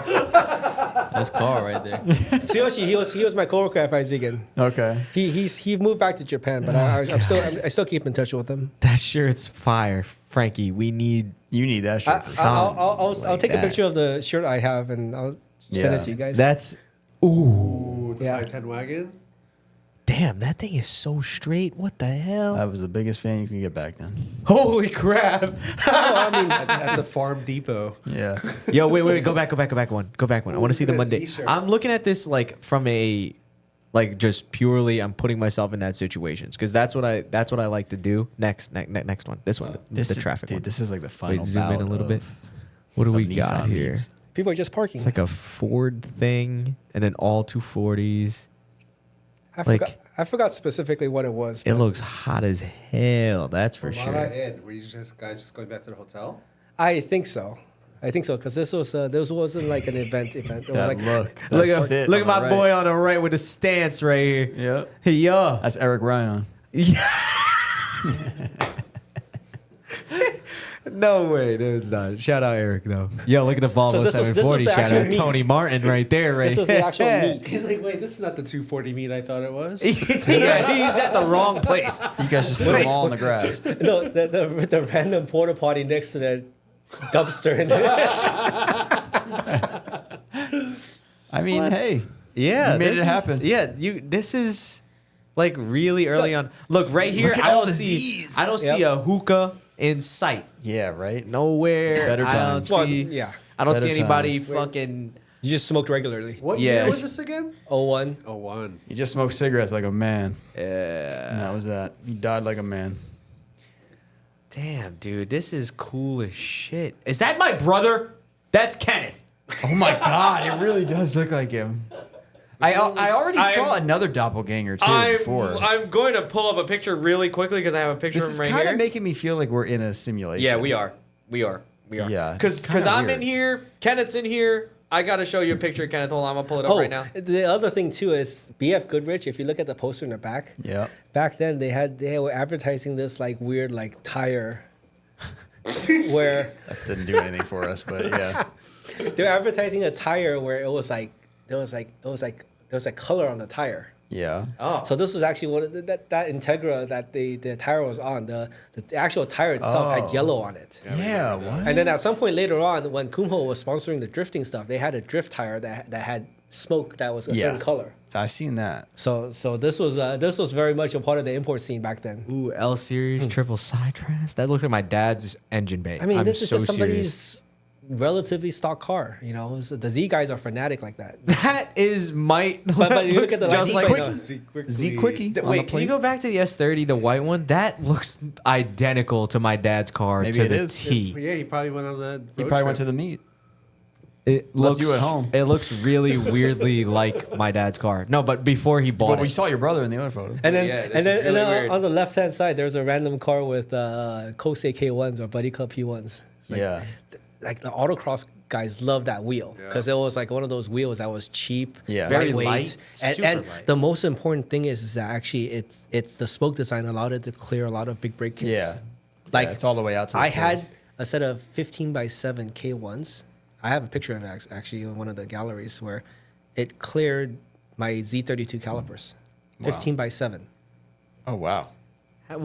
That's Carl right there. Tsuyoshi, he was my coworker at Faizigan. Okay. He moved back to Japan, but I still keep in touch with him. That shirt's fire, Frankie. We need. You need that shirt. for I'll like take a that. picture of the shirt I have and I'll send Yeah. it to you guys. That's. Ooh. Ooh, the Yeah. 510 wagon. Damn, that thing is so straight. What the hell? I was the biggest fan you could get back then. Holy crap. At the Farm Depot. Yeah. Yo, wait. Go back one. Go back one. I want to see the look at that Monday. Z-shirt. I'm looking at this like from a. Like just purely, I'm putting myself in that situations because that's what I like to do. Next one, this one, the Is, traffic dude, one. this is like the final. Wait, zoom in a bout little of- bit. What do we of got Nissan here? meets. People are just parking. It's like a Ford thing, and then all 240s. I forgot specifically what it was. It looks hot as hell. That's for From sure. Ed, were you guys just going back to the hotel? I think so because this wasn't like an event. It was That like look. Look That's at fit look on at the my right. boy on the right with the stance right here. Yep. Yeah. That's Eric Ryan. No way, dude, it's not. Shout out Eric though. Yo, look at the Volvo this was 740. the Shout actual out meet. Tony Martin right there. Right. This was the actual meet. He's like, wait, this is not the 240 meet I thought it was. Yeah, he's at the wrong place. You guys just threw them all in the grass. No, the random porta potty next to the dumpster. In there. I mean, hey. Yeah, You made this it is- happen. Yeah, this is like really early on. Look right here. Look at I all don't the see. Zs. I don't see a hookah in sight. Yeah, right? Nowhere. Better I don't times. Well, see. yeah. I don't Better see anybody times. fucking. You just smoked regularly. What Yeah. year was this again? 01. Oh, one. You just smoked cigarettes like a man. Yeah. And that was that. You died like a man. Damn, dude, this is cool as shit. Is that my brother? That's Kenneth. Oh my God, it really does look like him. I already saw another doppelganger too before. I'm going to pull up a picture really quickly because I have a picture This of is him right kind here. of making me feel like we're in a simulation. Yeah, we are. Yeah, Because it's kinda I'm weird. in here, Kenneth's in here. I got to show you a picture of Kenneth. Hold on, I'm going to pull it up right now. The other thing too is BF Goodrich. If you look at the poster in the back, Yeah. back then they were advertising this like weird like tire, where That didn't do anything for us, but yeah. they were advertising a tire where it was like there was color on the tire. Yeah. Oh. So this was actually that Integra that the tire was on. The actual tire itself had yellow on it. Yeah, what? And then at some point later on, when Kumho was sponsoring the drifting stuff, they had a drift tire that had smoke that was a certain color. So I seen that. So this was very much a part of the import scene back then. Ooh, L series triple side traps. That looks like my dad's engine bay. I mean, I'm this is so just somebody's serious. relatively stock car. You know, the Z guys are fanatic like that. That is my. But you look at the just license like. plate now. Z Quickie. on the Wait, can you plate. go back to the S30, the white one? That looks identical to my dad's car Maybe to it the is. T. Yeah, he probably went on that. He probably went to the meet. It Left you at home. It looks really weirdly like my dad's car. No, but before he bought But we it. saw your brother in the other photo. And then, Yeah, this and then, is and really then weird. on the left hand side, there's a random car with Kosei K1s or Buddy Club P1s. It's like, Yeah. like the autocross guys love that wheel because it was like one of those wheels that was cheap, Yeah. Very lightweight, light, and, super and light. the most important thing is that actually it's the spoke design allowed it to clear a lot of big brake kits. Yeah. Like Yeah, it's all the way out to the I had floors. a set of 15x7 K1s. I have a picture of it actually in one of the galleries where it cleared my Z32 calipers. 15x7. Oh, wow. They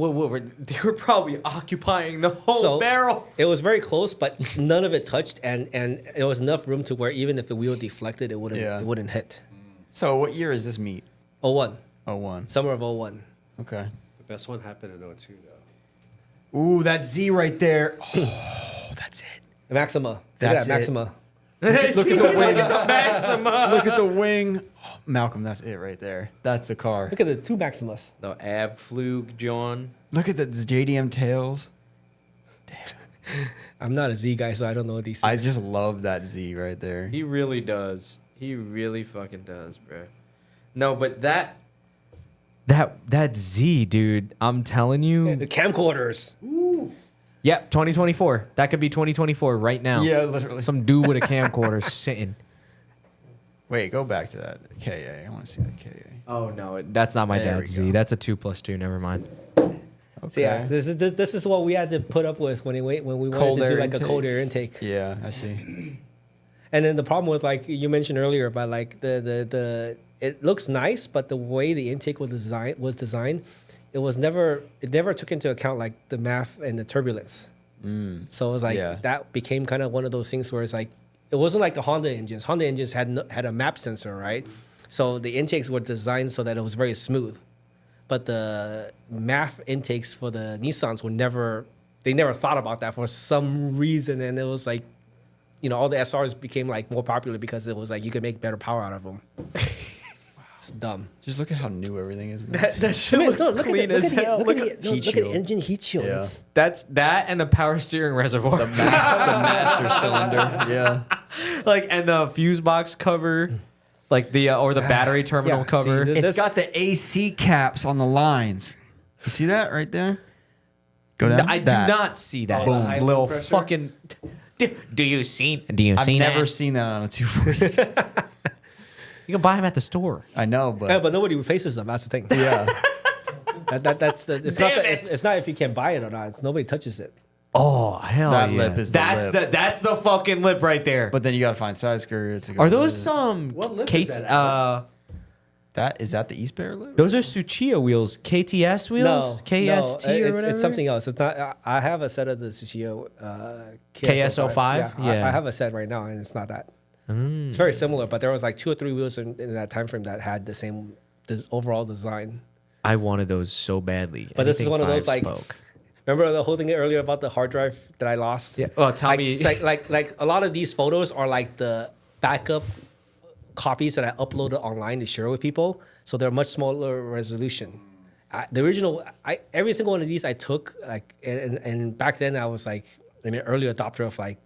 were probably occupying the whole barrel. It was very close, but none of it touched, and it was enough room to where even if the wheel deflected, it wouldn't hit. So what year is this meet? 01, 01. summer of 01. Okay. The best one happened in 02, though. Ooh, that Z right there. Oh, that's it. Maxima. That's Look at it. that Maxima. Look at the wing. Maxima. Look at the wing. Oh, Malcolm, that's it right there. That's the car. Look at the two Maximas. The ab flug, John. Look at the JDM tails. I'm not a Z guy, so I don't know these things. I just love that Z right there. He really does. He really fucking does, bro. No, but that Z, dude. I'm telling you. the camcorders. Yep, 2024. That could be 2024 right now. Yeah, literally. Some dude with a camcorder sitting. Wait, go back to that KA. I want to see that KA. Oh no, that's not my There dad's we Z. go. That's a 2+2. Never mind. Okay. So yeah, this is what we had to put up with when we wanted Cold to do air like a cold intake. air intake. Yeah, I see. And then the problem with like you mentioned earlier about like the it looks nice, but the way the intake was designed, it never took into account like the math and the turbulence. So it was like that became kind of one of those things where it's like it wasn't like the Honda engines. Honda engines had a map sensor, right? So the intakes were designed so that it was very smooth, but the MAF intakes for the Nissans they never thought about that for some reason, and it was like, all the SRs became like more popular because it was like you could make better power out of them. It's dumb. Just look at how new everything is. That shit looks clean as hell. Look at the engine heat shield. Yeah. That's that and the power steering reservoir. The master cylinder. Yeah. Like, and the fuse box cover, like the or the battery terminal cover. See, It's got the AC caps on the lines. You see that right there? Go down. I do not see that. Oh, the high Little pressure? fucking. Do you see? I've never seen that on a 240. You can buy them at the store. I know, but Yeah, but nobody replaces them. That's the thing. yeah. It's not if you can buy it or not. It's nobody touches it. Oh hell That yeah! lip is the lip. That's the fucking lip right there. But then you gotta find side skirts. Are those some? What lip Kate, is that, Alex? Is that the East Bear lip? Those are Tsuchiya wheels, KTS wheels, KST or whatever. It's something else. It's not. I have a set of the Tsuchiya KS05? Yeah. I have a set right now, and it's not that. It's very similar, but there was like 2 or 3 wheels in that time frame that had the same overall design. I wanted those so badly. But this is Anything one of those 5 like. spoke. Remember the whole thing earlier about the hard drive that I lost? Yeah. Oh, tell me. It's like a lot of these photos are like the backup copies that I uploaded online to share with people, so they're much smaller resolution. The original, every single one of these I took like, and back then I was like an early adopter of like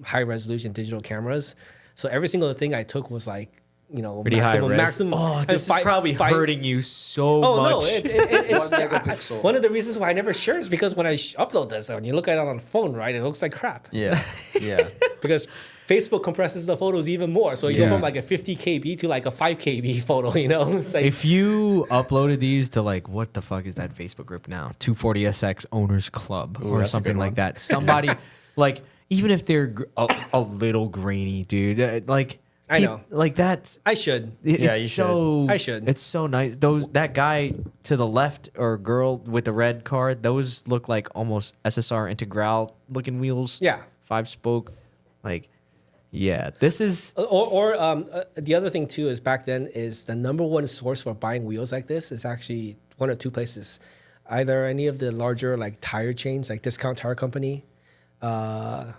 high resolution digital cameras. So every single thing I took was like Pretty high res. maximum. Oh, this is probably hurting you so much. Oh no, it's 1 megapixel. one of the reasons why I never share is because when I upload this, when you look at it on the phone, right, it looks like crap. Yeah. Yeah. Because Facebook compresses the photos even more, so you go from like a 50 KB to like a 5 KB photo. It's like If you uploaded these to like, what the fuck is that Facebook group now? 240sx Owners Club or that's a something good like one. that. Somebody like, even if they're a little grainy, dude, like I know. like that's. I should. Yeah, It's you so should. I should. It's so nice. That guy to the left or girl with the red car, those look like almost SSR Integral looking wheels. Yeah. 5 spoke, like, yeah. This is Or the other thing too is back then is the number one source for buying wheels like this is actually 1 or 2 places, either any of the larger like tire chains like Discount Tire Company. Hat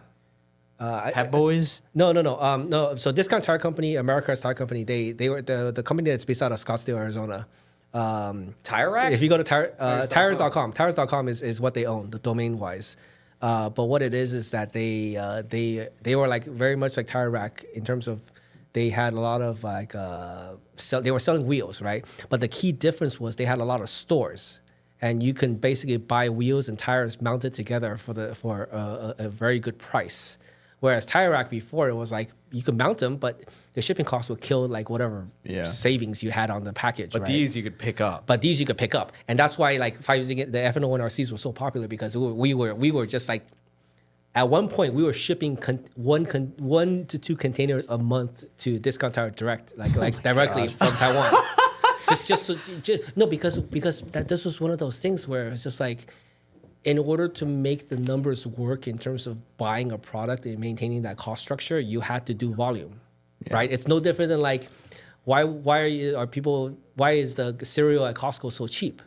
Boys. No. So Discount Tire Company, America's Tire Company, they were the company that's based out of Scottsdale, Arizona. Tire Rack. If you go to tires.com, tires.com is what they own, the domain wise. But what it is that they were like very much like Tire Rack in terms of they had a lot of like they were selling wheels, right? But the key difference was they had a lot of stores, and you can basically buy wheels and tires mounted together for a very good price. Whereas Tire Rack before, it was like you could mount them, but the shipping costs would kill like whatever savings you had on the package. But right? these you could pick up. But these you could pick up, and that's why like if I was using the F101 RCs were so popular because we were just like at one point we were shipping 1 to 2 containers a month to Discount Tire Direct, like directly from Taiwan. just because this was one of those things where it's just like, in order to make the numbers work in terms of buying a product and maintaining that cost structure, you had to do volume, right? It's no different than like, why is the cereal at Costco so cheap?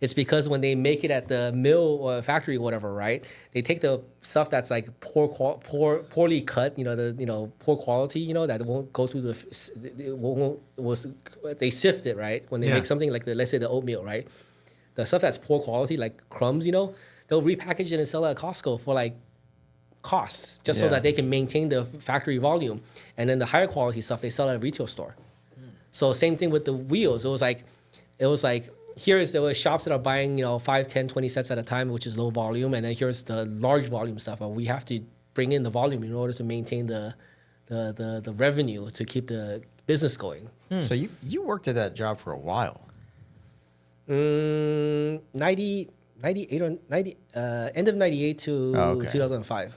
It's because when they make it at the mill or factory, or whatever, right? They take the stuff that's like poorly cut, poor quality, that won't go through they sift it, right? When they make something like let's say the oatmeal, right? The stuff that's poor quality, like crumbs, they'll repackage it and sell it at Costco for like costs, just so that they can maintain the factory volume. And then the higher quality stuff, they sell at a retail store. So same thing with the wheels. It was like, there were shops that are buying, 5, 10, 20 sets at a time, which is low volume. And then here's the large volume stuff. We have to bring in the volume in order to maintain the revenue to keep the business going. So you worked at that job for a while. 98 or 90, end of 98 to 2005.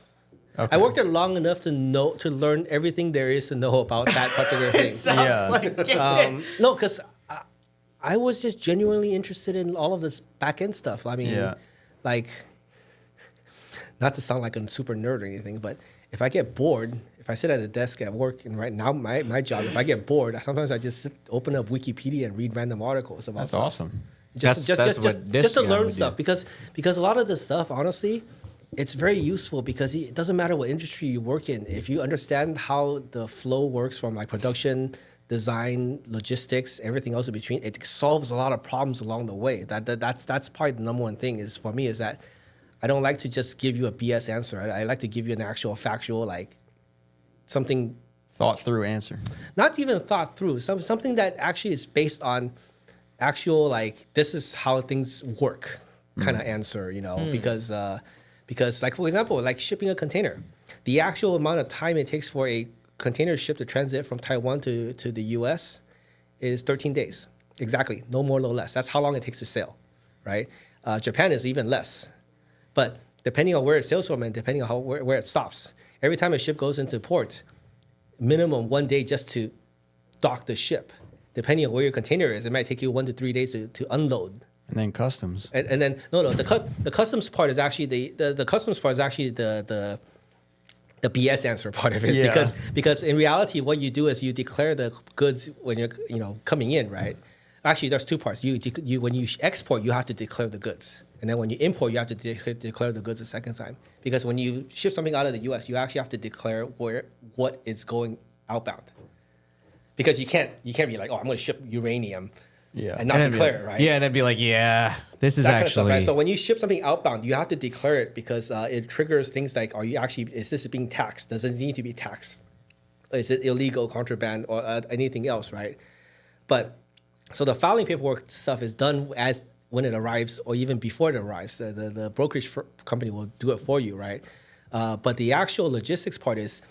I worked there long enough to learn everything there is to know about that particular thing. Sounds like it. No, because I was just genuinely interested in all of this back end stuff. I mean, like, not to sound like a super nerd or anything, but if I get bored, if I sit at a desk at work, and right now my job, if I get bored, sometimes I just open up Wikipedia and read random articles about That's stuff. awesome. Just to learn stuff because a lot of this stuff, honestly, it's very useful because it doesn't matter what industry you work in. If you understand how the flow works from like production, design, logistics, everything else in between, it solves a lot of problems along the way. That's probably the number one thing is for me is that I don't like to just give you a BS answer. I like to give you an actual factual, like something Thought through answer. not even thought through, something that actually is based on actual, like, this is how things work kind of answer, you know, because like, for example, like shipping a container, the actual amount of time it takes for a container ship to transit from Taiwan to the US is 13 days. Exactly. No more, no less. That's how long it takes to sail, right? Japan is even less. But depending on where it sails from and depending on where it stops, every time a ship goes into port, minimum 1 day just to dock the ship. Depending on where your container is, it might take you 1 to 3 days to unload. And then customs. And then the customs part is actually the customs part is actually the BS answer part of it. Yeah. Because in reality, what you do is you declare the goods when you're coming in, right? Actually, there's two parts. You when you export, you have to declare the goods, and then when you import, you have to declare the goods a second time. Because when you ship something out of the U.S., you actually have to declare what is going outbound. Because you can't be like, oh, I'm going to ship uranium, and not declare it, right? Yeah, and then be like, yeah, this is That kind of actually. stuff, right? So when you ship something outbound, you have to declare it because it triggers things like, is this being taxed? Does it need to be taxed? Is it illegal, contraband, or anything else, right? But so the filing paperwork stuff is done as when it arrives or even before it arrives. The brokerage company will do it for you, right? But the actual logistics part is,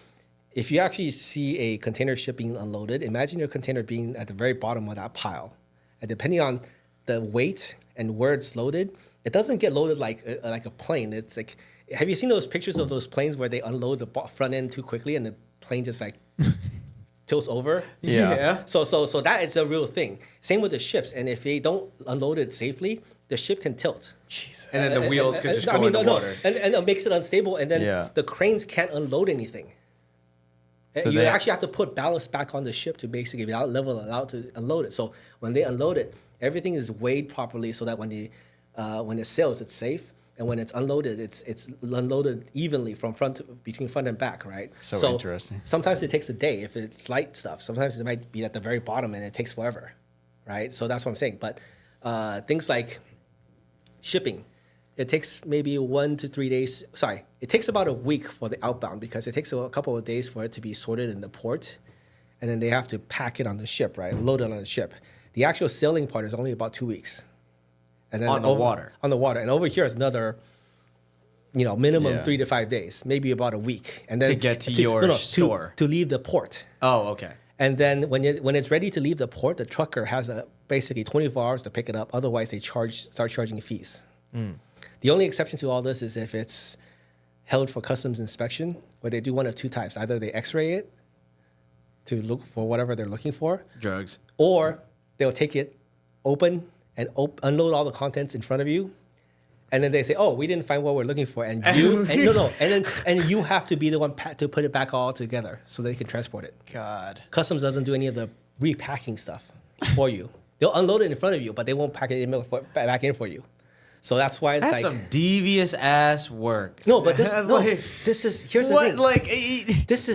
if you actually see a container ship being unloaded, imagine your container being at the very bottom of that pile. And depending on the weight and where it's loaded, it doesn't get loaded like a plane. It's like, have you seen those pictures of those planes where they unload the front end too quickly and the plane just like tilts over? Yeah. So that is a real thing. Same with the ships. And if they don't unload it safely, the ship can tilt. Jesus. And then the wheels could just go in the water. And it makes it unstable. And then Yeah. the cranes can't unload anything. So you they- actually have to put ballast back on the ship to basically be allowed to unload it. So when they unload it, everything is weighed properly so that when it sails, it's safe, and when it's unloaded, it's unloaded evenly from between front and back, right? So interesting. Sometimes it takes a day if it's light stuff. Sometimes it might be at the very bottom and it takes forever, right? So that's what I'm saying. But things like shipping. It takes maybe 1 to 3 days. Sorry, it takes about a week for the outbound because it takes a couple of days for it to be sorted in the port, and then they have to pack it on the ship, right? Load it on the ship. The actual sailing part is only about 2 weeks. And then On the water. On the water, and over here is another, minimum Yeah. 3 to 5 days, maybe about a week, and then To get to your store. to leave the port. Oh, okay. And then when it's ready to leave the port, the trucker has basically 24 hours to pick it up. Otherwise, they start charging fees. The only exception to all this is if it's held for customs inspection, where they do one of two types. Either they x-ray it to look for whatever they're looking for, Drugs. or they'll take it open and unload all the contents in front of you. And then they say, "Oh, we didn't find what we're looking for," and you have to be the one to put it back all together so they can transport it. God. Customs doesn't do any of the repacking stuff for you. They'll unload it in front of you, but they won't pack it back in for you. So that's why it's That's like some devious ass work. no, but here's the What? thing. Like, This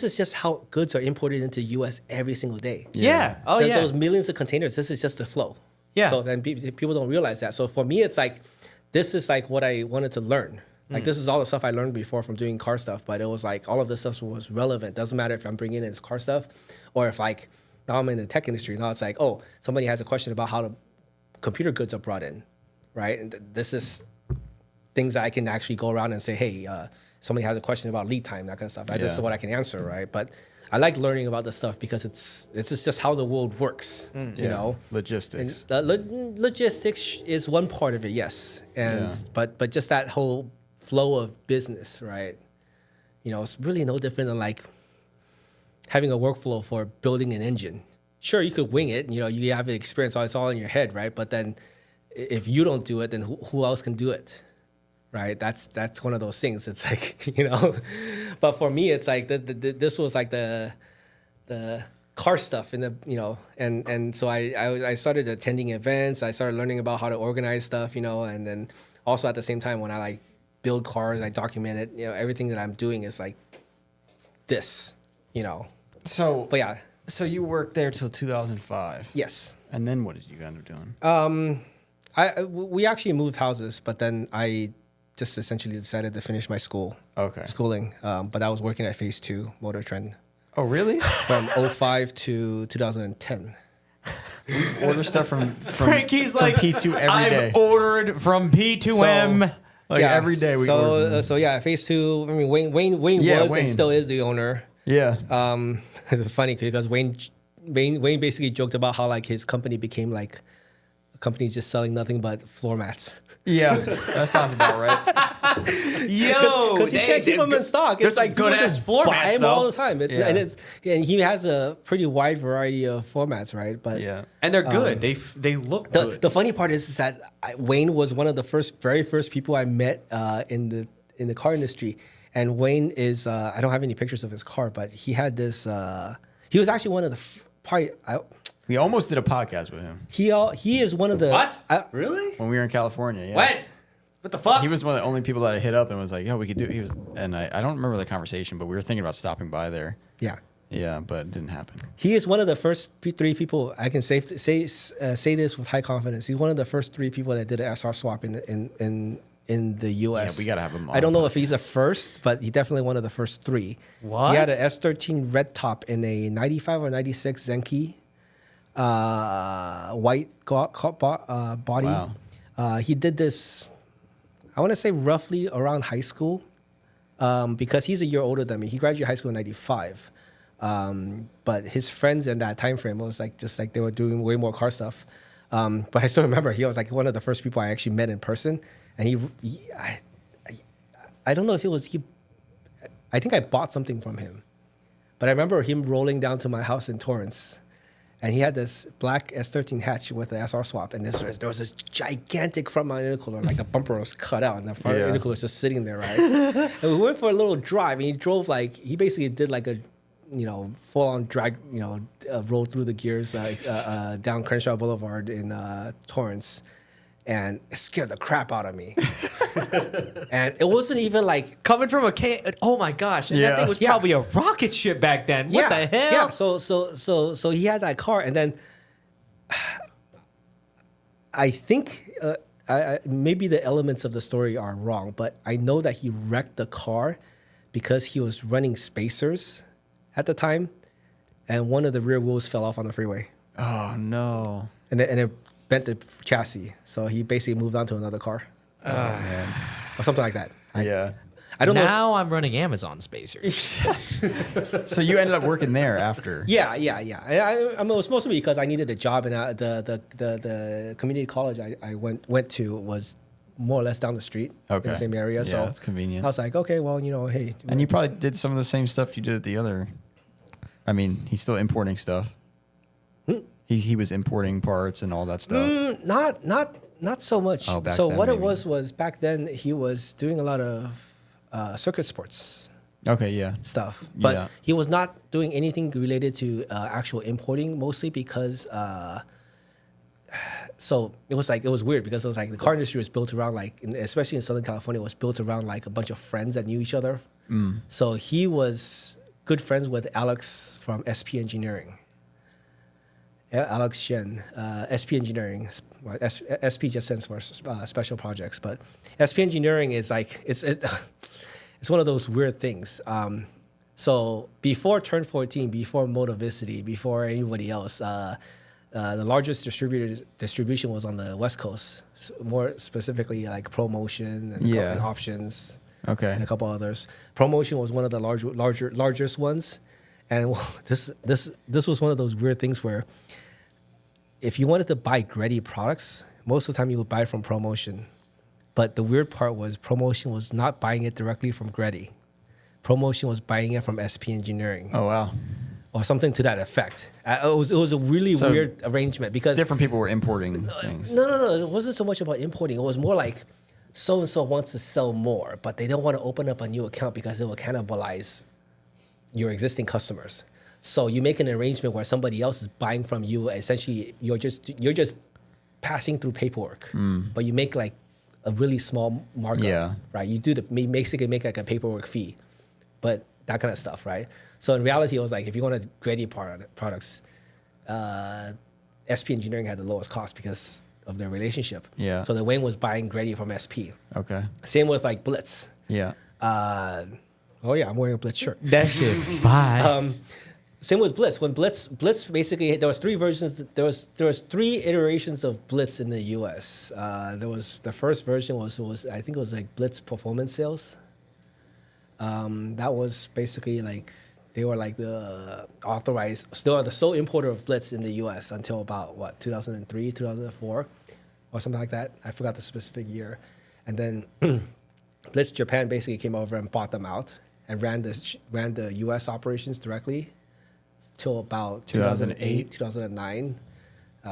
is just how goods are imported into U.S. every single day. yeah. Oh, yeah. Those millions of containers. This is just the flow. Yeah. So then people don't realize that. So for me, it's like this is like what I wanted to learn. Like this is all the stuff I learned before from doing car stuff, but it was like all of this stuff was relevant. Doesn't matter if I'm bringing in car stuff, or if like now I'm in the tech industry. Now it's like, oh, somebody has a question about how the computer goods are brought in, right? And this is things that I can actually go around and say, hey, somebody has a question about lead time, that kind of stuff. This is what I can answer, right? But I like learning about this stuff because it's just how the world works, you know. Logistics. And logistics is one part of it, yes, but just that whole flow of business, right? it's really no different than like having a workflow for building an engine. Sure, you could wing it. You have the experience. It's all in your head, right? But then if you don't do it, then who else can do it, right? That's one of those things. It's like, But for me, it's like this was like the car stuff and so I started attending events. I started learning about how to organize stuff, and then also at the same time when I like build cars, I document it. Everything that I'm doing is like this, So, But yeah, so you worked there till 2005. yes. And then what did you end up doing? We actually moved houses, but then I just essentially decided to finish my schooling. But I was working at Phase 2 Motor Trend Oh, really? from 05 to 2010. Order stuff from Frankie's from like, P2 every I've day. ordered from P2M. Like every day we order. So yeah, Phase 2. I mean, Wayne Yeah, was Wayne. and still is the owner. Yeah. It's funny because Wayne basically joked about how like his company became like a company's just selling nothing but floor mats. Yeah. That sounds about right. Yo, Because he can't keep them in stock. There's It's some like people good-ass just floor buy mats, them though. all the time. Yeah. And he has a pretty wide variety of formats, right? But Yeah. And they're good. They look good. the funny part is that Wayne was one of the very first people I met in the car industry. And Wayne is I don't have any pictures of his car, but he had this. He was actually one of the probably. We almost did a podcast with him He is one of the What? Really? when we were in California. Yeah. When? What the fuck? He was one of the only people that I hit up and was like, "Yo, we could do." He was, and I don't remember the conversation, but we were thinking about stopping by there. Yeah. Yeah, but it didn't happen. He is one of the first three people I can say this with high confidence. He's one of the first three people that did an SR swap in the U.S. Yeah, we gotta have him on I don't the know if he's the first, but he's definitely one of the first three. What? He had an S13 red top in a 95 or 96 Zenki white body. Wow. He did this, I want to say roughly around high school, because he's a year older than me. He graduated high school in 95. But his friends in that time frame was like just like they were doing way more car stuff. But I still remember he was like one of the first people I actually met in person. And I don't know if it was he. I think I bought something from him, but I remember him rolling down to my house in Torrance, and he had this black S13 hatch with the SR swap, and there was this gigantic front mount intercooler, like the bumper was cut out, and the front intercooler was just sitting there, right? And we went for a little drive, and he basically did like a, full on drag, roll through the gears down Crenshaw Boulevard in Torrance. And it scared the crap out of me. And it wasn't even like Coming from a K. Oh my gosh. And that thing was probably a rocket ship back then. What the hell? Yeah. So he had that car, and then I think maybe the elements of the story are wrong, but I know that he wrecked the car because he was running spacers at the time, and one of the rear wheels fell off on the freeway, Oh no. and it bent the chassis. So he basically moved on to another car, or something like that. Yeah. I don't know. Now I'm running Amazon spacers. So you ended up working there after. Yeah. I mean, it was mostly because I needed a job, and the community college I went to was more or less down the street in Okay. the same area. Yeah, So it's convenient. I was like, okay, well, hey. And you probably did some of the same stuff you did at the other. I mean, he's still importing stuff. He was importing parts and all that stuff. Not so much. Oh, back so then, what maybe. it was back then, he was doing a lot of circuit sports Okay, yeah. stuff, but Yeah. he was not doing anything related to actual importing, mostly because so it was weird because it was like the car industry was built around especially in Southern California, it was built around like a bunch of friends that knew each other. So he was good friends with Alex from SP Engineering. Alex Shen, SP Engineering. SP just stands for special projects, but SP Engineering is like it's one of those weird things. So before Turn 14, before Motivicity, before anybody else, the largest distribution was on the West Coast, more specifically like ProMotion and Options, Okay. and a couple others. ProMotion was one of the largest ones, and this was one of those weird things where if you wanted to buy Greddy products, most of the time you would buy it from ProMotion. But the weird part was ProMotion was not buying it directly from Greddy. ProMotion was buying it from SP Engineering. Oh wow. Or something to that effect. It was a really So weird arrangement because Different people were importing things. no. It wasn't so much about importing. It was more like so and so wants to sell more, but they don't want to open up a new account because it will cannibalize your existing customers. So you make an arrangement where somebody else is buying from you. Essentially, you're just passing through paperwork, but you make like a really small markup. Yeah. Right. You do basically make like a paperwork fee, but that kind of stuff, right? So in reality, it was like if you wanted Grady products, SP Engineering had the lowest cost because of their relationship. Yeah. So the Wayne was buying Grady from SP. Okay. Same with like Blitz. Yeah. Oh yeah, I'm wearing a Blitz shirt. That shit fire. Same with Blitz. When Blitz basically there was three versions. There was three iterations of Blitz in the U.S. There was the first version was I think it was like Blitz Performance Sales. That was basically like they were like the authorized, still the sole importer of Blitz in the U.S. until about what 2003, 2004, or something like that. I forgot the specific year, and then Blitz Japan basically came over and bought them out and ran the U.S. operations directly till about 2008, 2009.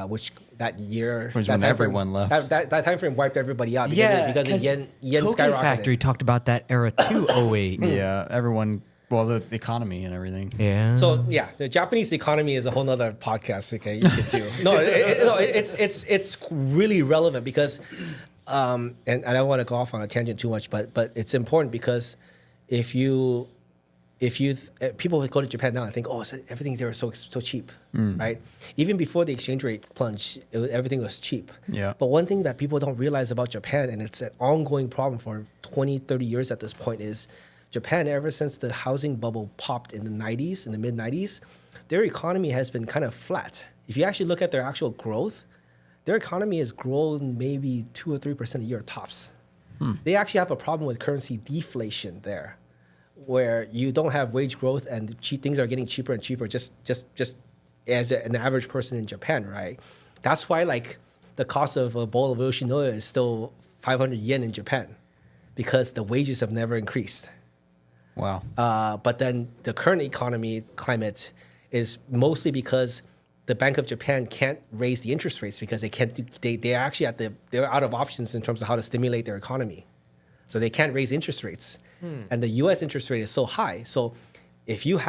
Which that year, Was that when time everyone frame, left. That time frame wiped everybody out because the yen Token skyrocketed. Factory talked about that era too. 08. Yeah. Everyone. Well, the economy and everything. Yeah. So yeah, the Japanese economy is a whole nother podcast. Okay, you could do. No, it's really relevant because, and I don't want to go off on a tangent too much, but it's important because if people go to Japan now and think, oh, so everything there is so cheap, right? Even before the exchange rate plunge, everything was cheap. Yeah. But one thing that people don't realize about Japan, and it's an ongoing problem for 20, 30 years at this point, is Japan, ever since the housing bubble popped in the mid 90s, their economy has been kind of flat. If you actually look at their actual growth, their economy has grown maybe 2 or 3% a year tops. They actually have a problem with currency deflation there, where you don't have wage growth and things are getting cheaper and cheaper just as an average person in Japan, right? That's why like the cost of a bowl of Yoshinoya is still 500 yen in Japan because the wages have never increased. Wow. But then the current economy climate is mostly because the Bank of Japan can't raise the interest rates because they can't. They're actually they're out of options in terms of how to stimulate their economy, so they can't raise interest rates. And the U.S. interest rate is so high. So if you're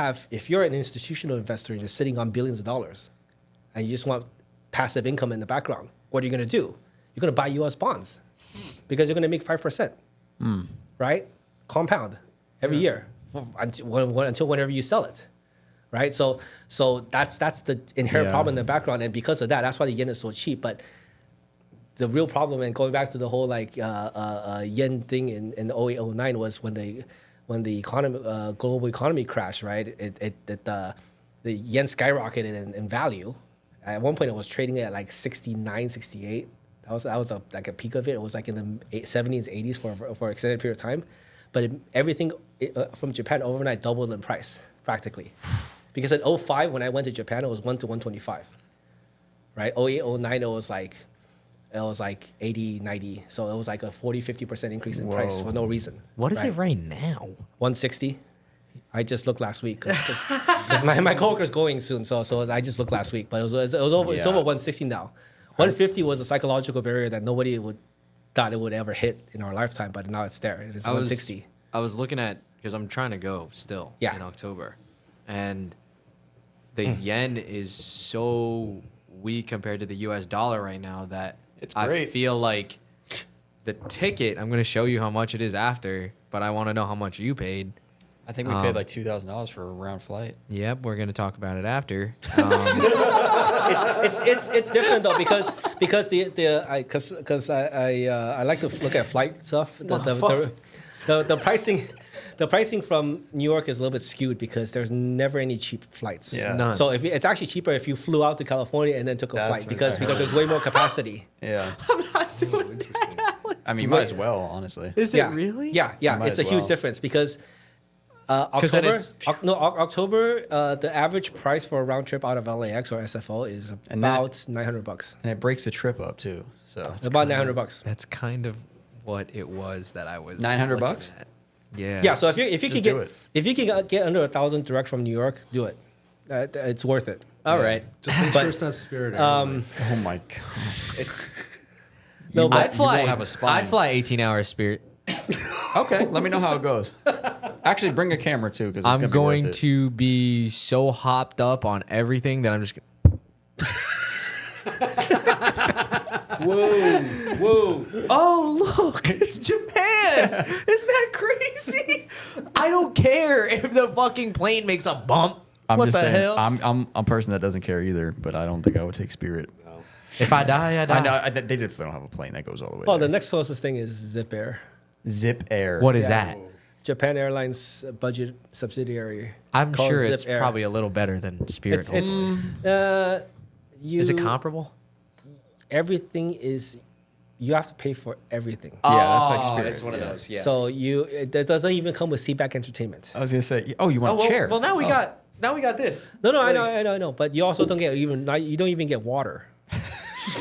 an institutional investor and you're sitting on billions of dollars, and you just want passive income in the background, what are you going to do? You're going to buy U.S. bonds because you're going to make 5%, right? Compound every year until whenever you sell it, right? So that's the inherent problem in the background, and because of that, that's why the yen is so cheap. But the real problem, and going back to the whole like yen thing in 08, 09 was when the global economy crashed, right? The yen skyrocketed in value. At one point, it was trading at like 69, 68. That was like a peak of it. It was like in the 70s, 80s for an extended period of time. But everything from Japan overnight doubled in price, practically. Because in 05, when I went to Japan, it was 1 to 125, right? 08, 09, it was like 80, 90. So it was like a 40, 50% increase in price for no reason. What is it right now? 160. I just looked last week because my coworker's going soon. So I just looked last week, but it's over 160 now. 150 was a psychological barrier that nobody thought it would ever hit in our lifetime, but now it's there. It is 160. I was looking at, because I'm trying to go still in October, and the yen is so weak compared to the US dollar right now that I feel like the ticket, I'm going to show you how much it is after, but I want to know how much you paid. I think we paid like $2,000 for a round flight. Yep, we're going to talk about it after. It's different though because I like to look at flight stuff. The pricing from New York is a little bit skewed because there's never any cheap flights. Yeah. None. So it's actually cheaper if you flew out to California and then took a flight because there's way more capacity. Yeah. I'm not doing that. I mean, you might as well, honestly. Is it really? Yeah. Might It's a as huge well. difference because then October, the average price for a round trip out of LAX or SFO is about $900. And it breaks the trip up too. So About $900. That's kind of what it was that I was $900? looking at. Yeah. So if you can do it. get under 1,000 direct from New York, do it. It's worth it. All right. Just make sure it's not Spirit Airlines. Oh my god. It's No, I'd fly. have a spine. I'd fly 18 hours Spirit. Okay, let me know how it goes. Actually, bring a camera too, because I'm going to be so hopped up on everything that I'm just. whoa. Oh, look, it's Japan. Isn't that crazy? I don't care if the fucking plane makes a bump. I'm What just the saying, hell? I'm a person that doesn't care either, but I don't think I would take Spirit. If I die, I die. I know they definitely don't have a plane that goes all the way. Well, there. the next closest thing is Zip Air. Zip Air. What is Yeah. that? Japan Airlines budget subsidiary. I'm called sure Zip it's Air. probably a little better than Spirit. It's Is it comparable? Everything is you have to pay for everything. Yeah, that's like Oh, Spirit. it's one of those. Yeah. So it doesn't even come with seatback entertainment. I was gonna say, oh, you want a chair? Well, now we got this. No, I know. But you also don't get you don't even get water.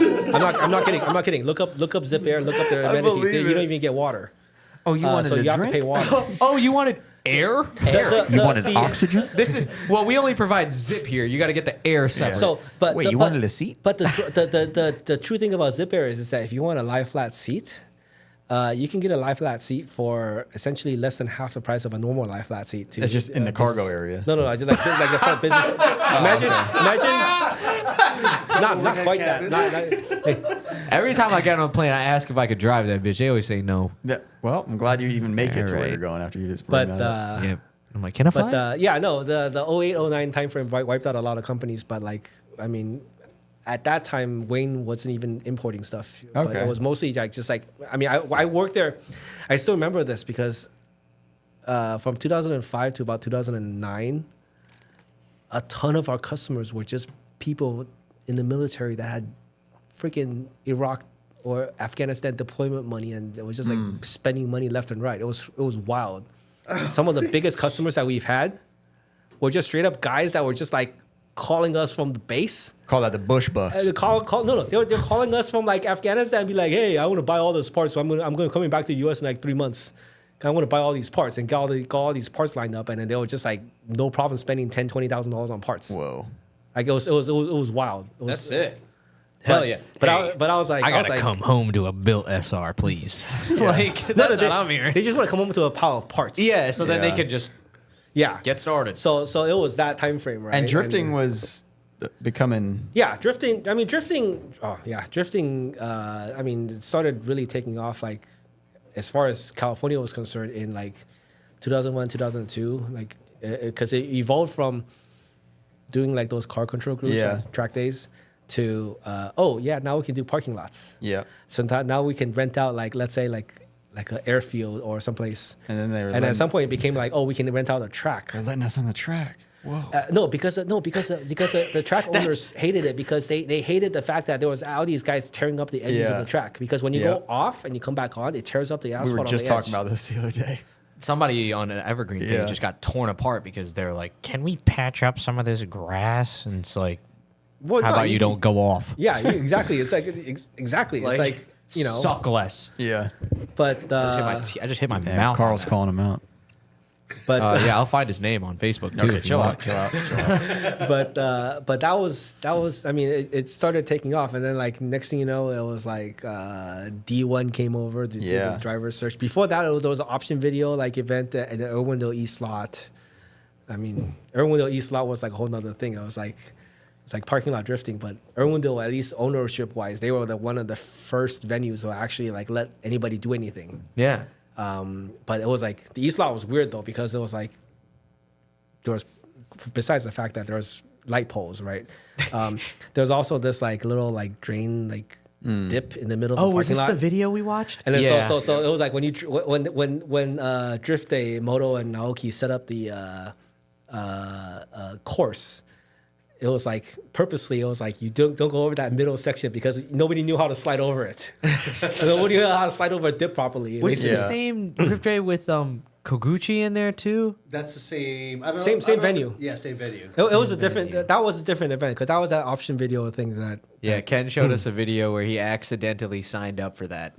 I'm not kidding. Look up Zip Air. Look up their amenities. believe You it. don't even get water. Oh, you wanted so a you have drink? to pay water. Oh, you wanted air? You wanted oxygen? This is well. We only provide zip here. You got to get the air separate. So, but Wait, you wanted a seat? But the true thing about Zip Air is that if you want a lie flat seat, you can get a lie flat seat for essentially less than half the price of a normal lie flat seat. Too. It's just in the cargo area. No, just like the front business. Imagine. Not quite that. Every time I get on a plane, I ask if I could drive that bitch. They always say no. Yeah, well, I'm glad you even make it to where Alright. you're going after you just bring But that up. Yeah. I'm like, can I fly? But yeah, no, the 08, 09 timeframe wiped out a lot of companies. But like, I mean, at that time, Wayne wasn't even importing stuff. But Okay. it was mostly like just like, I mean, I worked there. I still remember this because from 2005 to about 2009, a ton of our customers were just people in the military that had freaking Iraq or Afghanistan deployment money, and it was just like spending money left and right. It was wild. Some of the biggest customers that we've had were just straight up guys that were just like calling us from the base. Call that the Bush Bucks. They're calling us from like Afghanistan and be like, hey, I want to buy all those parts. So I'm coming back to the US in like 3 months. I want to buy all these parts and got all these parts lined up, and then they were just like no problem spending $10,000-$20,000 on parts. Whoa. Like it was wild. It was, That's it. But, Hell yeah. But Hey, I was like, I was gotta like, come home to a built SR, please. Like that's what I'm hearing. They just want to come home to a pile of parts. Yeah. So then they Yeah. can just Yeah. get started. So it was that time frame, right? And drifting was becoming. Yeah, drifting. I mean, drifting. Oh, yeah, drifting. I mean, it started really taking off. Like, as far as California was concerned, in like 2001, 2002. Like, because it evolved from doing like those car control groups, Yeah. like track days, to now we can do parking lots. Yeah. So now we can rent out like, let's say like an airfield or someplace. And then they were And at some point it became like, we can rent out a track. they're letting us on the track. Whoa. No, because the track owners hated it because they hated the fact that there was all these guys tearing up the edges of Yeah. the track. Because when you Yeah. go off and you come back on, it tears up the asphalt. We were just on the talking edge. about this the other day. Somebody on an Evergreen Yeah. thing just got torn apart because they're like, Can we patch up some of this grass? And it's like, Well, how no, about you don't go off? Yeah, exactly. It's like exactly. It's like suck less. Yeah. But I just hit my Damn, mouth. Carl's calling him out. but Yeah, I'll find his name on Facebook too. Okay, if you chill want. out. but that was. I mean, it started taking off, and then like next thing you know, it was like D1 came over to do Yeah. the driver search. Before that, there was an option video like event at the Irwindale East lot. I mean, Irwindale East lot was like a whole nother thing. It's like parking lot drifting, but Irwindale, at least ownership wise, they were one of the first venues to actually like let anybody do anything. Yeah. But it was like the East lot was weird though because it was like there was, besides the fact that there was light poles, right? There's also this like little like drain like dip in the middle of the parking lot. video we watched? And then Yeah. so it was like when Drift Day, Moto and Naoki set up the course. It was like purposely. It was like you don't go over that middle section because nobody knew how to slide over it. Nobody knew how to slide over a dip properly. Was it Yeah. the same drift day with Koguchi in there too? That's the same. I don't Same- know, same I don't know venue. Yeah, same venue. It was a different. venue. That was a different event because that was that option video thing that. Yeah, Ken showed us a video where he accidentally signed up for that.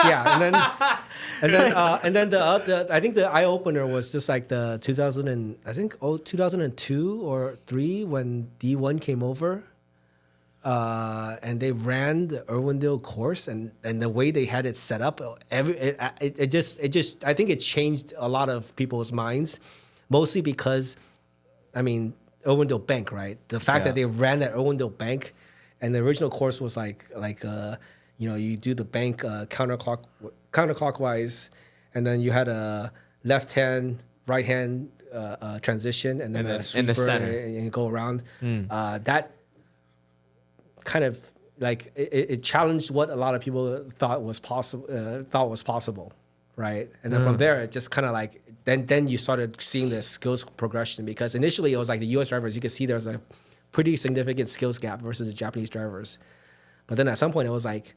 Yeah, and then the I think the eye opener was just like the 2002 or 3 when D1 came over. And they ran the Irwindale course, and the way they had it set up, it just I think it changed a lot of people's minds, mostly because, I mean, Irwindale Bank, right? The fact that they ran that Irwindale Bank, and the original course was like you do the bank counterclockwise, and then you had a left hand, right hand transition, and then a sweeper in the center. and you go around. That kind of like it challenged what a lot of people thought was possible, right? And then from there, it just kind of like then you started seeing the skills progression, because initially it was like the U.S. drivers, you could see there was a pretty significant skills gap versus the Japanese drivers, but then at some point it was like,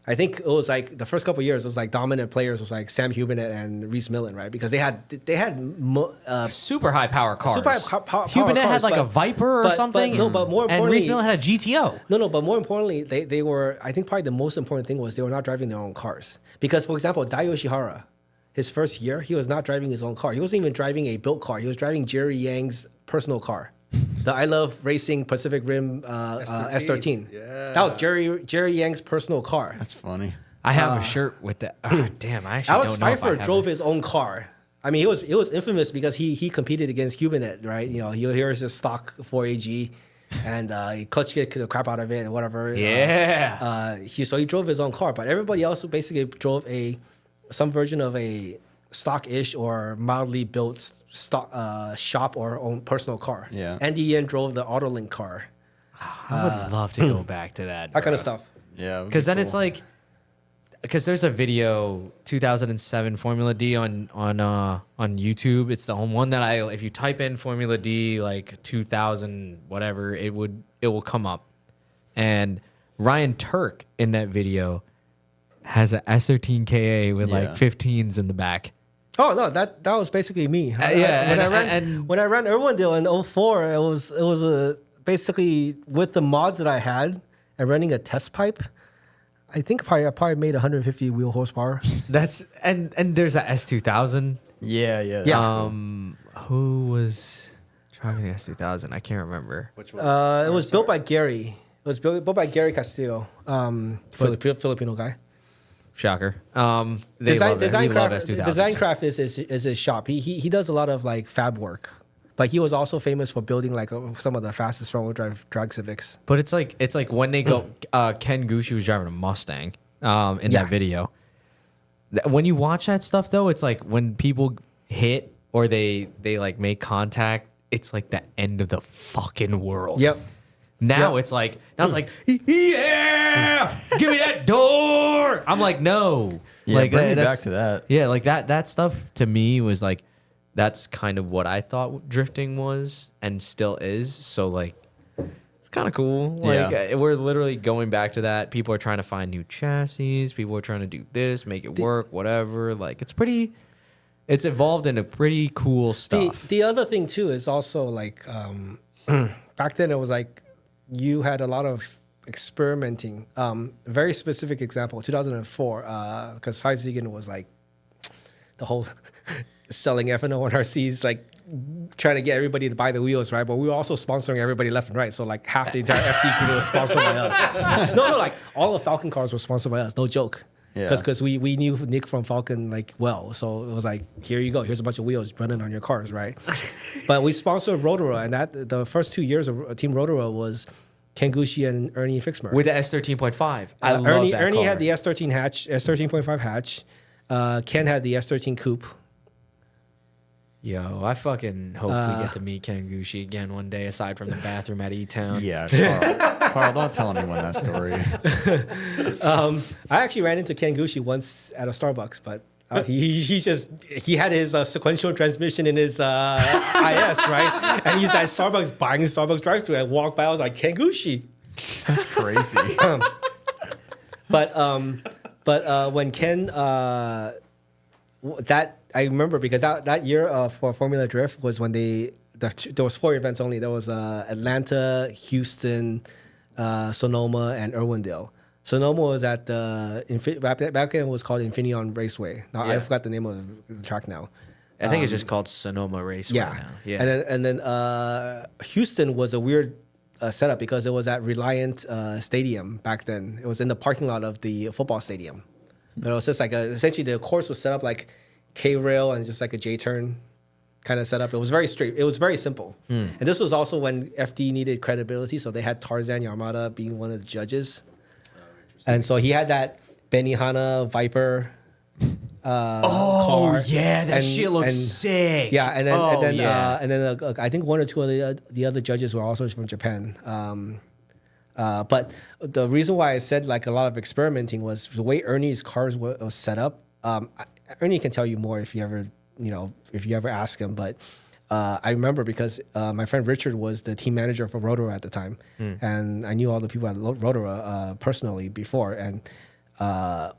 I think it was like the first couple of years, it was like dominant players was like Sam Hubinet and Reese Millen, right? Because they had Super high power cars. super high power Hubinet had cars, like but- a Viper or but something. more and importantly, Reese Millen had a GTO. No, but more importantly, they were, I think probably the most important thing was they were not driving their own cars. Because, for example, Dai Yoshihara, his first year, he was not driving his own car. He wasn't even driving a built car. He was driving Jerry Yang's personal car. The I Love Racing Pacific Rim S13. Yeah. That was Jerry Yang's personal car. That's funny. I have a shirt with that. Oh, damn, I actually Alex don't know if I Pfeiffer have drove it. his own car. I mean, it was infamous because he competed against Hubinet, right? You know, here's his stock 4AG, and he clutch kicked the crap out of it and whatever. Yeah. So he drove his own car, but everybody else basically drove some version of a stock-ish or mildly built stock shop or own personal car. Yeah. Andy Yen drove the Autolink car. I would love to go back to that. That kind of stuff. Yeah. Because then it's like, because there's a video 2007 Formula D on YouTube. It's the one that if you type in Formula D like 2000 whatever, it will come up. And Ryan Turk in that video has a S13 KA with like 15s in the back. Oh no, that was basically me. When I ran Irwindale in 04, it was basically with the mods that I had and running a test pipe. I think I probably made 150 wheel horsepower. That's and there's a S2000. Yeah. Who was driving the S2000? I can't remember. Which one? It was built by Gary. It was built by Gary Castillo, Filipino guy. Shocker. They love it. We love S2000s. Designcraft is his shop. He does a lot of like fab work, but he was also famous for building like some of the fastest front wheel drive drag Civics. But it's like when they go. Ken Gucci was driving a Mustang in that video. When you watch that stuff though, it's like when people hit or they like make contact, it's like the end of the fucking world. Yep. Now it's like yeah, give me that door. I'm like no, Yeah, like bring me that's- back to that. Yeah, like that stuff to me was like that's kind of what I thought drifting was and still is. So like it's kind of cool. Like we're literally going back to that. People are trying to find new chassis. People are trying to do this, make it work, whatever. Like it's evolved into pretty cool stuff. The other thing too is also like back then it was like you had a lot of experimenting. Very specific example, 2004, because Five Ziegen was like the whole selling F&O and RCs, like trying to get everybody to buy the wheels, right? But we were also sponsoring everybody left and right. So like half the entire FD crew was sponsored by us. No, like all the Falcon cars were sponsored by us. No joke. Yeah. Because we knew Nick from Falcon like well, so it was like, here you go, here's a bunch of wheels running on your cars, right? But we sponsored Rotoro, and that the first 2 years of Team Rotoro was Ken Gucci and Ernie Fixmer. With the S13.5. I love Ernie that Ernie car. had the S13 hatch, S13.5 hatch. Ken had the S13 coupe. Yo, I fucking hope we get to meet Ken Gucci again one day, aside from the bathroom at E-Town. Yeah, Carl, don't tell anyone that story. I actually ran into Ken Gucci once at a Starbucks, but he had his sequential transmission in his IS, right? And he's at Starbucks buying Starbucks drive-thru. I walked by, I was like, Ken Gucci. That's crazy. But when Ken that I remember because that year for Formula Drift was when there was 4 events only. There was Atlanta, Houston, Sonoma, and Irwindale. Sonoma was at the back then it was called Infineon Raceway. Now I forgot the name of the track now. I think it's just called Sonoma Raceway now. Yeah. And then Houston was a weird setup because it was at Reliant Stadium back then. It was in the parking lot of the football stadium. But it was just like essentially the course was set up like K-rail and just like a J-turn kind of setup. It was very straight. It was very simple. And this was also when FD needed credibility. So they had Tarzan Yamada being one of the judges. And so he had that Benihana Viper car. Yeah, that shit looks sick. Yeah, and then I think 1 or 2 of the other judges were also from Japan. But the reason why I said like a lot of experimenting was the way Ernie's cars was set up. Ernie can tell you more if you ever ask him. But I remember because my friend Richard was the team manager for Rotorua at the time, and I knew all the people at Rotorua personally before. And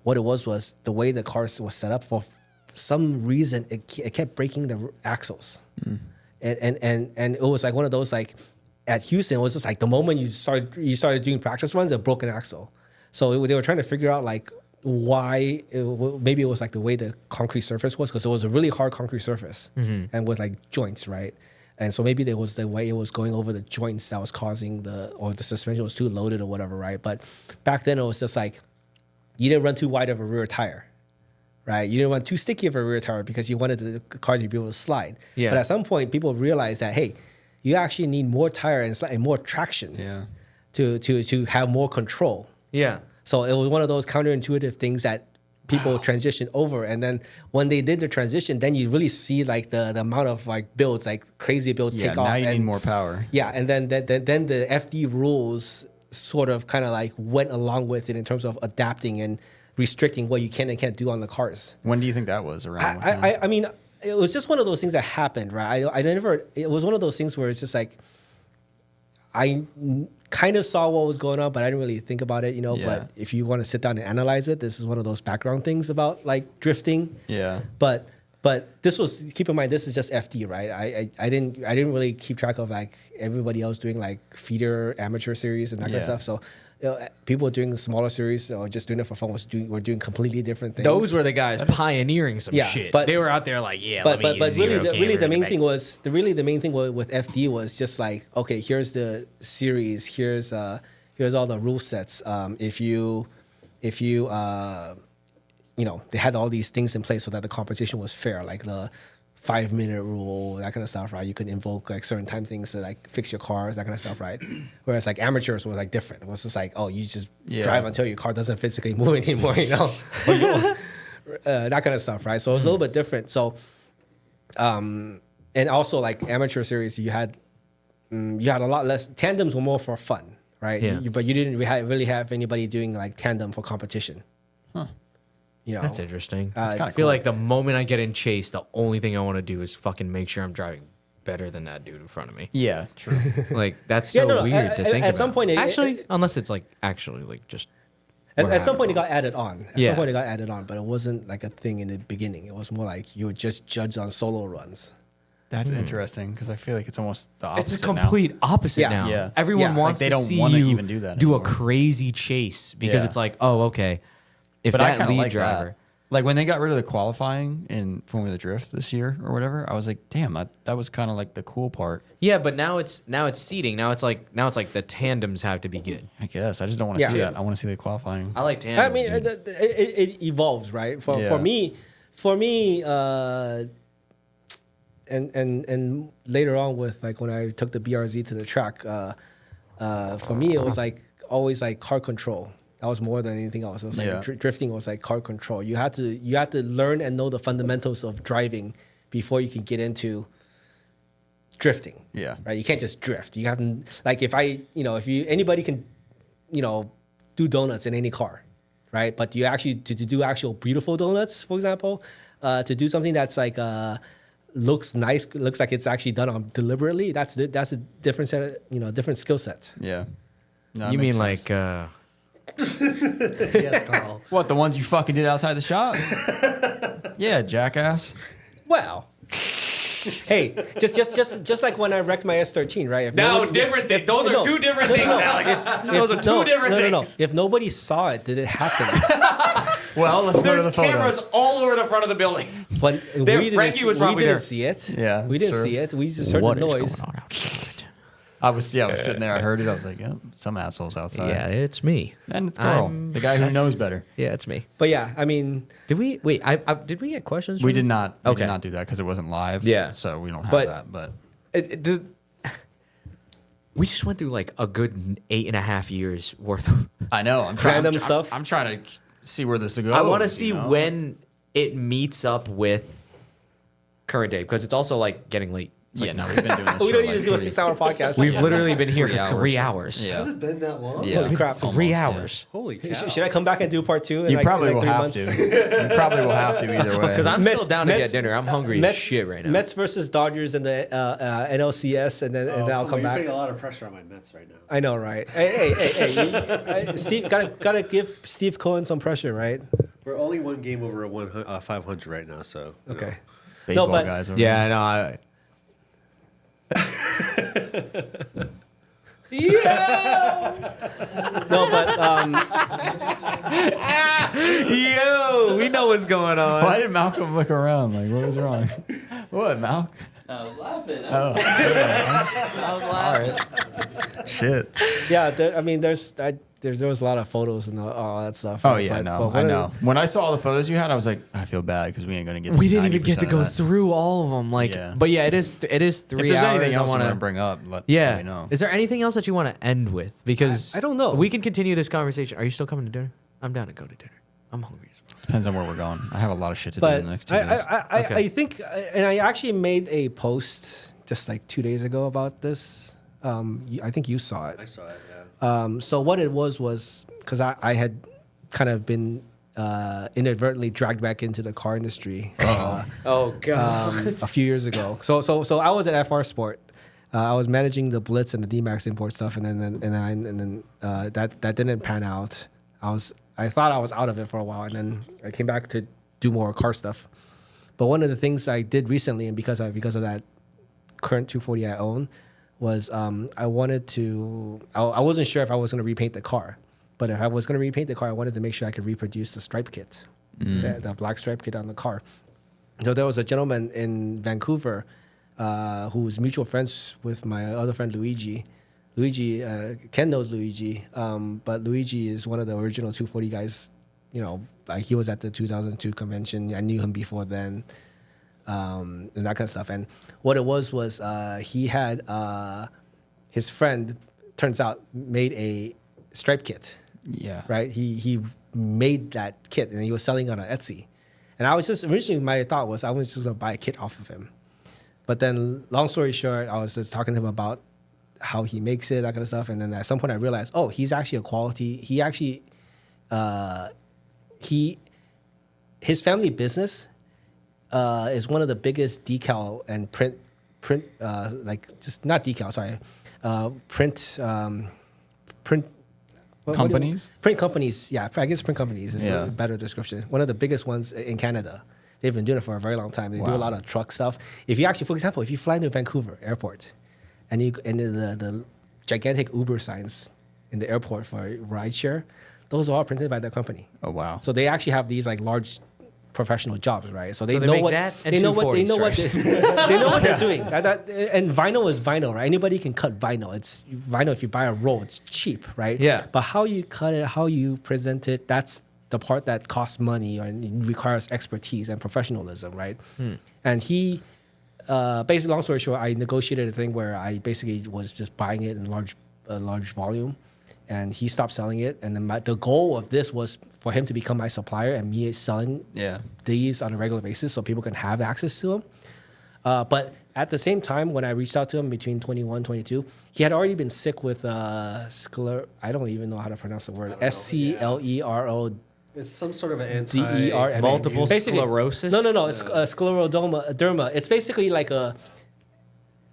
what it was the way the cars was set up. For some reason, it kept breaking the axles, and it was like one of those like. At Houston, it was just like the moment you started doing practice runs, a broken axle. So they were trying to figure out like why. Maybe it was like the way the concrete surface was because it was a really hard concrete surface and with like joints, right? And so maybe it was the way it was going over the joints that was causing the suspension was too loaded or whatever, right? But back then it was just like you didn't run too wide of a rear tire, right? You didn't run too sticky of a rear tire because you wanted the car to be able to slide. Yeah. But at some point, people realized that hey. You actually need more tire and slightly more traction to have more control. Yeah. So it was one of those counterintuitive things that people transitioned over. And then when they did the transition, then you really see like the amount of like builds, like crazy builds take off. Yeah, now you need more power. Yeah, and then the FD rules sort of kind of like went along with it in terms of adapting and restricting what you can and can't do on the cars. When do you think that was around? I mean... It was just one of those things that happened, right? It was one of those things where it's just like, I kind of saw what was going on, but I didn't really think about it, you know? Yeah. But if you want to sit down and analyze it, this is one of those background things about like drifting. Yeah. But this was, keep in mind, this is just FD, right? I didn't really keep track of like everybody else doing like feeder amateur series and that kind of stuff. So people doing the smaller series or just doing it for fun were doing completely different things. Those were the guys pioneering some shit. But they were out there like, but really the main thing with FD was just like, okay, here's the series, here's all the rule sets. If you they had all these things in place so that the competition was fair, like the 5-minute rule, that kind of stuff, right? You could invoke like certain time things to like fix your cars, that kind of stuff, right? Whereas like amateurs were like different. It was just like, oh, you just drive until your car doesn't physically move anymore, you know? That kind of stuff, right? So it was a little bit different. So, and also like amateur series, you had a lot less, tandems were more for fun, right? Yeah. But you didn't really have anybody doing like tandem for competition. Huh. You know, that's interesting. I feel like the moment I get in chase, the only thing I want to do is fucking make sure I'm driving better than that dude in front of me. Yeah, true. Like that's so weird to think about. At some point, unless it's like actually like just. At some point, it got added on. Some point, it got added on, but it wasn't like a thing in the beginning. It was more like you would just judge on solo runs. That's interesting because I feel like it's almost the opposite. It's a complete opposite now. Yeah. Everyone wants to see you even do that. Do a crazy chase because it's like, oh, okay. If but that lead driver, like when they got rid of the qualifying in Formula Drift this year or whatever, I was like, damn, that was kind of like the cool part. Yeah, but now it's seating. Now it's like the tandems have to be good. I guess I just don't want to see that. I want to see the qualifying. I like tandems. I mean, it evolves, right? For me, and later on with like when I took the BRZ to the track, for me it was like always like car control. That was more than anything else. It was like drifting was like car control. You had to learn and know the fundamentals of driving before you can get into drifting. Yeah. Right. You can't just drift. You have to like if anybody can, do donuts in any car, right? But you actually to do actual beautiful donuts, for example, to do something that's like looks nice, looks like it's actually done on deliberately. That's a different set of, different skill set. Yeah. No, you mean sense. Yes, Carl. What, the ones you fucking did outside the shop? Yeah, jackass. Well, hey, just like when I wrecked my S13, right? If different things. Those are two different things, Alex. Those are two different things. No. If nobody saw it, did it happen? Well, let's go to the There's photos. cameras all over the front of the building. But Frankie was probably we didn't there. see it. Yeah, we didn't sure. see it. We just heard the noise. I was sitting there. I heard it. I was like, "Yep, some assholes outside." Yeah, it's me. And it's Carl, the guy who knows better. Yeah, it's me. But yeah, I mean, Did we wait? Did we get questions? We from- did not. We Okay. did not do that because it wasn't live. Yeah. So we don't have But- that. But We just went through like a good 8.5 years worth of. I know. I'm trying. Random stuff. I'm trying to see where this goes. I want to see you know? when it meets up with current day because it's also like getting late. It's Yeah, like, no, we've been doing this. we for don't like need to do a 3 6-hour podcast. We've literally been here 3 for hours. 3 hours. Yeah. Has it been that long? Yeah. Holy crap. 3 Almost, hours. Holy cow. Should I come back and do part 2? In You like, probably in like will 3 have months? to. You probably will have to either way. Because I'm Mets- still down to Mets- get dinner. I'm hungry as shit right now. Mets versus Dodgers in the NLCS, and then I'll come You're back. putting a lot of pressure on my Mets right now. I know, right? Hey, Steve, gotta give Steve Cohen some pressure, right? We're only one game over a 500 right now, so. you know. Okay. Baseball but- guys. Over Yeah, I know. I, No, but yo, we know what's going on. Why did Malcolm look around? Like, what was wrong? What, Malcolm? I was laughing. Oh, I was laughing. shit. yeah, there was a lot of photos and all that stuff. Oh yeah, But no, one I of the- know. When I saw all the photos you had, I was like, I feel bad because we ain't gonna get. We didn't even get to 90% go of that. through all of them. Like, Yeah. but yeah, it is 3 If there's hours. anything else I you want want to bring up, let Yeah. me know. Is there anything else that you want to end with? Because I don't know. We can continue this conversation. Are you still coming to dinner? I'm down to go to dinner. I'm hungry as fuck. Depends on where we're going. I have a lot of shit to do But in the next 2 days. Okay. I think, and I actually made a post just like 2 days ago about this. I think you saw it. I saw it, yeah. So what it was because I had kind of been inadvertently dragged back into the car industry Oh god. a few years ago. So I was at FR Sport. I was managing the Blitz and the D-Max import stuff, and then that didn't pan out. I thought I was out of it for a while, and then I came back to do more car stuff. But one of the things I did recently, and because of that current 240 I own, was I wanted to. I wasn't sure if I was going to repaint the car, but if I was going to repaint the car, I wanted to make sure I could reproduce the stripe kit, the black stripe kit on the car. So there was a gentleman in Vancouver who was mutual friends with my other friend Luigi. Ken knows Luigi, but Luigi is one of the original 240 guys. You know, like he was at the 2002 convention. I knew him before then, and that kind of stuff. And what it was he had his friend, turns out, made a stripe kit. Yeah. Right? He made that kit and he was selling it on Etsy. And I was just originally my thought was I was just gonna buy a kit off of him. But then long story short, I was just talking to him about how he makes it, that kind of stuff. And then at some point I realized, oh, he's actually a quality. He actually his family business is one of the biggest decal and print like just not decal, sorry. Print Companies? Print companies, yeah. I guess print companies is Yeah. a better description. One of the biggest ones in Canada. They've been doing it for a very long time. They do a Wow. lot of truck stuff. If you actually, for example, if you fly into Vancouver airport, and the gigantic Uber signs in the airport for rideshare, those are all printed by their company. Oh wow. So they actually have these like large professional jobs, right? So they they know make what that and they know what they 240s, know what right? they know what they're doing. And vinyl is vinyl, right? Anybody can cut vinyl. It's vinyl. If you buy a roll, it's cheap, right? Yeah. But how you cut it, how you present it, that's the part that costs money or requires expertise and professionalism, right? And he, basically, long story short, I negotiated a thing where I basically was just buying it in large volume, and he stopped selling it. And then the goal of this was for him to become my supplier and me selling these on a regular basis so people can have access to them. But at the same time, when I reached out to him between 21, 22, he had already been sick with I don't even know how to pronounce the word. SCLERO. It's some sort of an DERMA. Multiple Basically- sclerosis? No. It's scleroderma. It's basically like a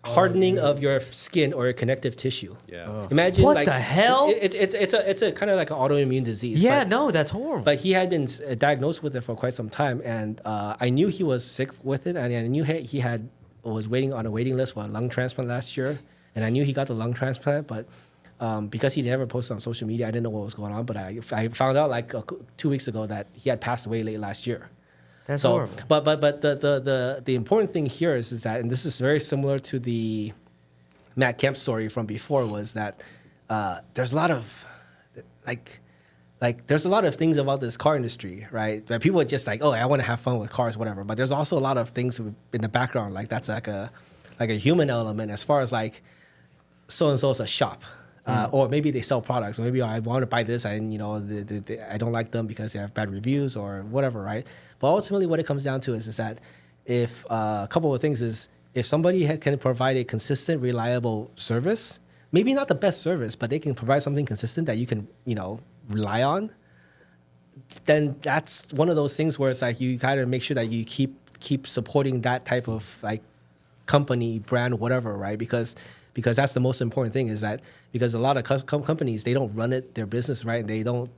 hardening of your skin or your connective tissue. Yeah. Imagine What like, the hell? It's a kind of like an autoimmune disease. Yeah, but, no, that's horrible. but he had been diagnosed with it for quite some time, and I knew he was sick with it, and I knew he was waiting on a waiting list for a lung transplant last year, and I knew he got the lung transplant, but because he never posted on social media, I didn't know what was going on. But I found out like 2 weeks ago that he had passed away late last year. That's horrible. But the important thing here is that, and this is very similar to the Matt Kemp story from before, was that there's a lot of like there's a lot of things about this car industry, right? That people are just like, oh, I want to have fun with cars, whatever. But there's also a lot of things in the background, like that's like a human element, as far as like so and so is a shop. Or maybe they sell products. Or maybe I want to buy this, and I don't like them because they have bad reviews or whatever, right? But ultimately, what it comes down to is that if a couple of things is if somebody can provide a consistent, reliable service, maybe not the best service, but they can provide something consistent that you can rely on, then that's one of those things where it's like you gotta make sure that you keep supporting that type of like company, brand, whatever, right? Because that's the most important thing, is that because a lot of companies, they don't run their business right, and they don't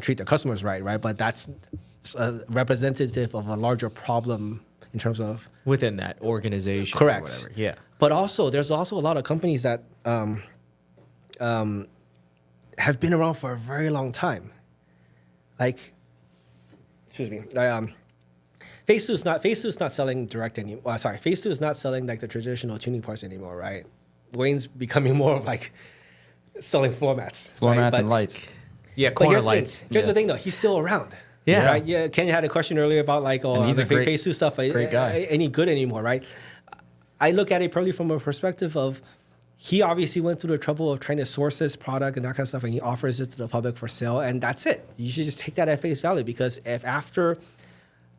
treat their customers right? But that's a representative of a larger problem in terms of Within that organization. correct. Or whatever. Yeah. But also, there's also a lot of companies that have been around for a very long time. Like, excuse me. Phase 2 is not selling direct anymore. Phase 2 is not selling like the traditional tuning parts anymore, right? Wayne's becoming more of like selling floor mats. Floor right? mats But- and lights. Yeah, but corner here's lights. The thing, here's the thing, though. He's still around. Yeah. Right? Yeah. Ken had a question earlier about like, And he's a great- Phase 2 stuff. great guy. Any good anymore, right? I look at it probably from a perspective of he obviously went through the trouble of trying to source this product and that kind of stuff, and he offers it to the public for sale, and that's it. You should just take that at face value, because if after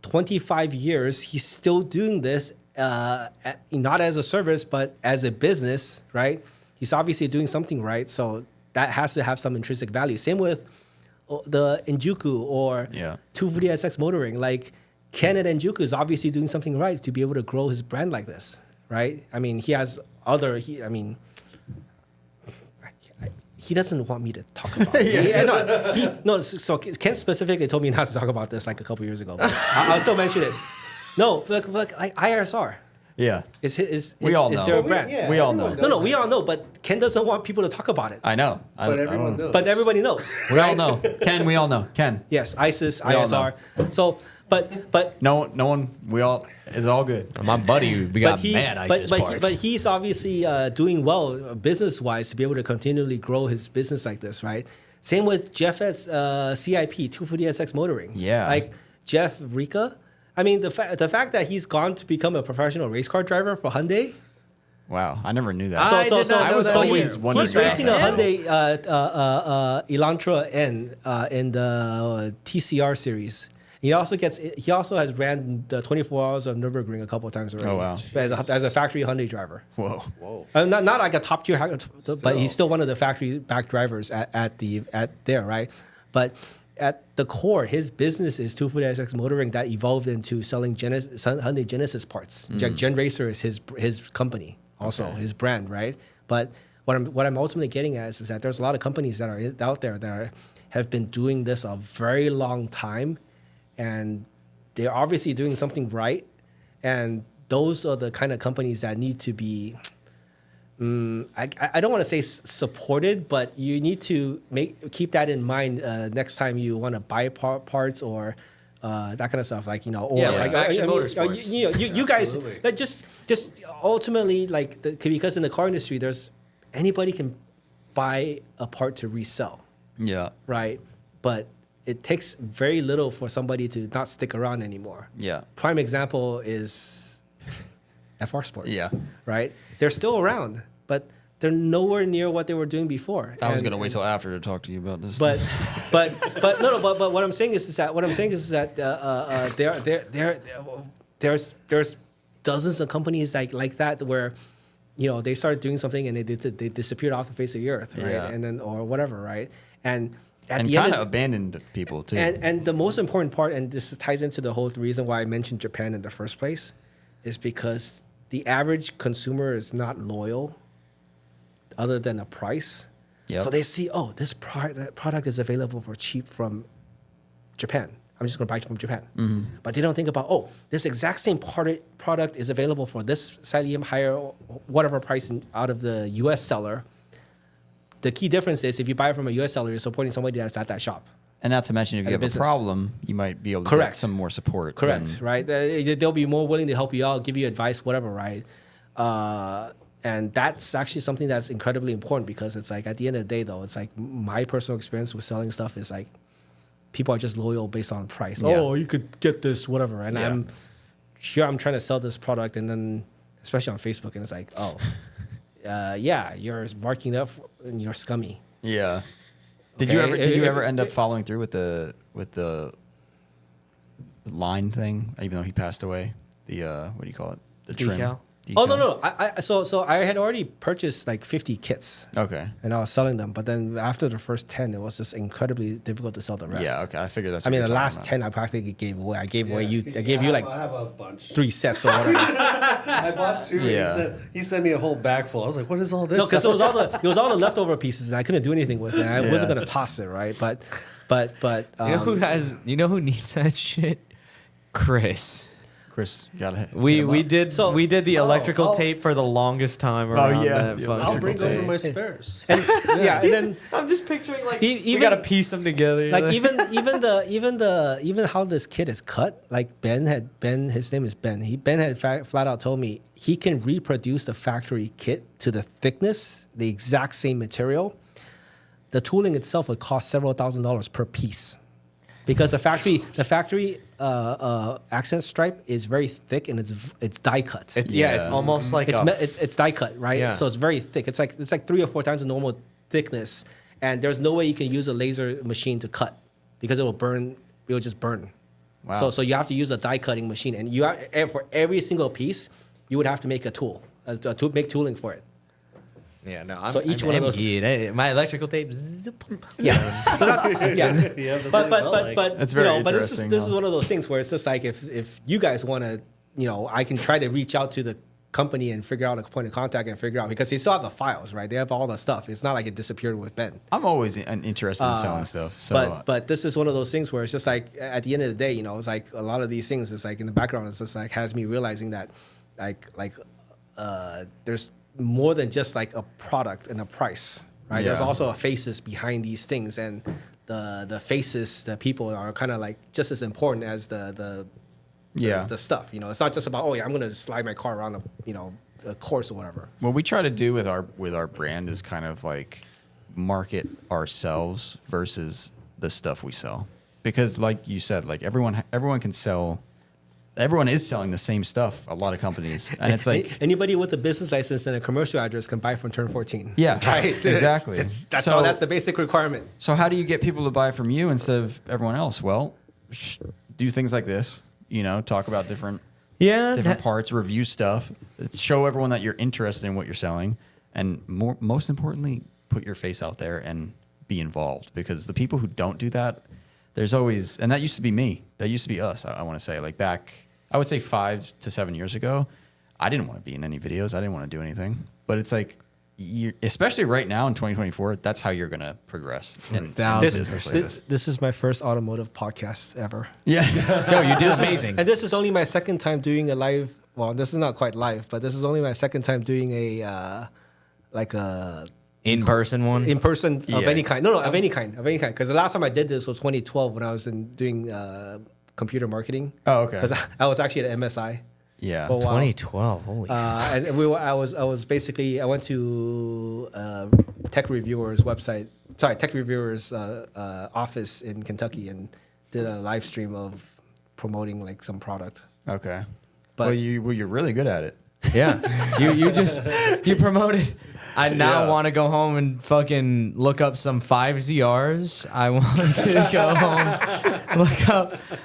25 years he's still doing this, not as a service but as a business, right? He's obviously doing something right, so that has to have some intrinsic value. Same with the Enjuku or 240sx motoring. Like Ken at Enjuku is obviously doing something right to be able to grow his brand like this, right? I mean, he has other. He doesn't want me to talk about it. So Ken specifically told me not to talk about this like a couple years ago. But I'll still mention it. No, look, like IRSR. Yeah. Is We all know. their brand. Yeah, We all know. everyone No, we all know, but Ken doesn't want people to talk about it. I know. But everyone knows. But everybody knows. We all know. Ken, we all know. Ken. Yes, ISIS, We all ISR. So, but No one, we all, it's all good. My buddy, we got mad ISIS parts. but he's obviously doing well business-wise to be able to continually grow his business like this, right? Same with Jeff at CIP, 240sx Motoring. Yeah. Like Jeff Rika. I mean, the fact that he's gone to become a professional race car driver for Hyundai. Wow. I never knew that. I did not know that always either. wondering He's racing a about that. Hyundai Elantra N in the TCR series. He also has ran the 24 Hours of Nürburgring a couple of times already. Oh, wow. As a factory Hyundai driver. Whoa. Not like a top tier, but he's still one of the factory back drivers at there, right? But at the core, his business is 240sx Motoring that evolved into selling Hyundai Genesis parts. Gen Racer is his company, also his brand, right? But what I'm ultimately getting at is that there's a lot of companies that are out there that have been doing this a very long time, and they're obviously doing something right. And those are the kind of companies that need to be, I don't want to say supported, but you need to keep that in mind next time you want to buy parts or that kind of stuff. Like, or like Faction Motorsports. You guys, like just ultimately, like because in the car industry, anybody can buy a part to resell, Yeah. right? But it takes very little for somebody to not stick around anymore. Yeah. Prime example is FR Sport. Yeah. Right? They're still around, but they're nowhere near what they were doing before. I was going to wait till after to talk to you about this. But what I'm saying is that there's dozens of companies like that where they started doing something and they disappeared off the face of the earth, right? Yeah. And then or whatever, right? And and the end kind of abandoned people too. and the most important part, and this ties into the whole reason why I mentioned Japan in the first place, is because the average consumer is not loyal other than the price. Yep. So they see, oh, this product is available for cheap from Japan. I'm just going to buy it from Japan. But they don't think about, oh, this exact same product is available for this slightly higher, whatever price out of the U.S. seller. The key difference is if you buy it from a U.S. seller, you're supporting somebody that's at that shop. And not to mention, if you have business. a problem, you might be able to get some more support. Correct, right? They'll be more willing to help you out, give you advice, whatever, right? And that's actually something that's incredibly important because it's like at the end of the day, though, it's like my personal experience with selling stuff is like people are just loyal based on price. Yeah. Oh, you could get this, whatever. And I'm trying to sell this product, and then especially on Facebook, and it's like, oh, yeah, you're marking up and you're scummy. Yeah. Did Okay. you ever end up following through with the line thing? Even though he passed away, the what do you call it? The trim. Decal? Oh no! So I had already purchased like 50 kits. Okay. And I was selling them, but then after the first 10, it was just incredibly difficult to sell the rest. Yeah. Okay. I figured that's. I what mean, you're the talking last about. 10 I practically gave away. I gave you like I have a bunch. 3 sets or whatever. I bought 2. Yeah. He sent me a whole bag full. I was like, what is all this? No, because it was all the leftover pieces, and I couldn't do anything with it. I wasn't gonna toss it, right? But You know who needs that shit? Chris. Chris got it. We did the electrical oh. tape for the longest time around yeah, that the fucking I'll bring tape. over my spares. and and then I'm just picturing like even we gotta piece them together. like even how this kit is cut. Like his name is Ben. Ben had flat out told me he can reproduce the factory kit to the thickness, the exact same material. The tooling itself would cost several $1,000s per piece, because the factory accent stripe is very thick and it's die cut. it's almost like It's die cut, right? Yeah. So it's very thick. It's like 3 or 4 times the normal thickness, and there's no way you can use a laser machine to cut because it will burn. It will just burn. Wow. So you have to use a die cutting machine, and for every single piece, you would have to make a tool, make tooling for it. yeah. No, So each one of those- my electrical tape. Zip. Yeah. So yeah. Yeah, that's But what it felt like. That's very but this interesting, is one of those things where it's just like if you guys want to, I can try to reach out to the company and figure out a point of contact and figure out, because they still have the files, right? They have all the stuff. It's not like it disappeared with Ben. I'm always interested in selling stuff. So, But this is one of those things where it's just like at the end of the day, it's like a lot of these things. It's like in the background, it's just like has me realizing that there's more than just like a product and a price, right? Yeah. There's also a faces behind these things, and the faces, the people are kind of like just as important as the stuff. It's not just about, oh yeah, I'm gonna slide my car around a course or whatever. what we try to do with our brand is kind of like market ourselves versus the stuff we sell, because like you said, like everyone can sell. Everyone is selling the same stuff. A lot of companies, and it's like Anybody with a business license and a commercial address can buy from Turn 14. Yeah, right. exactly. That's the basic requirement. So how do you get people to buy from you instead of everyone else? Well, do things like this. Talk about different parts, review stuff, show everyone that you're interested in what you're selling, and most importantly, put your face out there and be involved. Because the people who don't do that, there's always, and that used to be me. That used to be us. I want to say, like back, I would say 5 to 7 years ago, I didn't want to be in any videos. I didn't want to do anything. But it's like, especially right now in 2024, that's how you're gonna progress in business like this. This is my first automotive podcast ever. Yeah. Yo, you did amazing. And this is only my second time doing a live. Well, this is not quite live, but this is only my second time doing a In-person one. in person of Yeah. any kind. No, of any kind. Because the last time I did this was 2012 when I was doing computer marketing. Oh, okay. Because I was actually at MSI. Yeah. for a while. 2012. Holy. And I went to Tech Reviewer's website. Sorry, Tech Reviewer's office in Kentucky and did a live stream of promoting like some product. Okay. But- Well, you're really good at it. Yeah. you promoted. I now Yeah. want to go home and fucking look up some 5ZRs. I want to go home,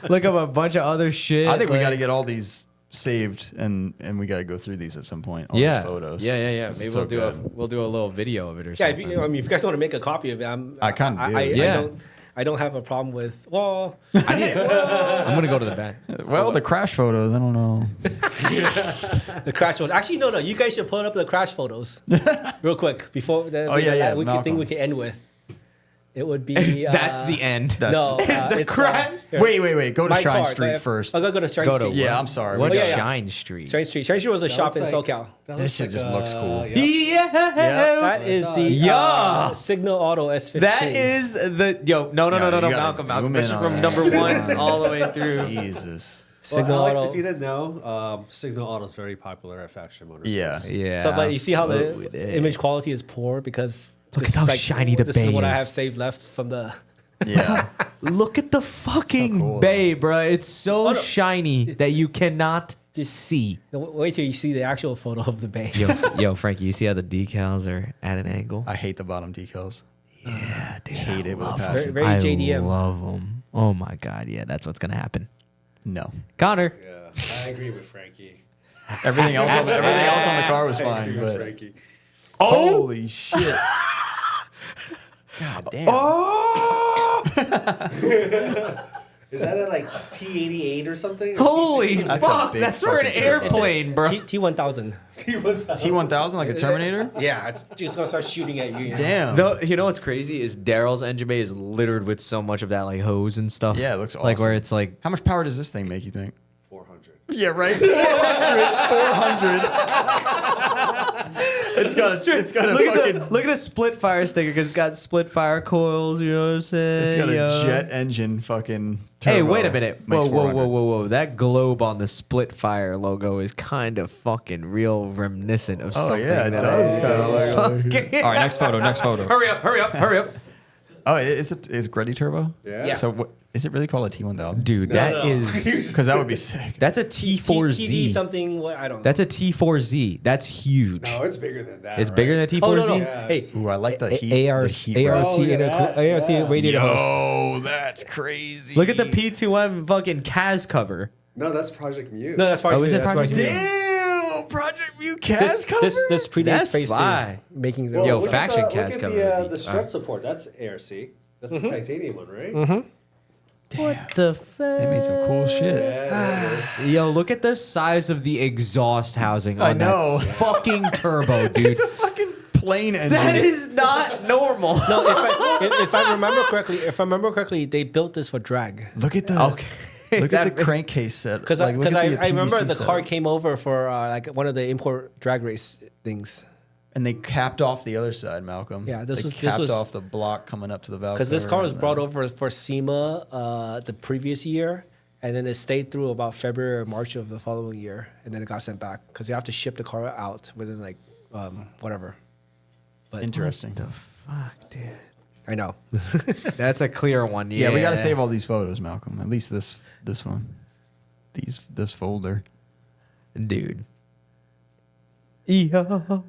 look up a bunch of other shit. I think we like- got to get all these saved and we got to go through these at some point. All yeah. these photos. Yeah. 'Cause Maybe it's we'll so good. do a little video of it or Yeah, something. if you guys want to make a copy of it, I kinda do. I Yeah. I don't have a problem with. Well, I'm gonna go to the back. Well, the crash photos, I don't know. the crash photos. Actually, no. You guys should pull up the crash photos real quick before the we can think we can end with. It would be. That's the end. No, Is the it's, crash? Wait. Go to my Shine card. Street first. I'll go to Shine Street. Yeah, I'm sorry. What's yeah. Shine Street? Shine Street. Shine Street was a shop in SoCal. This shit just looks cool. Yeah. That is the Yeah. Signal Auto S15. That is the no, Yeah, you gotta Malcolm. zoom This is in from on number that. 1 all the way through. Jesus. Signal Well, Alex, Auto. if you didn't know, Signal Auto is very popular at Faction Motorsports. Yeah. So, but you see how Oh, the it is. image quality is poor because Look this at how is shiny the This bay is what I is. have saved left from the. Yeah. Look at the fucking So cool, bay, bro. It's so Oh, no. shiny that you cannot see. Wait till you see the actual photo of the bay. Yo, Frankie, you see how the decals are at an angle? I hate the bottom decals. Yeah, dude. Hate it with a Very, passion. very I JDM. love them. Oh my god, yeah, that's what's gonna happen. No. Connor. Yeah, I agree with Frankie. Everything else on the car was I agree fine, with but Frankie. holy shit. God damn. Is that a like T88 or something? Holy That's a fuck, big that's for an fucking turbo. airplane, bro. T1000. T1000 like a Terminator? Yeah, it's just gonna start shooting at you. Damn. No, you know what's crazy is Daryl's engine bay is littered with so much of that like hose and stuff. Yeah, it looks Like where awesome. it's like How much power does this thing make, you think? 400. Yeah, right. 400. It's got a fucking look at the split fire sticker because it's got split fire coils. You know what I'm saying? it's got a Yo. jet engine fucking turbo. Hey, wait a minute. Makes Whoa, 400. whoa. That globe on the split fire logo is kind of fucking real reminiscent of Oh something. yeah, it that does I- kind of like. Fucking- All right, next photo. Hurry up. Oh, is Gretty turbo? Yeah. So what is it really called a T1000? Dude, that is Because that would be sick. that's a TD T4Z. something. What I don't know. That's a T4Z. That's huge. No, it's bigger than that. It's right? bigger than a T4Z. Oh, no. Yeah, Hey, it's- Ooh, I like the heat. ARC, the heat rod. ARC, Oh, look at that. ARC Yeah. radiator hose. Yo, that's crazy. Look at the P2M fucking CAS cover. No, that's Project Mute. No, that's Project Oh, is Mute, it that's Project Mute. Damn, Project View cast cover. This predates That's Phase 2. fly. Making Well, Yo, look at Faction the, cast look cover at would be- the strut support. That's ARC. That's the titanium one, right? What the fuck? They made some cool shit. Yeah, it is. Yo, look at the size of the exhaust housing I on know. that fucking turbo, dude. It's a fucking plane engine. That is not normal. No, if I remember correctly, they built this for drag. Look at the look at the crankcase set. Because Like, look at the I remember PVC the car setup. came over for like one of the import drag race things. And they capped off the other side, Malcolm. Yeah, they this capped was off the block coming up to the valve. Because this cover car was and, brought over for SEMA the previous year, and then it stayed through about February or March of the following year, and then it got sent back because you have to ship the car out within like whatever. But Interesting. Fuck, dude. I know. That's a clear one. Yeah, we got to save all these photos, Malcolm. At least this one, this folder. dude. Yo.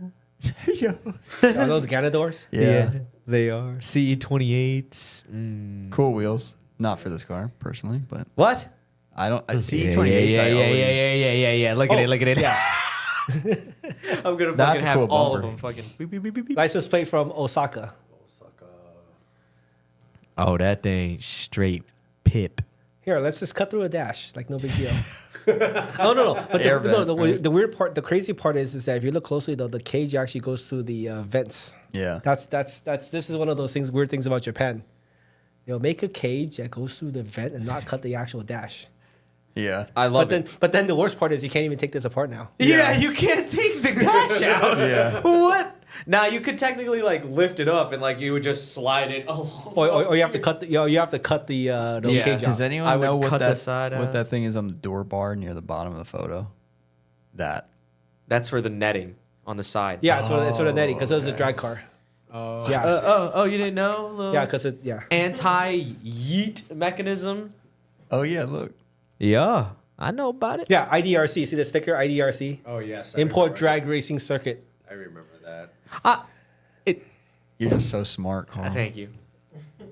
Yo. Are those Ganadors? Yeah. they are. CE28s. Cool wheels. Not for this car personally, but What? I don't. Yeah, CE28s. yeah. Look at it. Yeah. I'm gonna That's fucking a have cool all of bumper. them. Fucking. Beep, beep, beep, beep, beep. License plate from Osaka. Oh, that thing straight pip. Here, let's just cut through a dash. Like no big deal. No. But Air the, vent, no, right? the weird part, the crazy part is that if you look closely, though, the cage actually goes through the vents. Yeah. That's this is one of those things, weird things about Japan. They'll make a cage that goes through the vent and not cut the actual dash. Yeah. I love But then the worst part is you can't even take this apart now. Yeah, you can't take the dash out. Yeah. What? Now you could technically like lift it up and like you would just slide it along. Or you have to cut the Yeah. cage Does out. anyone I would know cut what the that side what out. that thing is on the door bar near the bottom of the photo? That. That's for the netting on the side. Yeah, it's sort of netting because it was a drag car. Oh. Yeah. Oh, you didn't know? Yeah, because yeah. Anti-yeet mechanism. Oh yeah, look. Yeah, I know about it. Yeah, IDRC. See the sticker IDRC? Oh, yes. I Import remember drag racing circuit. that. I remember that. You're just so smart, Carl. Thank you.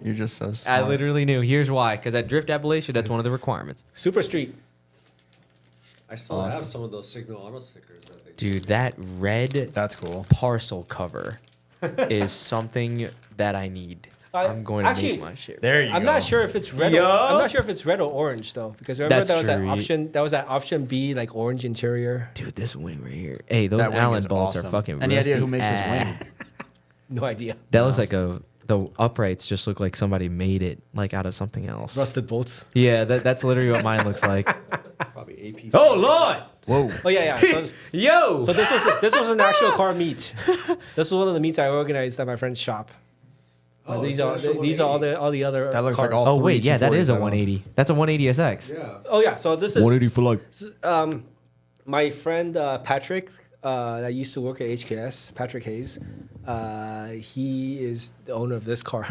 You're just so smart. I literally knew. Here's why. Because at Drift Appalachia, that's one of the requirements. Super Street. I still have some of those Signal Auto stickers. I think. Dude, that red That's cool. parcel cover is something that I need. I'm going to actually, make my shit. There you I'm go. not sure if it's red. Yo. I'm not sure if it's red or orange though, because remember That's there was that true. option. That was that option B, like orange interior. Dude, this wing right here. Hey, those That wing Allen is bolts awesome. are fucking. Any idea who rusty makes this as- wing? No idea. That looks like the uprights just look like somebody made it like out of something else. Rusted bolts. Yeah, that's literally what mine looks like. Probably AP. Oh Lord! Whoa. Oh yeah. So, Yo! so this was an actual car meet. This was one of the meets I organized at my friend's shop. Oh, these it's are an actual these are all the other. That looks cars. like all Oh three wait, yeah, that is a 240s I own. 180. That's a 180 SX. Yeah. Oh yeah. So this is for life. my friend Patrick that used to work at HKS. Patrick Hayes. He is the owner of this car.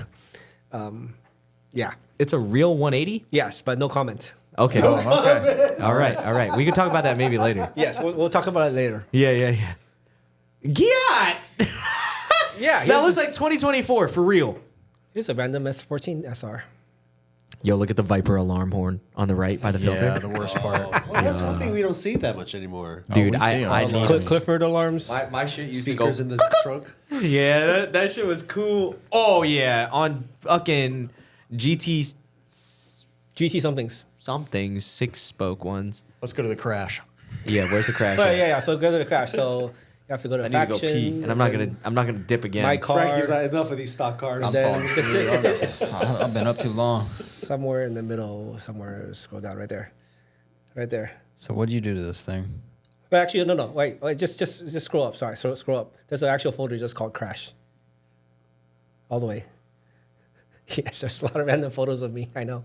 Yeah. It's a real 180. Yes, but no comment. Okay. Okay. All right. We can talk about that maybe later. Yes, we'll talk about it later. Yeah. Yeah. Yeah. That looks like 2024 for real. Here's a random S14 SR. Yo, look at the Viper alarm horn on the right by the filter. Yeah, the worst part. Well, that's one thing we don't see that much anymore. Dude, we see 'em. I need Clifford alarms. my shit used Speakers to in go. the trunk. Yeah, that shit was cool. Oh yeah, on fucking GT GT somethings. something 6-spoke ones. Let's go to the crash. Yeah, where's the crash? But at? yeah. So go to the crash. So you have to go to I need to go Faction. pee, and I'm not gonna dip again. My car. Frankie's had enough of these stock cars. Then falling it's I've been up too long. somewhere in the middle. Somewhere. Scroll down right there. Right there. So what'd you do to this thing? But actually, no. Wait. Just scroll up. Sorry. So scroll up. There's an actual folder just called Crash. All the way. Yes, there's a lot of random photos of me. I know.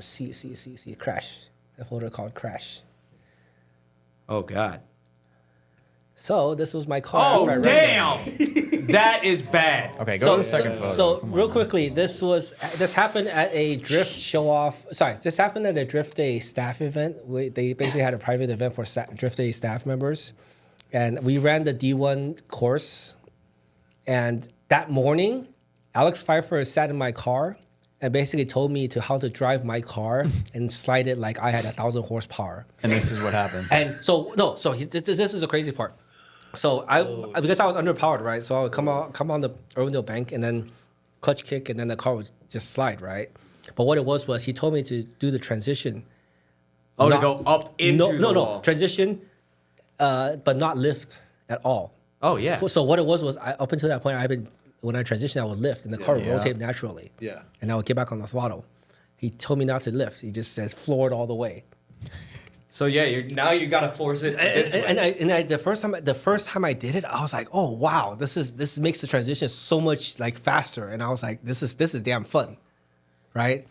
See. Crash. A folder called Crash. Oh god. So this was my car. Oh after I ran it. damn. That is bad. Okay, go to the second photo. So Come on real now. quickly, this happened at a drift show off. Sorry, this happened at a Drift Day staff event. They basically had a private event for Drift Day staff members, and we ran the D1 course. And that morning, Alex Pfeiffer sat in my car and basically told me how to drive my car and slide it like I had 1,000 horsepower. And this is what happened. And so this is the crazy part. So because I was underpowered, right? So I would come on the Irwindale bank and then clutch kick, and then the car would just slide, right? But what it was he told me to do the transition. Oh, Not- to go up into the wall. transition, but not lift at all. Oh yeah. So what it was up until that point, when I transitioned, I would lift, and the car would Yeah. rotate naturally. Yeah. And I would get back on the throttle. He told me not to lift. He just says floor it all the way. So yeah, now you gotta force it this way. And the first time I did it, I was like, oh wow, this makes the transition so much like faster. And I was like, this is damn fun, right?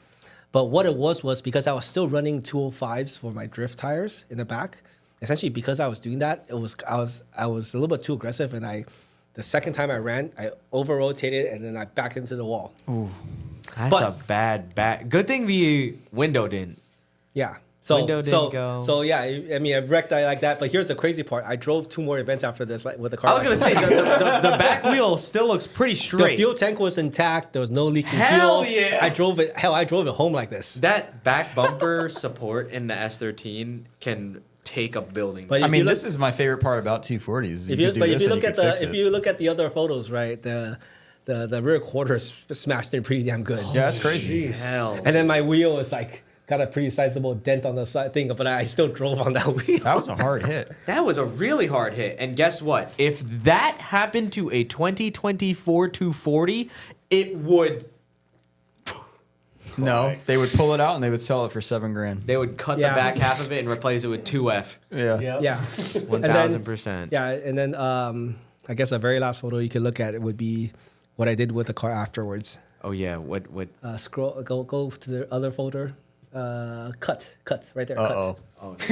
But what it was because I was still running 205s for my drift tires in the back. Essentially, because I was doing that, I was a little bit too aggressive, and the second time I ran, I over rotated and then I backed into the wall. That's but- a bad back. Good thing the window didn't. Yeah. So Window didn't go. So yeah, I mean, I wrecked like that. But here's the crazy part: I drove 2 more events after this, like with the car. I was gonna say the back wheel still looks pretty the straight. fuel tank was intact. There was no leaking Hell fuel. yeah. I drove it home like this. That back bumper support in the S13 can take a building. But I if mean, you look- this is my favorite part about 240s. If you look at the other photos, right, the rear quarter is smashed in pretty damn good. Yeah, that's crazy. Hell. And then my wheel is like got a pretty sizable dent on the side thing, but I still drove on that wheel. That was a hard hit. That was a really hard hit. And guess what? If that happened to a 2024 240, it would. No, they would pull it out and they would sell it for $7,000. They would cut Yeah. the back half of it and replace it with 2F. Yeah. Yeah. 1000%. Yeah, and then I guess the very last photo you could look at it would be what I did with the car afterwards. Oh yeah. What? Go to the other folder. Cut right there. Uh-oh.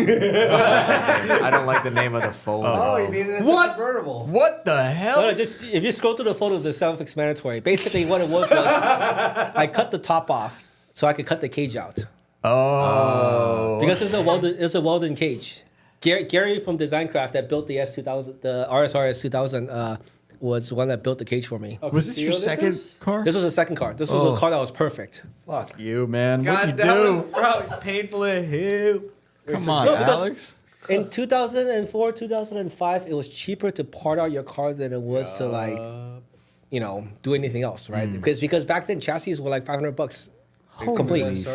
I don't like the name of the folder. Oh, you mean it's What? a convertible? What the Cut. hell? No, just if you scroll through the photos, it's self-explanatory. Basically, what it was I cut the top off so I could cut the cage out Oh. because it's a welded cage. Gary from Designcraft that built the S2000, the RSR S2000, was the one that built the cage for me. Was this your second car? This was the second car. This was a car that was perfect. Fuck you, man. God, What'd you that do? was probably painful as hell. Come on, No, because- Alex. In 2004, 2005, it was cheaper to part out your car than it was to like do anything else, right? Because back then chassis were like $500 complete.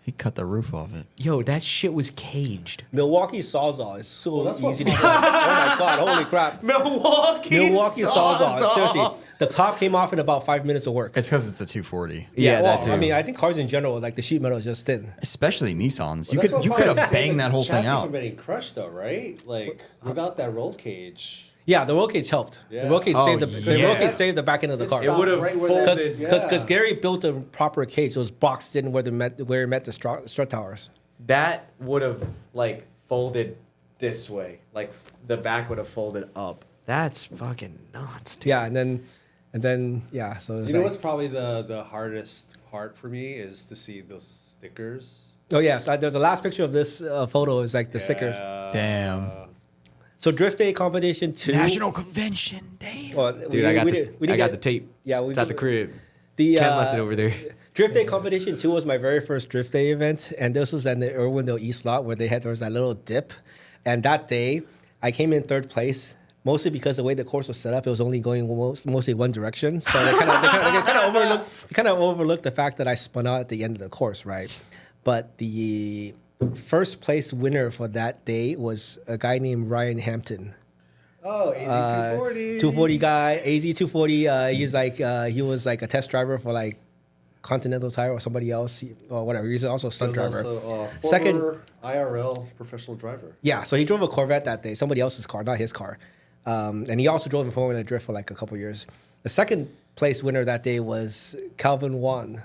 He cut the roof off it. Yo, that shit was caged. Milwaukee Sawzall is so easy to drive. Oh my God, holy crap. Milwaukee Sawzall. Seriously, the top came off in about 5 minutes of work. It's because it's a 240. Yeah, well, that too. I mean, I think cars in general, like the sheet metal is just thin. Especially Nissans. Well, You could have banged that whole thing chassis out. from getting crushed though, right? Like without that roll cage. Yeah, the roll cage helped. Yeah. The roll cage Oh, saved the yeah. roll cage saved the back end of the car. It would've folded, Because Gary built a proper cage. Those boxed in where it met the strut towers. That would have like folded this way. Like the back would have folded up. That's fucking nuts, dude. Yeah, and then yeah. So it's You know like, what's probably the hardest part for me is to see those stickers. oh yes, there's a last picture of this photo. Is like the stickers. Damn. So Drift Day competition 2. National Convention. Damn. Well, Dude, I got the tape. Yeah, It's at the crib. The Ken left it over there. Drift Day competition 2 was my very first Drift Day event, and this was at the Irwindale East lot where there was that little dip, and that day I came in third place. Mostly because the way the course was set up, it was only going mostly one direction. So they kind of overlooked the fact that I spun out at the end of the course, right? But the first place winner for that day was a guy named Ryan Hampton. Oh, AZ240. 240 guy, AZ240. He was like a test driver for like Continental Tire or somebody else or whatever. He's also a stunt driver. Also, Second IRL professional driver. Yeah, so he drove a Corvette that day, somebody else's car, not his car. And he also drove in Formula Drift for like a couple years. The second place winner that day was Calvin Wan.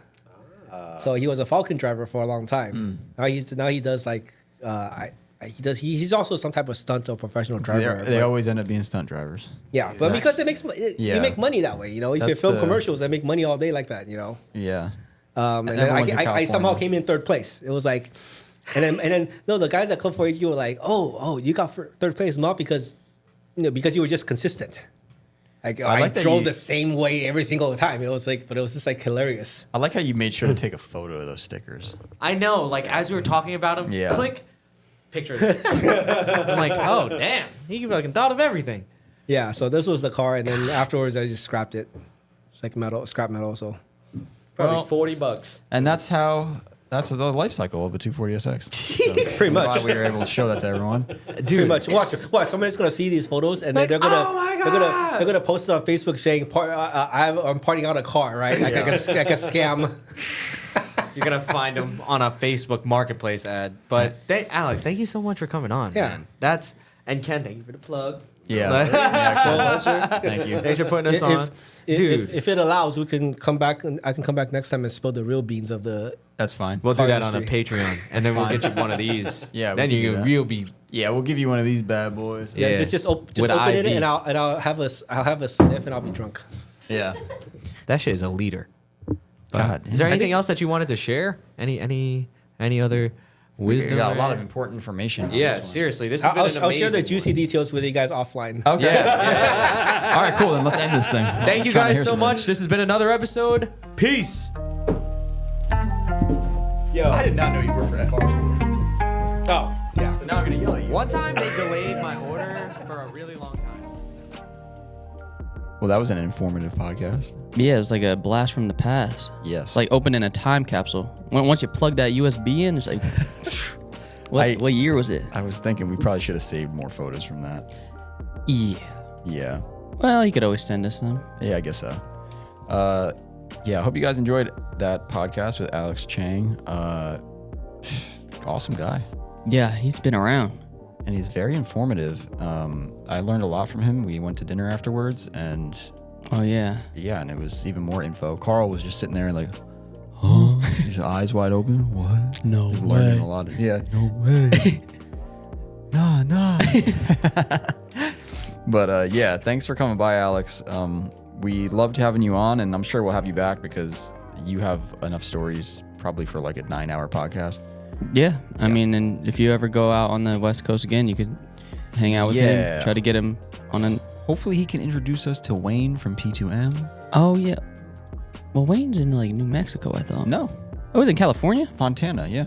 So he was a Falcon driver for a long time. Now he does like he's also some type of stunt or professional driver. They always end up being stunt drivers. Yeah, but because you make money that way, you can That's film the- commercials that make money all day like that, Yeah. And then everyone's in I somehow California. came in third place. It was like, and then no, the guys at Club 480 were like, oh, you got third place not because you were just consistent. Like I like that drove you- the same way every single time. It was like, but it was just like hilarious. I like how you made sure to take a photo of those stickers. I know, like as we were talking about him, Yeah. click, picture. I'm like, oh damn, he fucking thought of everything. Yeah, so this was the car, and then afterwards I just scrapped it. It's like scrap metal. So Probably Well- $40. And that's the life cycle of a 240sx. So Pretty much. I'm glad we were able to show that to everyone. pretty much, watch. Somebody's gonna see these photos, and then they're gonna post it on Facebook saying, "I'm parting out a car, right? Like a scam." You're gonna find him on a Facebook Marketplace ad. But Alex, thank you so much for coming on. Yeah. Man. And Ken, thank you for the plug. Yeah. Thank you. Thanks for putting us on. Dude, If it allows, we can come back, and I can come back next time and spill the real beans of the. That's fine. we'll do that on a industry. Patreon, and then we'll get you one of these. Yeah, then we can do that. you'll be. Yeah, we'll give you one of these bad boys. Yeah. Just With open it, IV. and I'll have a sniff, and I'll be drunk. Yeah. That shit is a leader. God. Is there I anything think else that you wanted to share? Any other we wisdom? got a lot or- of important information. on Yeah, this one. seriously, this has been an I'll share the amazing juicy one. details with you guys offline. Okay. Yeah. All right, cool. Then let's end this thing. Thank you I'm trying to guys hear so some much. This has been another episode. Peace. Yo, I did not know you worked for FR. Oh, yeah. So now I'm gonna yell at you. One time they delayed my order for a really long time. Well, that was an informative podcast. Yeah, it was like a blast from the past. Yes. It's like opening a time capsule. Once you plug that USB in, it's like, what year was it? I was thinking we probably should have saved more photos from that. Yeah. Yeah. Well, you could always send us them. Yeah, I guess so. Yeah, I hope you guys enjoyed that podcast with Alex Chang. Awesome guy. Yeah, he's been around. And he's very informative. I learned a lot from him. We went to dinner afterwards, and Oh yeah. yeah, and it was even more info. Carl was just sitting there like, huh? His eyes wide open. What? No He's learning a lot. Yeah, no way. nah. But yeah, thanks for coming by, Alex. We loved having you on, and I'm sure we'll have you back because you have enough stories probably for like a 9-hour podcast. Yeah, I mean, and if you ever go out on the West Coast again, you could hang out with Yeah. him. Try to get him on an. Hopefully he can introduce us to Wayne from P2M. Oh yeah. Well, Wayne's in like New Mexico, I thought. No, Oh, he's in California. Fontana, yeah.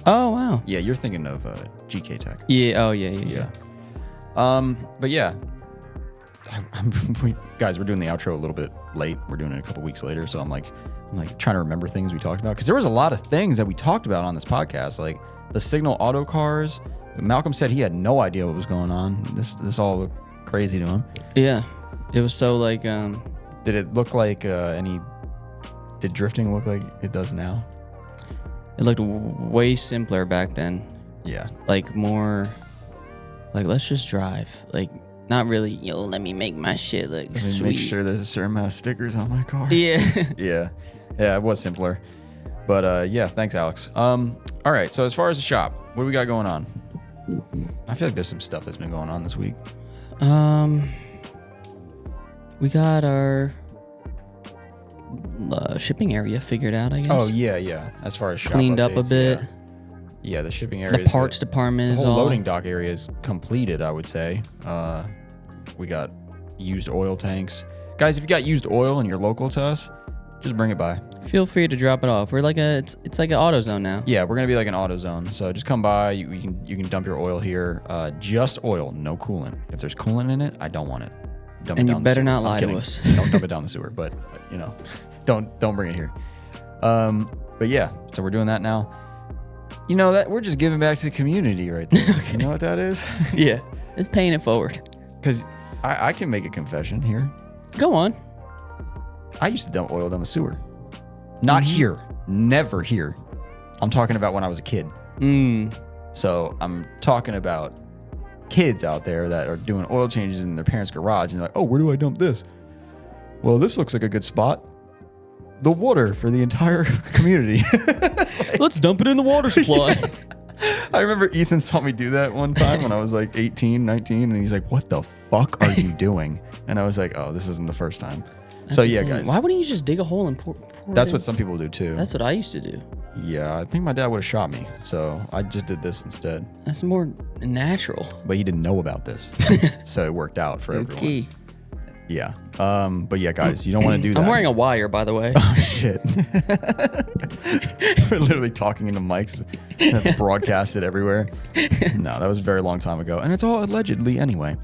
Oh wow. Yeah, you're thinking of GK Tech. Yeah. Oh yeah. But yeah, guys, we're doing the outro a little bit late. We're doing it a couple weeks later, so I'm like trying to remember things we talked about because there was a lot of things that we talked about on this podcast, like the Signal auto cars. Malcolm said he had no idea what was going on. This all looked crazy to him. Yeah, it was so like. Did it look like Did drifting look like it does now? It looked way simpler back then. Yeah. Like more. Like let's just drive. Like not really. Yo, let me make my shit look sweet. Make sure there's a certain amount of stickers on my car. Yeah. Yeah. Yeah. It was simpler, but yeah. Thanks, Alex. All right. So as far as the shop, what do we got going on? I feel like there's some stuff that's been going on this week. We got our shipping area figured out, I guess. Oh yeah. As far as shop cleaned updates, up a bit. Yeah, the shipping area. The parts department the is whole all loading dock area is completed, I would say. We got used oil tanks. Guys, if you got used oil and you're local to us, just bring it by. Feel free to drop it off. We're like it's like an AutoZone now. Yeah, we're gonna be like an AutoZone. So just come by. You can dump your oil here. Just oil, no coolant. If there's coolant in it, I don't want it. Dump And it you down better the sewer. not I'm lie to kidding. us. Don't dump it down the sewer, but you know, don't bring it here. But yeah, so we're doing that now. You know that we're just giving back to the community right there. Okay. You know what that is? Yeah, it's paying it forward. Because I can make a confession here. Go on. I used to dump oil down the sewer. Not here. Never here. I'm talking about when I was a kid. So I'm talking about kids out there that are doing oil changes in their parents' garage and they're like, oh, where do I dump this? Well, this looks like a good spot. The water for the entire community. Let's dump it in the water supply. I remember Ethan saw me do that one time when I was like 18, 19, and he's like, what the fuck are you doing? And I was like, oh, this isn't the first time. That's so yeah, insane. guys. Why wouldn't you just dig a hole and pour That's it what in? some people do too. That's what I used to do. Yeah, I think my dad would have shot me. So I just did this instead. That's more natural. But he didn't know about this. So it worked out for everyone. Okay. Yeah. But yeah, guys, you don't want to do that. I'm wearing a wire, by the way. Oh, shit. We're literally talking into mics. That's broadcasted everywhere. No, that was a very long time ago. And it's all allegedly anyway.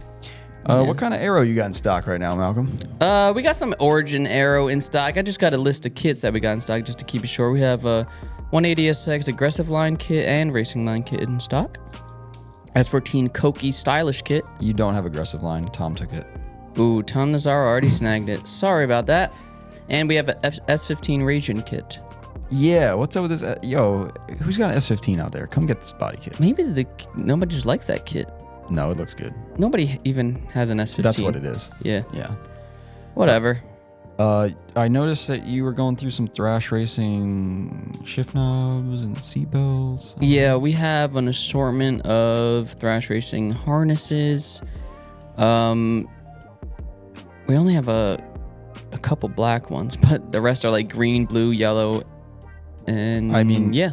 What kind of arrow you got in stock right now, Malcolm? We got some Origin arrow in stock. I just got a list of kits that we got in stock just to keep it short. We have a 180SX aggressive line kit and racing line kit in stock. S14 Koki stylish kit. You don't have aggressive line. Tom took it. Ooh, Tom Nazaro already snagged it. Sorry about that. And we have a S15 Region kit. Yeah, what's up with this? Yo, who's got an S15 out there? Come get this body kit. Maybe nobody just likes that kit. No, it looks good. Nobody even has an S15. That's what it is. Yeah. Yeah. Whatever. I noticed that you were going through some thrash racing shift knobs and seat belts. Yeah, we have an assortment of thrash racing harnesses. We only have a couple black ones, but the rest are like green, blue, yellow, and I mean, yeah.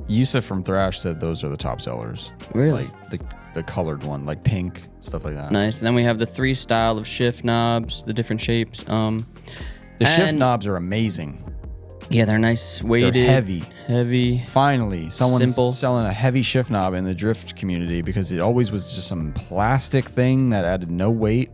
Yusuf from Thrash said those are the top sellers. Really? Like the colored one, like pink, stuff like that. Nice. And then we have the 3 style of shift knobs, the different shapes. The shift knobs are amazing. Yeah, they're nice, weighted. They're heavy. Heavy. Finally, someone's Simple. selling a heavy shift knob in the drift community because it always was just some plastic thing that added no weight.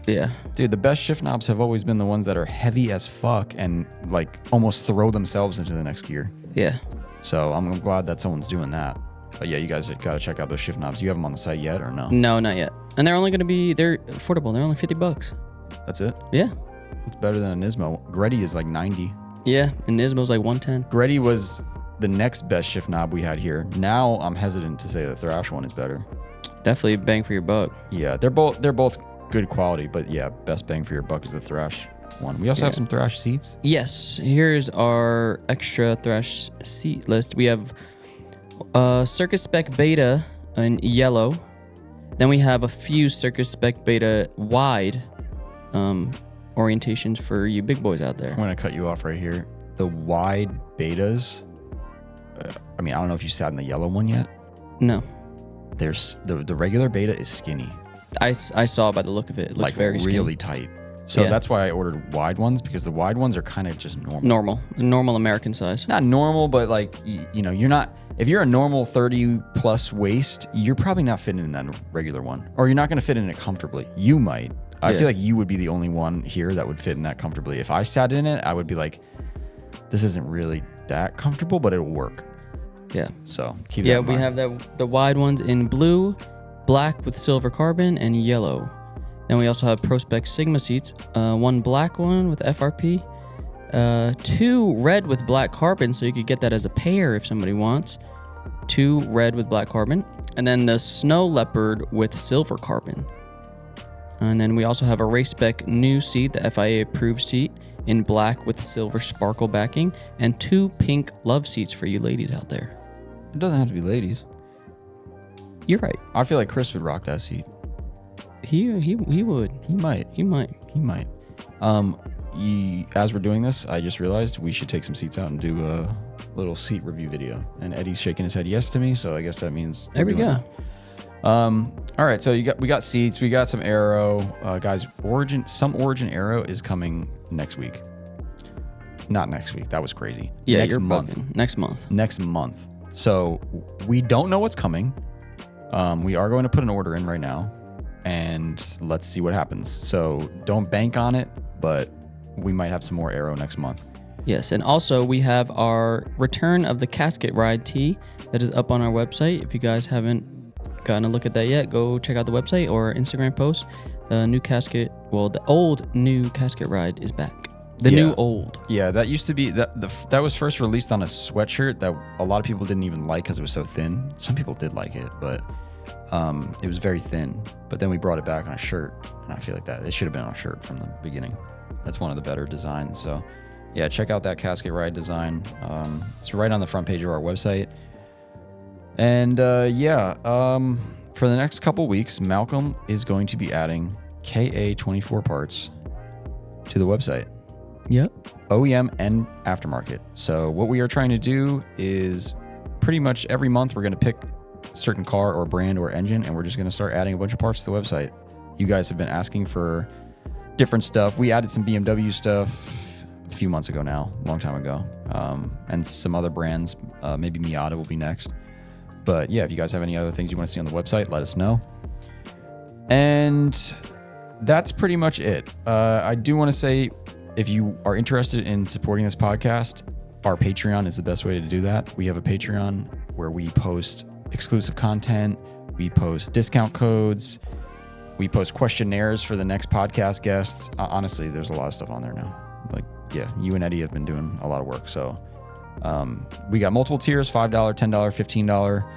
Yeah. Dude, the best shift knobs have always been the ones that are heavy as fuck and like almost throw themselves into the next gear. Yeah. So I'm glad that someone's doing that. But yeah, you guys got to check out those shift knobs. You have them on the site yet or no? No, not yet. And they're affordable. They're only $50. That's it? Yeah. It's better than a Nismo. Gretty is like 90. Yeah, and Nismo's like 110. Gretty was the next best shift knob we had here. Now I'm hesitant to say the Thrash one is better. Definitely bang for your buck. Yeah, they're both good quality, but yeah, best bang for your buck is the Thrash one. We also have some Thrash seats. Yes, here's our extra Thrash seat list. We have Circus Spec Beta in yellow. Then we have a few Circus Spec Beta wide orientations for you big boys out there. I'm going to cut you off right here. The wide betas, I mean, I don't know if you sat in the yellow one yet. No. There's the regular beta is skinny. I saw by the look of it. It looks like very skinny. really tight. So that's why I ordered wide ones, because the wide ones are kind of just normal. Normal American size. Not normal, but like, you know, you're not, if you're a normal 30 plus waist, you're probably not fitting in that regular one, or you're not going to fit in it comfortably. You might. I feel like you would be the only one here that would fit in that comfortably. If I sat in it, I would be like, this isn't really that comfortable, but it'll work. Yeah. So keep that in we mind. have the wide ones in blue, black with silver carbon, and yellow. Then we also have Prospect Sigma seats, one black one with FRP, 2 red with black carbon, so you could get that as a pair if somebody wants. 2 red with black carbon, and then the Snow Leopard with silver carbon. And then we also have a race spec new seat, the FIA approved seat in black with silver sparkle backing, and 2 pink love seats for you ladies out there. It doesn't have to be ladies. You're right. I feel like Chris would rock that seat. He would. He might. He might. As we're doing this, I just realized we should take some seats out and do a little seat review video. And Eddie's shaking his head yes to me, so I guess that means There we go. it. All right, so we got seats, we got some aero, guys. Some Origin aero is coming next week. Not next week. That was crazy. Yeah, next you're month. bugging. Next month. So we don't know what's coming. We are going to put an order in right now, and let's see what happens. So don't bank on it, but we might have some more aero next month. Yes, and also we have our return of the casket ride tee that is up on our website. If you guys haven't gotten a look at that yet, go check out the website or Instagram post. The old new casket ride is back. The new old. Yeah, that used to be that was first released on a sweatshirt that a lot of people didn't even like because it was so thin. Some people did like it, but it was very thin. But then we brought it back on a shirt, and I feel like that it should have been on a shirt from the beginning. That's one of the better designs. So yeah, check out that casket ride design. It's right on the front page of our website. And for the next couple weeks, Malcolm is going to be adding KA24 parts to the website. Yep. OEM and aftermarket. So what we are trying to do is pretty much every month we're going to pick a certain car or brand or engine, and we're just going to start adding a bunch of parts to the website. You guys have been asking for different stuff. We added some BMW stuff a few months ago now, a long time ago, and some other brands. Maybe Miata will be next. But yeah, if you guys have any other things you want to see on the website, let us know. And that's pretty much it. I do want to say, if you are interested in supporting this podcast, our Patreon is the best way to do that. We have a Patreon where we post exclusive content, we post discount codes, we post questionnaires for the next podcast guests. Honestly, there's a lot of stuff on there now. Like, yeah, you and Eddie have been doing a lot of work. So we got multiple tiers, $5, $10, $15.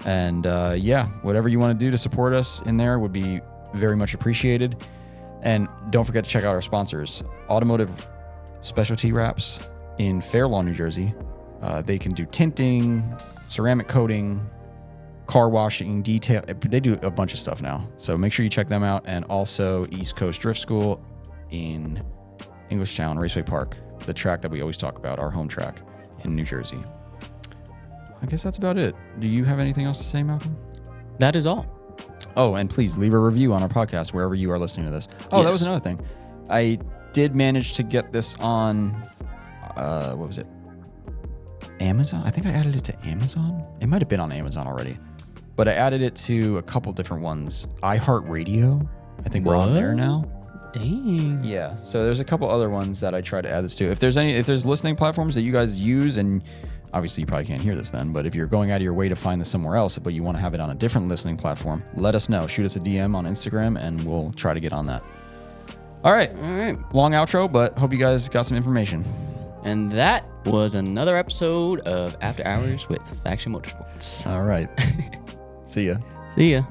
And whatever you want to do to support us in there would be very much appreciated. And don't forget to check out our sponsors, Automotive Specialty Wraps in Fair Lawn, New Jersey. They can do tinting, ceramic coating, car washing, detail. They do a bunch of stuff now. So make sure you check them out. And also East Coast Drift School in Englishtown Raceway Park, the track that we always talk about, our home track in New Jersey. I guess that's about it. Do you have anything else to say, Malcolm? That is all. Oh, and please leave a review on our podcast wherever you are listening to this. Oh, That was another thing. I did manage to get this on, what was it? Amazon? I think I added it to Amazon. It might have been on Amazon already. But I added it to a couple different ones. iHeartRadio. I think we're on there now. Dang. Yeah. So there's a couple other ones that I try to add this to. If there's listening platforms that you guys use, and obviously you probably can't hear this then, but if you're going out of your way to find this somewhere else, but you want to have it on a different listening platform, let us know. Shoot us a DM on Instagram and we'll try to get on that. All right. Long outro, but hope you guys got some information. And that was another episode of After Hours with Faction Motorsports. All right. See ya. See ya.